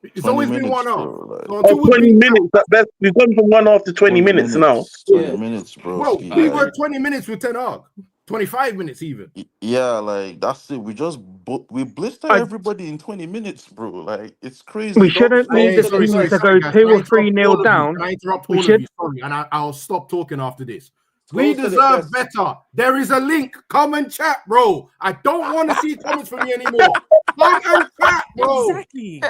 It's always been 1 half. So 20 minutes at best. We've gone from 1 half to 20 minutes now. 20 minutes, bro. We were 20 minutes with Ten Hag. 25 minutes even. Yeah, like that's it. We blister I, everybody in 20 minutes, bro. Like it's we crazy. shouldn't need Hey, the sorry, teams sorry, to sorry, go guys. 2 Can I or 3 interrupt nil all of you? down. Can I interrupt We all of should. you? Sorry, and I'll stop talking after this. We Scholes said it deserve best. better. There is a link. Come and chat, bro. I don't want to see comments from you anymore. Come and chat, bro. Exactly.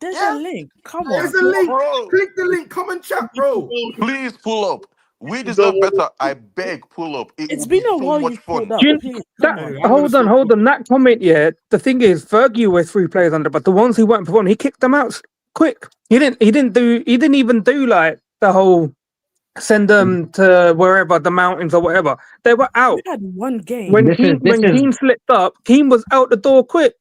There's a link. Come There's on. a link. Bro, Click the link. Come and chat, bro. please pull up. We You don't deserve want better. I beg, pull up. It It's would be been a so while much you pulled fun. up. Do you, Please, that come on. Anyway, I'm gonna stop. hold on. That comment, yeah. The thing is, Fergie with 3 players under, but the ones who weren't performing, he kicked them out quick. He didn't even do like the whole send them to wherever the mountains or whatever. They were We out had one game. when This is Keane slipped up. Keane was out the door quick.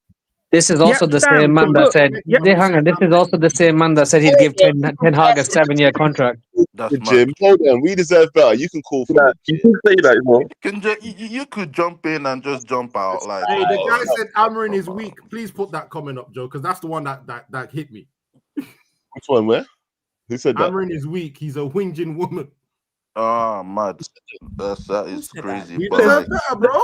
This is Yep, also the same Sam to man that book. said, Yep. hang on, this is also the same man that said he'd give Ten Hag a 7-year contract. That's Jim, mad. hold on. We deserve better. You can call for Yeah, me, you Jim. can say that, bro. You could jump in and just jump out. Like, Hey, come the guy on. said Amarin is Come on. weak. Please put that comment up, Joe, because that's the one that hit me. Which one? Where? Who said that? Amarin is weak. He's a whinging woman. Ah, mad. That Who is said that? crazy. We But deserve like, better, bro.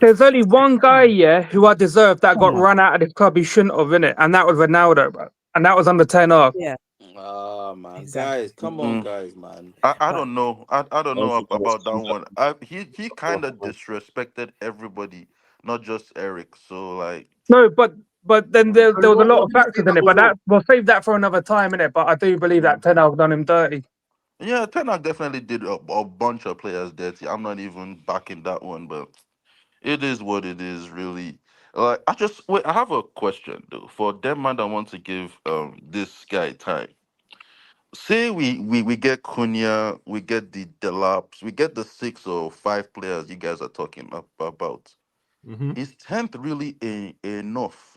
There's only one guy, yeah, who I deserve that got Come on. run out of this club. He shouldn't have, innit? And that was Ronaldo, bro. And that was under 10 off. Yeah. Ah, man. Exactly. Guys, come on, guys, man. I But don't know. I don't know about that one. He kind of disrespected everybody, not just Eric. So like, No, but then there And was a lot what of did he say factors in that it. was But wrong? we'll save that for another time, innit? But I do believe that 10 done him dirty. yeah, Ten Hag definitely did a bunch of players dirty. I'm not even backing that one, but it is what it is, really. Like, I just wait. I have a question though for them man that want to give this guy time. Say we get Cunha, we get the Delaps, we get the 6 or 5 players you guys are talking about. Is 10th really enough?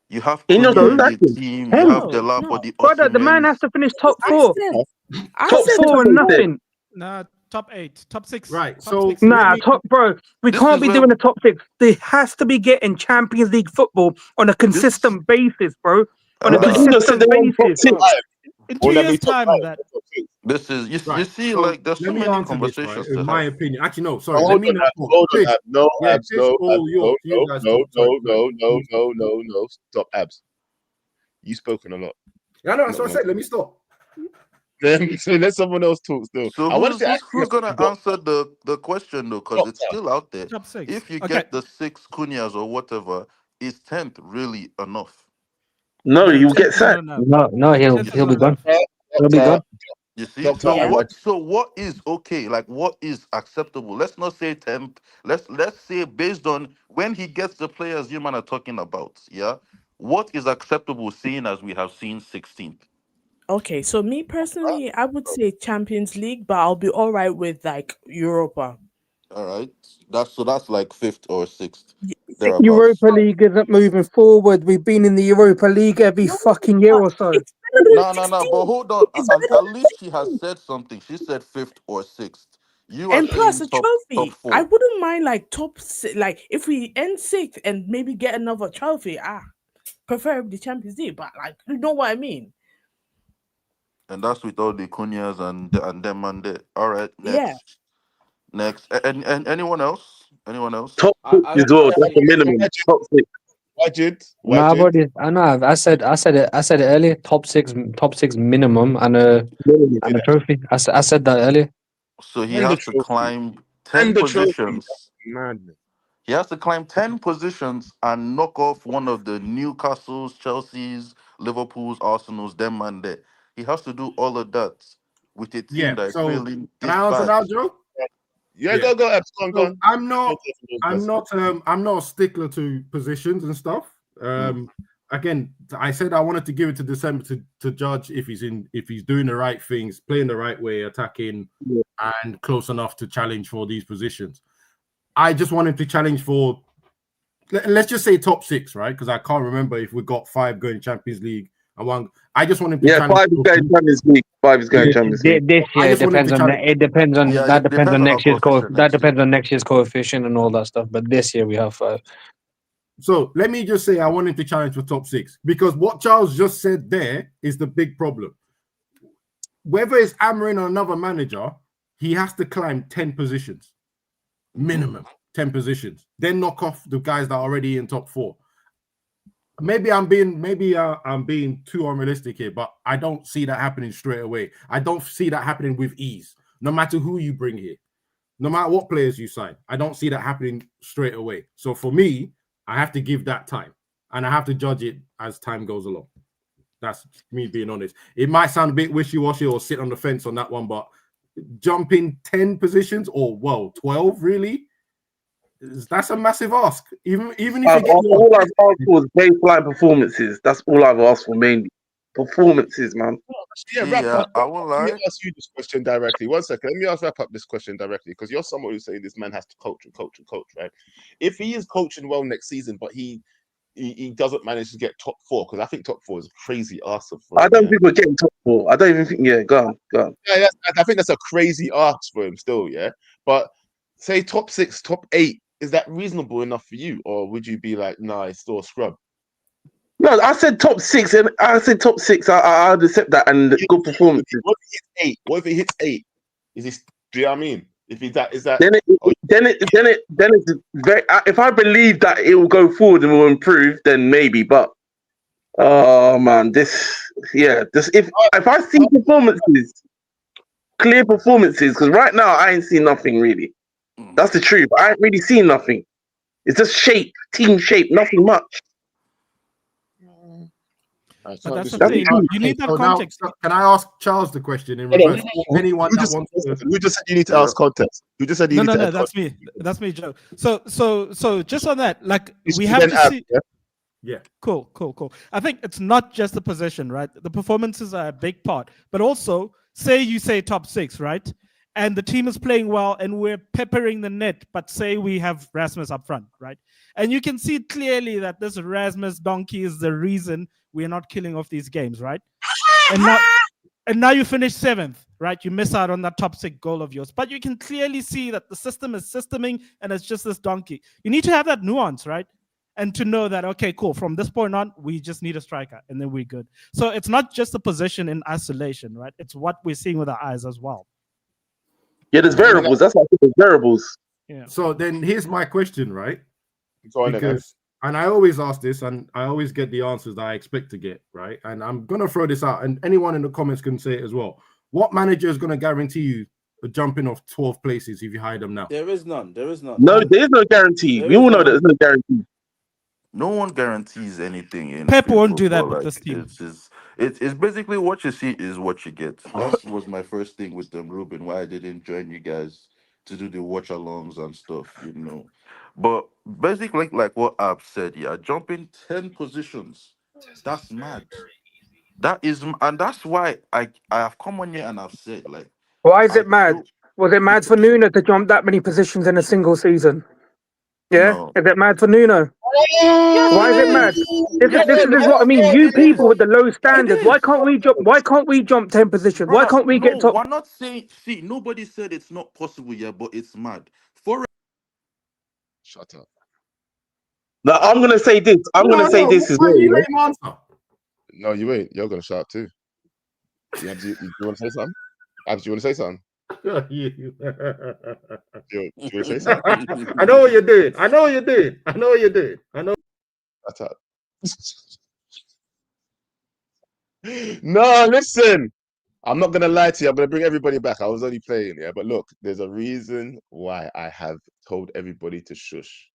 You have In your Cunha No, in the second, team, you 10, have no, Delap or no. the brother, the man has Osimhen's. to finish top I 4. said, I top said 6, 4 top and I said. four. nothing. No, top 8, top 6. Right. Top So 6. let Nah, me. top bro. We This can't is be where doing the top 6. They has to be getting Champions League football on a this consistent basis, bro. On a But you just said consistent they won top basis. 6. In Or 2 let me years' top time, 5. that. Top 6. this is you Right. see, So like there's let so me many answer this, right? conversations In to my have. opinion. Actually, no, Oh, sorry. hold Let me on, not abs. talk. Hold on, Tish. abs. No, Yeah, abs. Tish. No, Oh, abs. No, you no, guys no, talk. Sorry, no, sorry. no, no, no, no, no. Stop, abs. You've spoken a lot. Yeah, no, I'm that's not what I gonna. said. Let me stop. So let someone else talk still. So I wanted to ask you who's a gonna question, answer the question though? Because it's Doctor. still out there. Top 6. If you Okay. get the 6 Cunhas or whatever, is 10th really enough? No, No, you'll 10th get is not sacked. enough. No, 10th is he'll not be gone. enough. He'll be Doctor, gone. You see? doctor, I Yeah. want. So what is okay? Like what is acceptable? Let's not say 10th. Let's say based on when he gets the players you man are talking about. Yeah. What is acceptable seeing as we have seen 16th? Okay, so me personally, I would say Champions League, but I'll be all right with like Europa. All right. That's like 5th or 6th. Y- Thereabouts. Europa League isn't moving forward. We've been in the Europa League every No, it's fucking year not. or so. It's better than No. But 16. hold on. It's better At than least she has 16. said something. She said 5th or 6th. You are And plus saying a top trophy. I 4. wouldn't mind like like if we end sixth and maybe get another trophy. Preferably Champions League, but like you know what I mean. And that's with all the Cunhas and them and there. All right. Yeah. Next. And anyone else? Anyone else? Top 6 I as just well. want to That's say the minimum. Top 6. Wajid, Nah, Wajid. but I know. I said it earlier. Top six minimum and Say a that. trophy. I said that earlier. So he And the has to trophy. climb 10 And the trophy. positions. Man. He has to climb 10 positions and knock off one of the Newcastle's, Chelsea's, Liverpool's, Arsenal's, them and there. He has to do all of that with a team Yeah. that is So failing can this I answer bad. now, Joe? Yeah, Yeah. go, abs. Go on, go So on. I'm Don't not. go for those I'm first. not a stickler to positions and stuff. Mm. Again, I said I wanted to give it to December to judge if he's doing the right things, playing the right way, attacking, and close enough to challenge for these positions. I just wanted to challenge for, let's just say top 6, right? Because I can't remember if we got 5 going Champions League and 1. I just wanted to Yeah, challenge. 5 is going Champions League. 5 is going Champions League. This I year just wanted to challenge. it depends on Yeah, that it depends depends on on our next year's coefficient that next year. depends on next year's coefficient and all that stuff. But this year we have 5. So let me just say I wanted to challenge for top 6 because what Charles just said there is the big problem. Whether it's Amorim or another manager, he has to climb 10 positions. minimum 10 positions. Then knock off the guys that are already in top 4. Maybe I'm being too unrealistic here, but I don't see that happening straight away. I don't see that happening with ease. No matter who you bring here, no matter what players you sign, I don't see that happening straight away. So for me, I have to give that time, and I have to judge it as time goes along. That's me being honest. It might sound a bit wishy-washy or sit on the fence on that one, but jumping 10 positions or 12 really, that's a massive ask. Even if you get all I've asked for is baseline performances. That's all I've asked for mainly. Performances, man. Yeah, I won't let me lie. ask you this question directly. 1 second. Let me wrap up this question directly, because you're someone who's saying this man has to coach, right? If he is coaching well next season, but he doesn't manage to get top 4, because I think top 4 is a crazy ask for him. I don't think we're getting top 4. I don't even think. Yeah, go on. Yeah, I think that's a crazy ask for him still. Yeah, but say top 6, top 8. Is that reasonable enough for you, or would you be like, nah, it's still a scrub? No, I said top 6, and I said top 6. I'd accept that, and good performances. What if he hits 8? What if he hits 8? Is he? Do you know what I mean? If he's that, is that? Then it's very. If I believe that it will go forward and will improve, then maybe. But oh man, if I see performances, clear performances, because right now I ain't seen nothing really. That's the truth. I ain't really seen nothing. It's just team shape, nothing much. But that's the thing. You need that context. Now, can I ask Charles the question in reverse? Anyone that wants to... Who just said you need to ask context? Who just said you need to ask that's context? me. That's me, Joe. So just on that, like we have to see. Yeah. Cool. I think it's not just the position, right? The performances are a big part, but also you say top 6, right? And the team is playing well and we're peppering the net, but say we have Rasmus up front, right? And you can see clearly that this Rasmus donkey is the reason we're not killing off these games, right? And now you finish 7th, right? You miss out on that top 6 goal of yours, but you can clearly see that the system is systeming and it's just this donkey. You need to have that nuance, right? And to know that, okay, cool, from this point on, we just need a striker and then we're good. So it's not just the position in isolation, right? It's what we're seeing with our eyes as well. Yeah, there's variables. That's why I think there's variables. Yeah. So then here's my question, right? Because and I always ask this, and I always get the answers that I expect to get, right? And I'm gonna throw this out, and anyone in the comments can say it as well. What manager is gonna guarantee you a jumping off 12 places if you hire them now? There is none. No, there is no guarantee. We all know there's no guarantee. No one guarantees anything in Pep in won't do that football. with this team. It's basically what you see is what you get. That was my first thing with them, Ruben, why I didn't join you guys to do the watch alongs and stuff, But basically, like what Ab said, jumping 10 positions. That's mad. And that's why I have come on here and I've said, like, why is it mad? Was it mad for Nuno to jump that many positions in a single season? Yeah, No. is it mad for Nuno? Why is it mad? This is what I mean. You people with the low standards. Why can't we jump? Why can't we jump 10 positions? Why can't we get top? We're not saying. See, nobody said it's not possible yet, but it's mad. Shut up. Now I'm gonna say this. I'm gonna say this as well. No, you ain't. You're gonna shut up too. You want to say something? Abs, you want to say something? You want to say something? I know what you're doing. I know what you're doing. I know. Shut up. No, listen. I'm not gonna lie to you. I'm gonna bring everybody back. I was only playing, yeah. But look, there's a reason why I have told everybody to shush.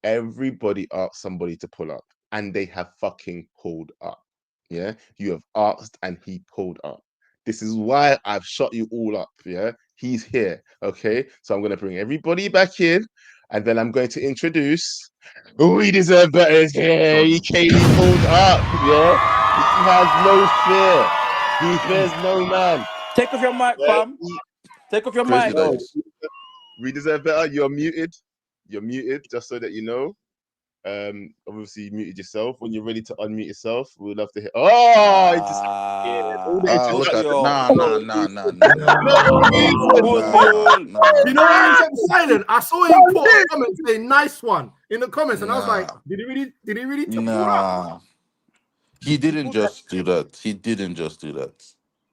Everybody asked somebody to pull up, and they have fucking pulled up. Yeah, you have asked, and he pulled up. This is why I've shut you all up. Yeah, he's here. Okay, so I'm gonna bring everybody back in, and then I'm going to introduce. We deserve better. Yeah, he pulled up. Yeah, he has no fear. He fears no man. Take off your mic, fam. Take off your mic. We deserve better. You're muted. You're muted, just so that you know. Obviously you muted yourself. When you're ready to unmute yourself, we'd love to hear. Oh, he just Look at nah. You know why he kept silent? I saw him put a comment saying "nice one" in the comments, and I was like, "Did he really?" Nah, he didn't just do that. He didn't just do that.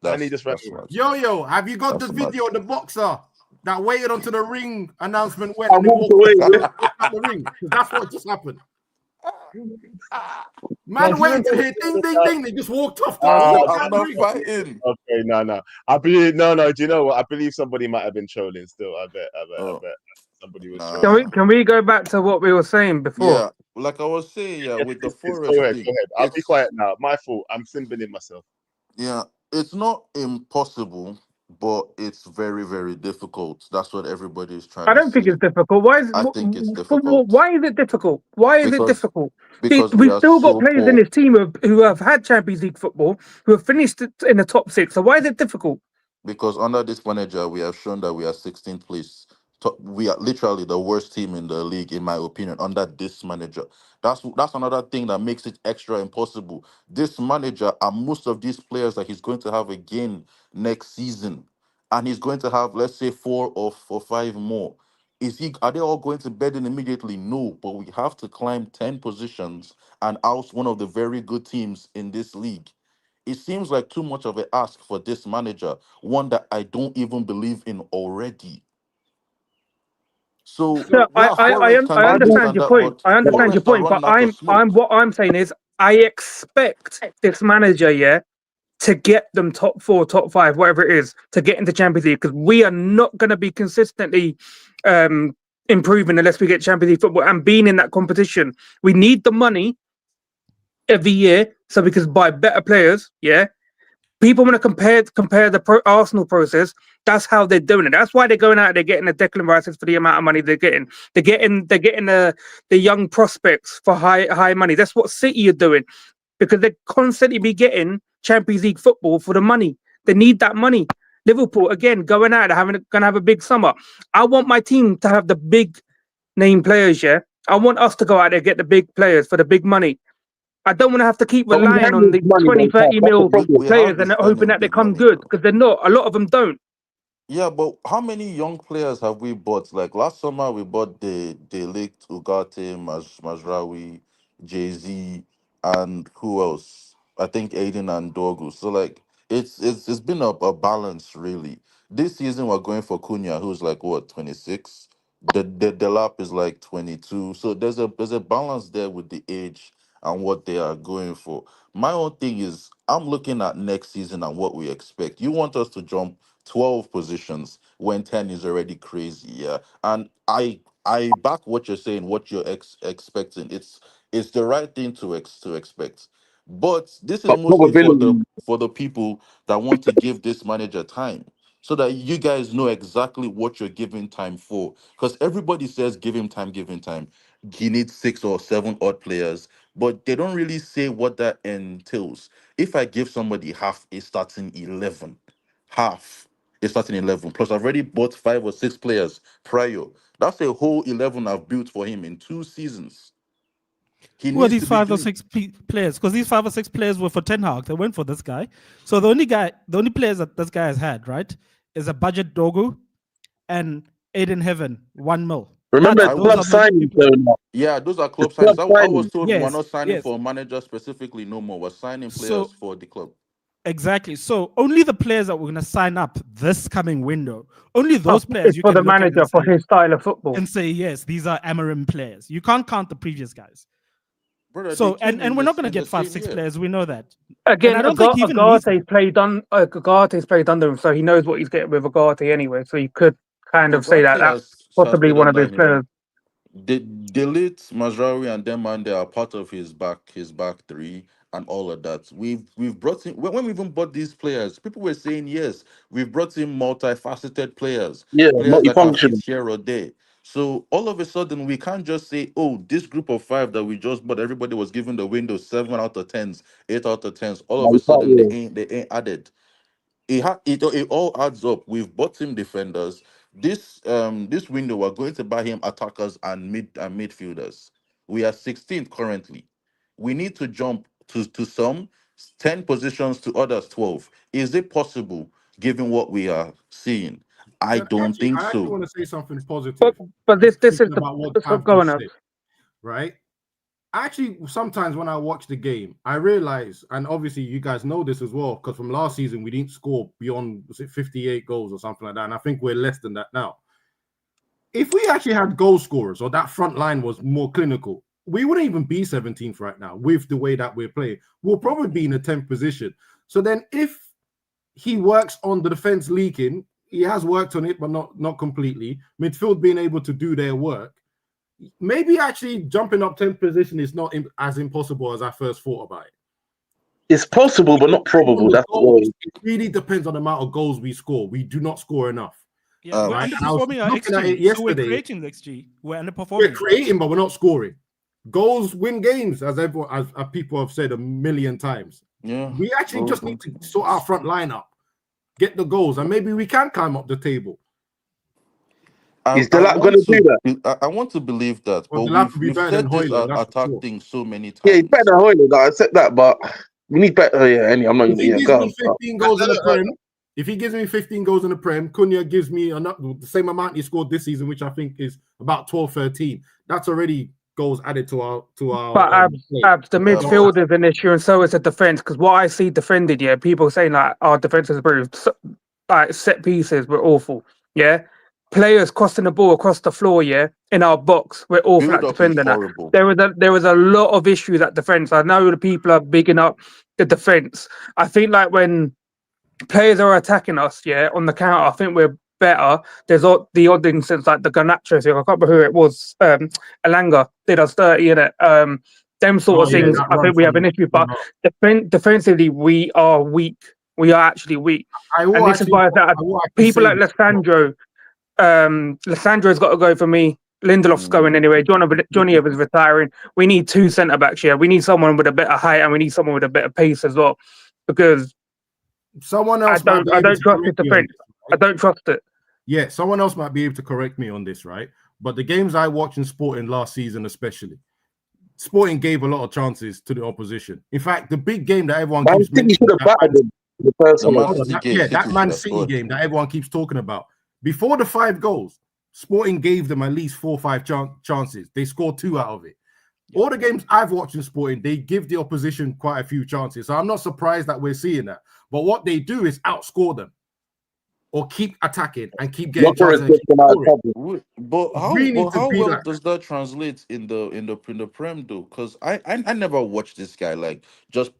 And he just ran. Yo, have you got the video of the boxer? that waited until the ring announcement went I and then walked walked away. Yeah. out the ring. Because that's what just happened. No, Man do you waited to remember hear ding, ding, ding. They just walked off. I said, Walked I'm out the not ring. fighting. Okay, no. I believe no. Do you know what? I believe somebody might have been trolling. Still, I bet somebody was trolling. Nah. Can we go back to what we were saying before? Yeah, like I was saying, yeah, Yes, with the yes, yes. Forest Go ahead. thing, I'll be quiet now. My fault. I'm simping in myself. yeah, it's not impossible, but it's very, very difficult. That's what everybody is trying I to don't think say. it's difficult. Why is I think it's difficult why is it difficult? Why is it because difficult? we We've are still got so players in poor. this team who have had Champions League football, who have finished in the top six. So why is it difficult? Because under this manager, we have shown that we are 16th place. We are literally the worst team in the league, in my opinion, under this manager. That's another thing that makes it extra impossible. This manager and most of these players that he's going to have again next season, and he's going to have, let's say, 4 or 5 more. Are they all going to bed in immediately? No, but we have to climb 10 positions and oust one of the very good teams in this league. It seems like too much of an ask for this manager, one that I don't even believe in already. So No, yeah, Forest can I do this understand and your that, point. but I understand your Forest are point. But running out of I'm smoke. what I'm saying is I expect this manager, yeah, to get them top four, top five, whatever it is, to get into Champions League because we are not going to be consistently improving unless we get Champions League football and being in that competition. We need the money every year so we can buy better players. Yeah, people want to compare the Arsenal process. That's how they're doing it. That's why they're going out. They're getting the Declan Rices for the amount of money they're getting. They're getting the young prospects for high money. That's what City are doing because they constantly be getting Champions League football for the money. They need that money. Liverpool again going out. They're gonna have a big summer. I want my team to have the big name players. Yeah, I want us to go out there and get the big players for the big money. I don't want to have to keep But we relying have on this the money 20, though, Tom. 30 That's the mil problem. We players have been and hoping spending that they big come money good though. because they're not. A lot of them don't. Yeah, but how many young players have we bought? Like last summer, we bought the Ligt, Ugarte, Mazraoui, Jay Z, and who else? I think Aiden and Dorgu. So like, it's been a balance really. This season we're going for Cunha, who's like what 26. The lap is like 22. So there's a balance there with the age and what they are going for. My own thing is I'm looking at next season and what we expect. You want us to jump 12 positions when 10 is already crazy, yeah. And I back what you're saying, what you're expecting. It's the right thing to expect. But this is But mostly probability. for the people that want to give this manager time. So that you guys know exactly what you're giving time for. Because everybody says give him time, give him time. He needs 6 or 7 odd players, but they don't really say what that entails. If I give somebody half a starting 11, half is starting 11. Plus, I've already bought 5 or 6 players prior. That's a whole 11 I've built for him in 2 seasons. He Who are needs these to be five or doing. six players? Because these 5 or 6 players were for Ten Hag. They went for this guy. So the only players that this guy has had, right, is a budget Dogu and Aiden Heaven, 1 mil. Remember, it's Those club are the signing, people. so Yeah, those are it's club club signings. I was signing. told we're Yes, not signing yes. for a manager specifically no more. We're signing players So for the club. exactly. So only the players that we're going to sign up this coming window, only those players It's you for can the look at manager for his style of football. and say yes, these are Amorim players. You can't count the previous guys. Brother, they So came and in we're not this going to in the get five, same six year. players. We know that. And Again, I don't think he even needs that. Agate's played under him, so he knows what he's getting with Agate anyway. So you could kind of say that Ugarte that's has possibly played one of under his him. players. Delete Mazraoui and them, and they are part of his back three and all of that. We've brought in when we even bought these players, people were saying yes, we've brought in multifaceted players, Yeah, players that can fit multifunctional. here or there. So all of a sudden we can't just say, oh, this group of 5 that we just bought, everybody was given the window 7 out of 10s, 8 out of 10s. All of No, a we can't, sudden they yeah. ain't added. It all adds up. We've bought him defenders. This window we're going to buy him attackers and midfielders. We are 16th currently. We need to jump to some 10 positions to others 12. Is it possible given what we are seeing? I Then don't think I actually so. want to say something But positive. this is Speaking the about what Tav going just on. said, right? actually, sometimes when I watch the game, I realize, and obviously you guys know this as well, because from last season we didn't score beyond, was it 58 goals or something like that, and I think we're less than that now. If we actually had goal scorers or that front line was more clinical, we wouldn't even be 17th right now with the way that we're playing. We'll probably be in the 10th position. So then if he works on the defense leaking, he has worked on it, but not completely. Midfield being able to do their work. Maybe actually jumping up 10th position is not as impossible as I first thought about it. It's possible, but not probable. That's goals, it really depends on the amount of goals we score. We do not score enough. Yeah, we're underperforming our looking at it XG. yesterday. So we're creating the XG. We're underperforming. We're creating, but we're not scoring. Goals win games, as everyone, as people have said a million times. Yeah, we actually just need to sort our front line up, get the goals, and maybe we can climb up the table. Is Delap going to do that? I want to believe that, Well, but we've said this attack thing so many times. Yeah, he's better than Hoyland. I accept that, but we need better. Yeah, I'm not. If he gives me 15 goals in the Prem, Prem, if he gives me 15 goals in the Prem, Cunha gives me the same amount he scored this season, which I think is about 12, 13. That's already goals added to our. But Abs, the midfield is an issue, and so is the defense. Because what I see defended, yeah, people saying like our defense is improved. So, like set pieces, we're awful. Yeah, players crossing the ball across the floor, yeah, in our box, we're awful at defending that. There was a lot of issues at defense. I know the people are bigging up the defense. I think like when players are attacking us, yeah, on the counter, I think we're better. There's the odd instance like the Garnacho thing. I can't remember who it was. Alanga did us 30 in it. Them sort of things. I think we have an issue, but defensively we are weak. We are actually weak, and this is why I said people like Lissandro. Lissandro's got to go for me. Lindelof's going anyway. Johnny Evans retiring. We need two centre backs here. We need someone with a better height, and we need someone with a better pace as well, because someone else. I don't trust his defense. I don't trust it. Yeah, someone else might be able to correct me on this, right? But the games I watched in Sporting last season, especially, Sporting gave a lot of chances to the opposition. In fact, the big game that everyone keeps mentioning, that Man City game that everyone keeps talking about. Before the 5 goals, Sporting gave them at least 4 or 5 chances. They scored 2 out of it. All the games I've watched in Sporting, they give the opposition quite a few chances. So I'm not surprised that we're seeing that. But what they do is outscore them, or keep attacking and keep getting chances. But how well does that translate in the Prem though? Because I never watched this guy like just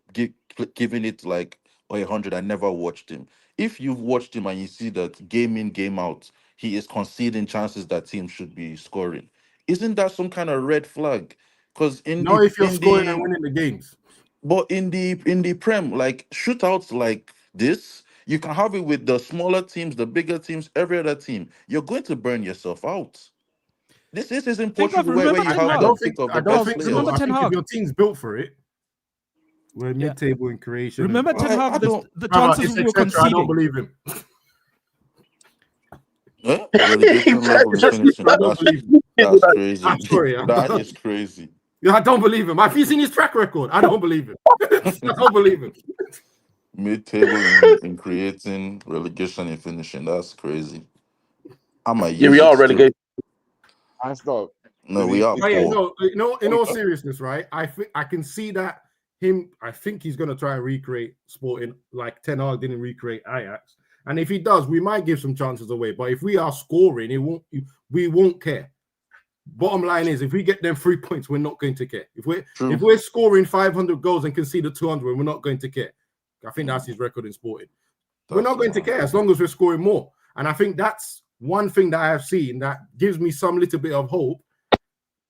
giving it like 100. I never watched him. If you've watched him and you see that game in, game out, he is conceding chances that teams should be scoring, isn't that some kind of red flag? Because if you're scoring and winning the games. But in the Prem, like shootouts like this, you can have it with the smaller teams, the bigger teams, every other team. You're going to burn yourself out. This isn't Portugal where you have the pick of the best players. I think if your team's built for it, we're mid-table in creation. Remember Ten Hag, the chances we were conceding. I don't believe him. Relegation level in finishing. That's crazy. I'm sorry. That is crazy. I don't believe him. Have you seen his track record? I don't believe him. I don't believe him. Mid-table in creating, relegation in finishing. That's crazy. We are relegated. I stop. No, we are. No, in all seriousness, right? I can see that I think he's going to try and recreate Sporting like Ten Hag didn't recreate Ajax. And if he does, we might give some chances away. But if we are scoring, we won't care. Bottom line is, if we get them 3 points, we're not going to care. If we're scoring 500 goals and concede 200, we're not going to care. I think that's his record in Sporting. We're not going to care as long as we're scoring more. And I think that's one thing that I have seen that gives me some little bit of hope,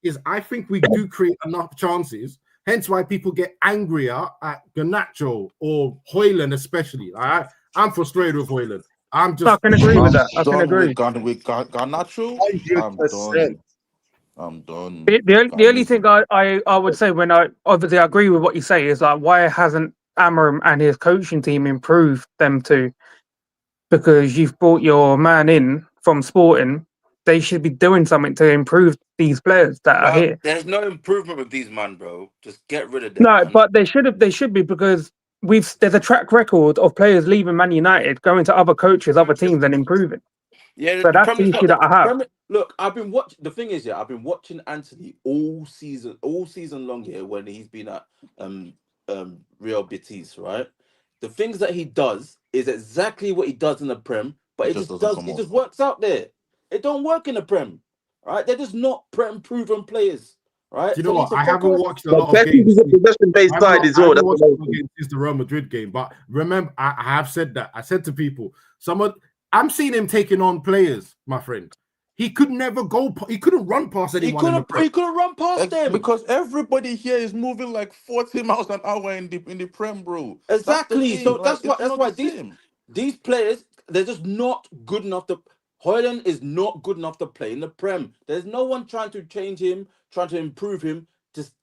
is I think we do create enough chances. Hence why people get angrier at Garnacho or Hoyland especially. I'm frustrated with Hoyland. I can agree with that. I can agree. With Garnacho, I'm done. The only thing I would say, when I obviously agree with what you say, is like, why hasn't Amorim and his coaching team improved them two? Because you've brought your man in from Sporting, they should be doing something to improve these players that are here. There's no improvement with these man, bro. Just get rid of them. No, but they should be, because there's a track record of players leaving Man United, going to other coaches, other teams, and improving. Yeah, So the that's the Premier's not issue that the I have. Premier. Look, I've been watching. The thing is, yeah, I've been watching Anthony all season long here when he's been at Real Betis, right? The things that he does is exactly what he does in the Prem, but It it just just doesn't does. come It off. just works out there. It don't work in the Prem, right? They're just not Prem proven players, right? Do you So know they need what? to I fuck haven't off. watched a But lot of Betis games. is a possession-based side as I well. haven't That's watched what a I'm lot of saying. games since the Real Madrid game, but remember, I have said that. I said to people, I'm seeing him taking on players, my friend. He could never go. He couldn't run past anyone in the Prem. He couldn't run past them. Because everybody here is moving like 40 miles an hour in the Prem, bro. Exactly. That's the So thing. Like, it's that's not why the same. these players, they're just not good enough to. Hoyland is not good enough to play in the Prem. There's no one trying to change him, trying to improve him.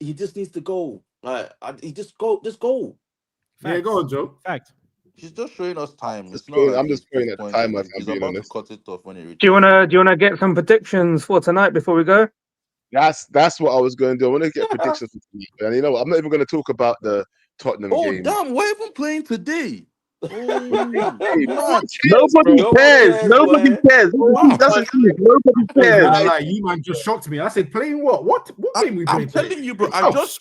He just needs to go. Like he just go. Yeah, go on, Joe. Fact. He's just showing us time. It's not like I'm just he's playing at the time, pointing. if I'm He's being about to honest. cut it off when he Do you reaches. wanna get some predictions for tonight before we go? That's what I was going to do. I want to get predictions for tonight. And you know what? I'm not even going to talk about the Tottenham Oh game. damn! We're even playing today. Oh, Hey, mad. Nobody cares. Nobody cares. Wow. That's the truth. Nobody I ain't cares. gonna lie, you man just shocked me. I said, playing what? What game we I'm playing today? telling you, bro. I Oh, just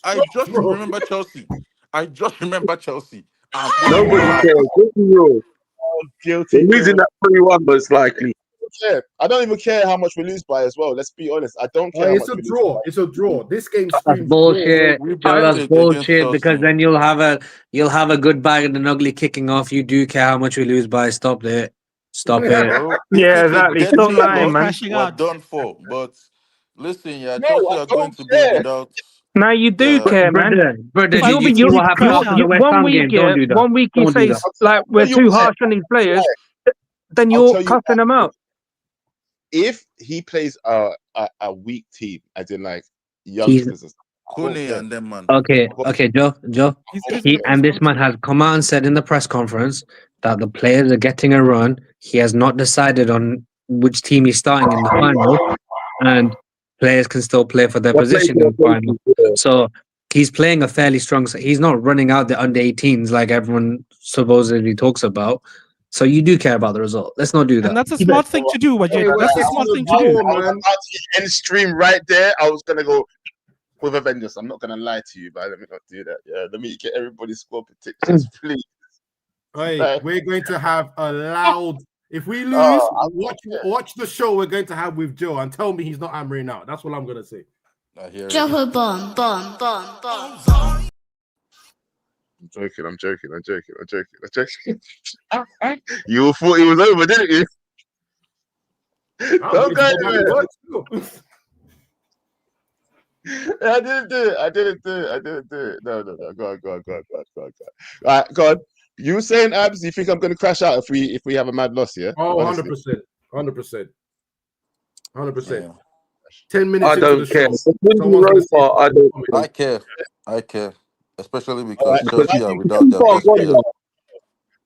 bro. remember Chelsea. I just remember Chelsea. And it was Nobody mad. cares. This is real. Guilty. We're losing that 3-1 most likely. Yeah, I don't even care how much we lose by as well. Let's be honest. I don't care how It's much a we lose draw. by. It's a draw. This game That's screams bullshit. We Joe, played that's it against bullshit because Chelsea. then you'll have a good bag and an ugly kicking off. You do care how much we lose by. Stop it. Stop it. Bro, if Yeah, we could exactly. get Stop this lying, loss, man. we're done for. But listen, yeah, No, Chelsea I are going don't to be care. without Now you do their care, man. Brother, If did you you see keep what happened crash after the out, West one Ham week, game? Don't do that. 1 week you Don't do say that. like Tell we're you too why. harsh on these players, then I'll you're tell you why. cussing them out. If he plays a weak team, as in like He's youngsters, and stuff, I don't Kone care. and them, man. okay. But Okay, Joe. he's I don't physically care. And this man responsible. has come out and said in the press conference that the players are getting a run. He has not decided on which team he's starting in the final, and players can still play for their They're playing position for in their the final. places. Yeah. So he's playing a fairly strong. He's not running out the under 18s like everyone supposedly talks about. So you do care about the result. Let's not do And that. that's a smart thing to do, Hey, Wajid. we're That's a getting smart a thing to do. draw, I was man. about to end stream right there. I was gonna go with a vengeance. I'm not gonna lie to you, but let me not do that. Yeah, let me get everybody's score predictions, please. Hey, we're going to have a loud. If we lose, Oh, watch the show we're going to have with Joe and tell me he's not hammering out. That's what I'm gonna say. I hear it. Jumper bomb. I'm joking. You all thought it was over, didn't you? Don't go anywhere. I didn't do it. No. Go on. All right, go on. You were saying, Abs, you think I'm going to crash out if we have a mad loss, yeah? Oh, Honestly. 100%. 100%. Yeah. 10 minutes I into don't the care. show, If we do someone's going to say, Europa, I don't care. I care. Especially All because right. Because Chelsea Why are do you without their people are best going player. now.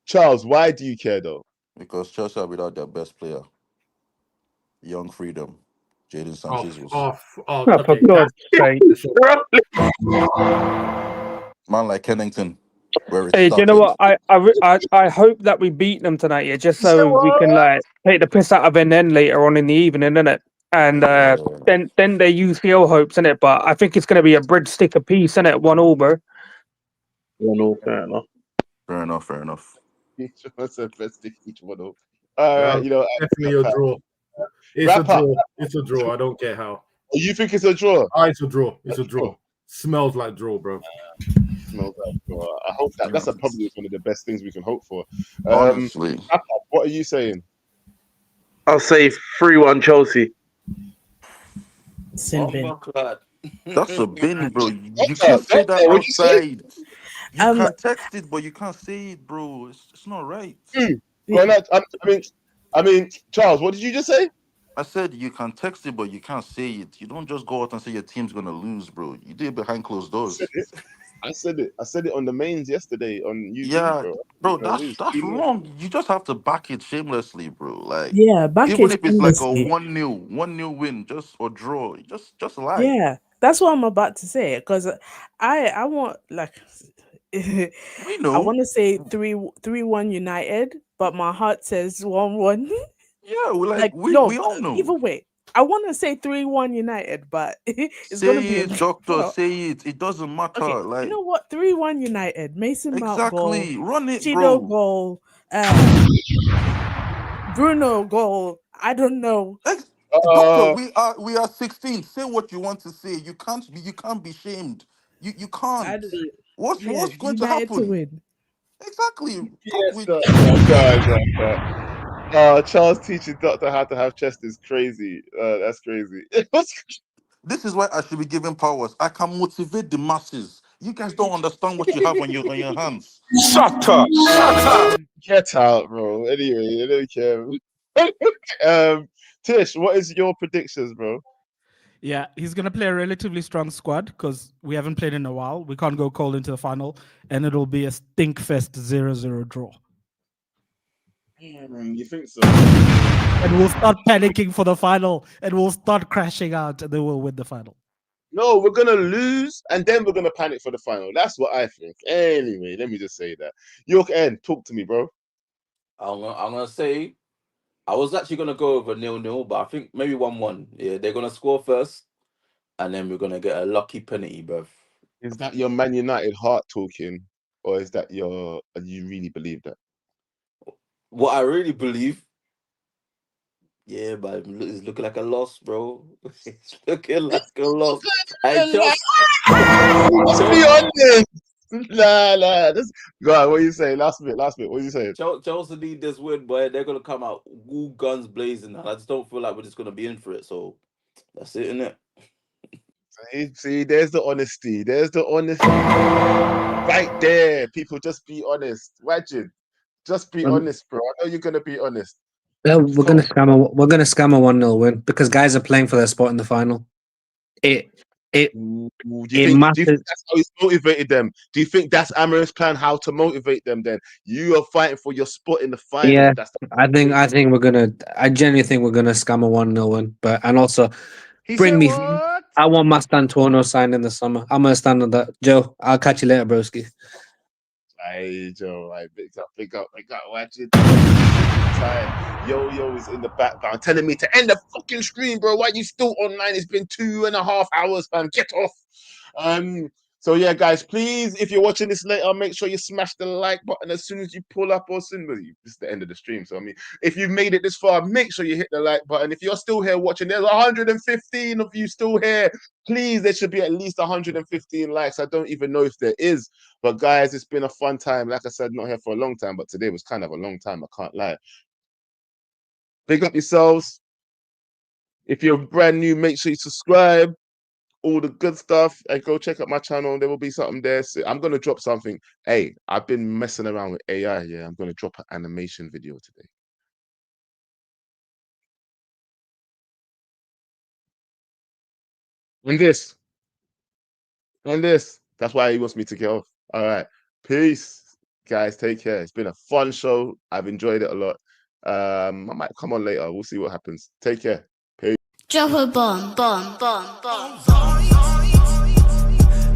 Charles, why do you care, though? Because Chelsea are without their best player. Young Freedom. Jadon oh, Sanchez was oh, oh, Oh, for okay. God's sake. man like Kennington, where it Hey, do you know started. what? I hope that we beat them tonight, yeah, just You said so we what? can like take the piss out of them then later on in the evening, innit? And Yeah. then they UCL hopes, innit? But I think it's gonna be a breadstick apiece, innit? 1-1, bro. Fair enough. Fair enough. What's the best thing each one of? All right, Yeah, you know, definitely a draw. It's wrap a up. draw. It's a draw. I don't care how. Oh, you think it's a draw? Oh, it's a draw. It's a draw. Smells like draw, bro. Smells like draw. I hope that's probably one of the best things we can hope for. Honestly. Wrap up, what are you saying? I'll say 3-1 Chelsea. Sin bin. That's a bin, bro. You Doctor, can't say that what'd you say? outside. You can text it, but you can't say it, bro. It's not right. Well, no, I mean, Charles, what did you just say? I said you can text it, but you can't say it. You don't just go out and say your team's gonna lose, bro. You do it behind closed doors. I said it on the mains yesterday on YouTube, Yeah, bro. That's wrong. You just have to back it shamelessly, bro. Like Yeah, back even it if it's like a shamelessly. 1-0 win, just or draw, just lie. Yeah, that's what I'm about to say. Because I want like We I know. want to say 3-1 United, but my heart says 1-1. Yeah, we all know. Either way, I want to say 3-1 United, but it's going to be a doctor. Say it. It doesn't matter. Okay, Like, you know what? 3-1 United. Mason Mount goal. exactly. Run it, Chido bro. goal. Bruno goal. I don't know. Doctor, we are 16. Say what you want to say. You can't be shamed. You can't. What's going to United happen? to win. Exactly. Charles teaching Doctor how to have chest is crazy. That's crazy. This is why I should be given powers. I can motivate the masses. You guys don't understand what you have on your hands. Shut up! Shut up! Get out, bro. Anyway, I don't care. Tish, what is your predictions, bro? Yeah, he's going to play a relatively strong squad because we haven't played in a while. We can't go cold into the final, and it'll be a stinkfest 0-0 draw. You think so? And we'll start panicking for the final, and we'll start crashing out, and then we'll win the final. No, we're going to lose, and then we're going to panic for the final. That's what I think. Anyway, let me just say that. York N, talk to me, bro. I'm going to say, I was actually going to go over 0-0, but I think maybe 1-1. Yeah, they're going to score first, and then we're going to get a lucky penalty, bruv. Is that your Man United heart talking, or is that you really believe that? What I really believe, yeah, but it's looking like a loss, bro. It's looking like a loss. Let's be honest. Nah. Go on, what are you saying? Last bit. What are you saying? Chelsea need this win, boy. They're gonna come out all guns blazing. And I just don't feel like we're just gonna be in for it. So that's it, innit? See, there's the honesty. Right there. People, just be honest. Imagine. Just be honest, bro. I know you're gonna be honest. Yeah, we're gonna scam a 1-0 win because guys are playing for their spot in the final. Do you think that's how he's motivated them? Do you think that's Amorim's plan? How to motivate them? Then you are fighting for your spot in the final. Yeah, I think we're gonna. I genuinely think we're gonna scam a 1-0 win. And also bring me. What? I want my Stantuono signed in the summer. I'm gonna stand on that. Joe, I'll catch you later, broski. Hey Joe, big up. Watching. Yo is in the background telling me to end the fucking stream, bro. Why are you still online? It's been 2.5 hours, man. Get off. So yeah, guys, please, if you're watching this later, make sure you smash the like button as soon as you pull up or soon. This is the end of the stream. So I mean, if you've made it this far, make sure you hit the like button. If you're still here watching, there's 115 of you still here. Please, there should be at least 115 likes. I don't even know if there is. But guys, it's been a fun time. Like I said, not here for a long time, but today was kind of a long time. I can't lie. Big up yourselves. If you're brand new, make sure you subscribe. All the good stuff. And go check out my channel. There will be something there. So I'm going to drop something. Hey, I've been messing around with AI. Yeah, I'm going to drop an animation video today. And this. That's why he wants me to get off. All right. Peace. Guys, take care. It's been a fun show. I've enjoyed it a lot. I might come on later. We'll see what happens. Take care. Peace. Drop a bomb.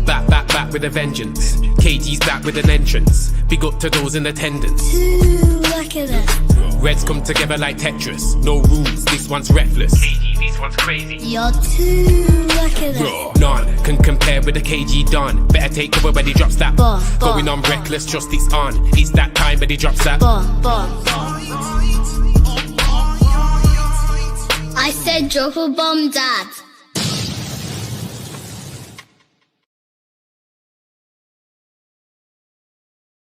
Back with a vengeance. KG's back with an entrance. Big up to those in attendance. Look at that. Reds come together like Tetris. No rules, this one's reckless. KG, this one's crazy. You're too lucky that. None can compare with the KG Don. Better take cover when he drops that. Going on reckless, trust it's on. It's that time when he drops that. I said drop a bomb, Dad.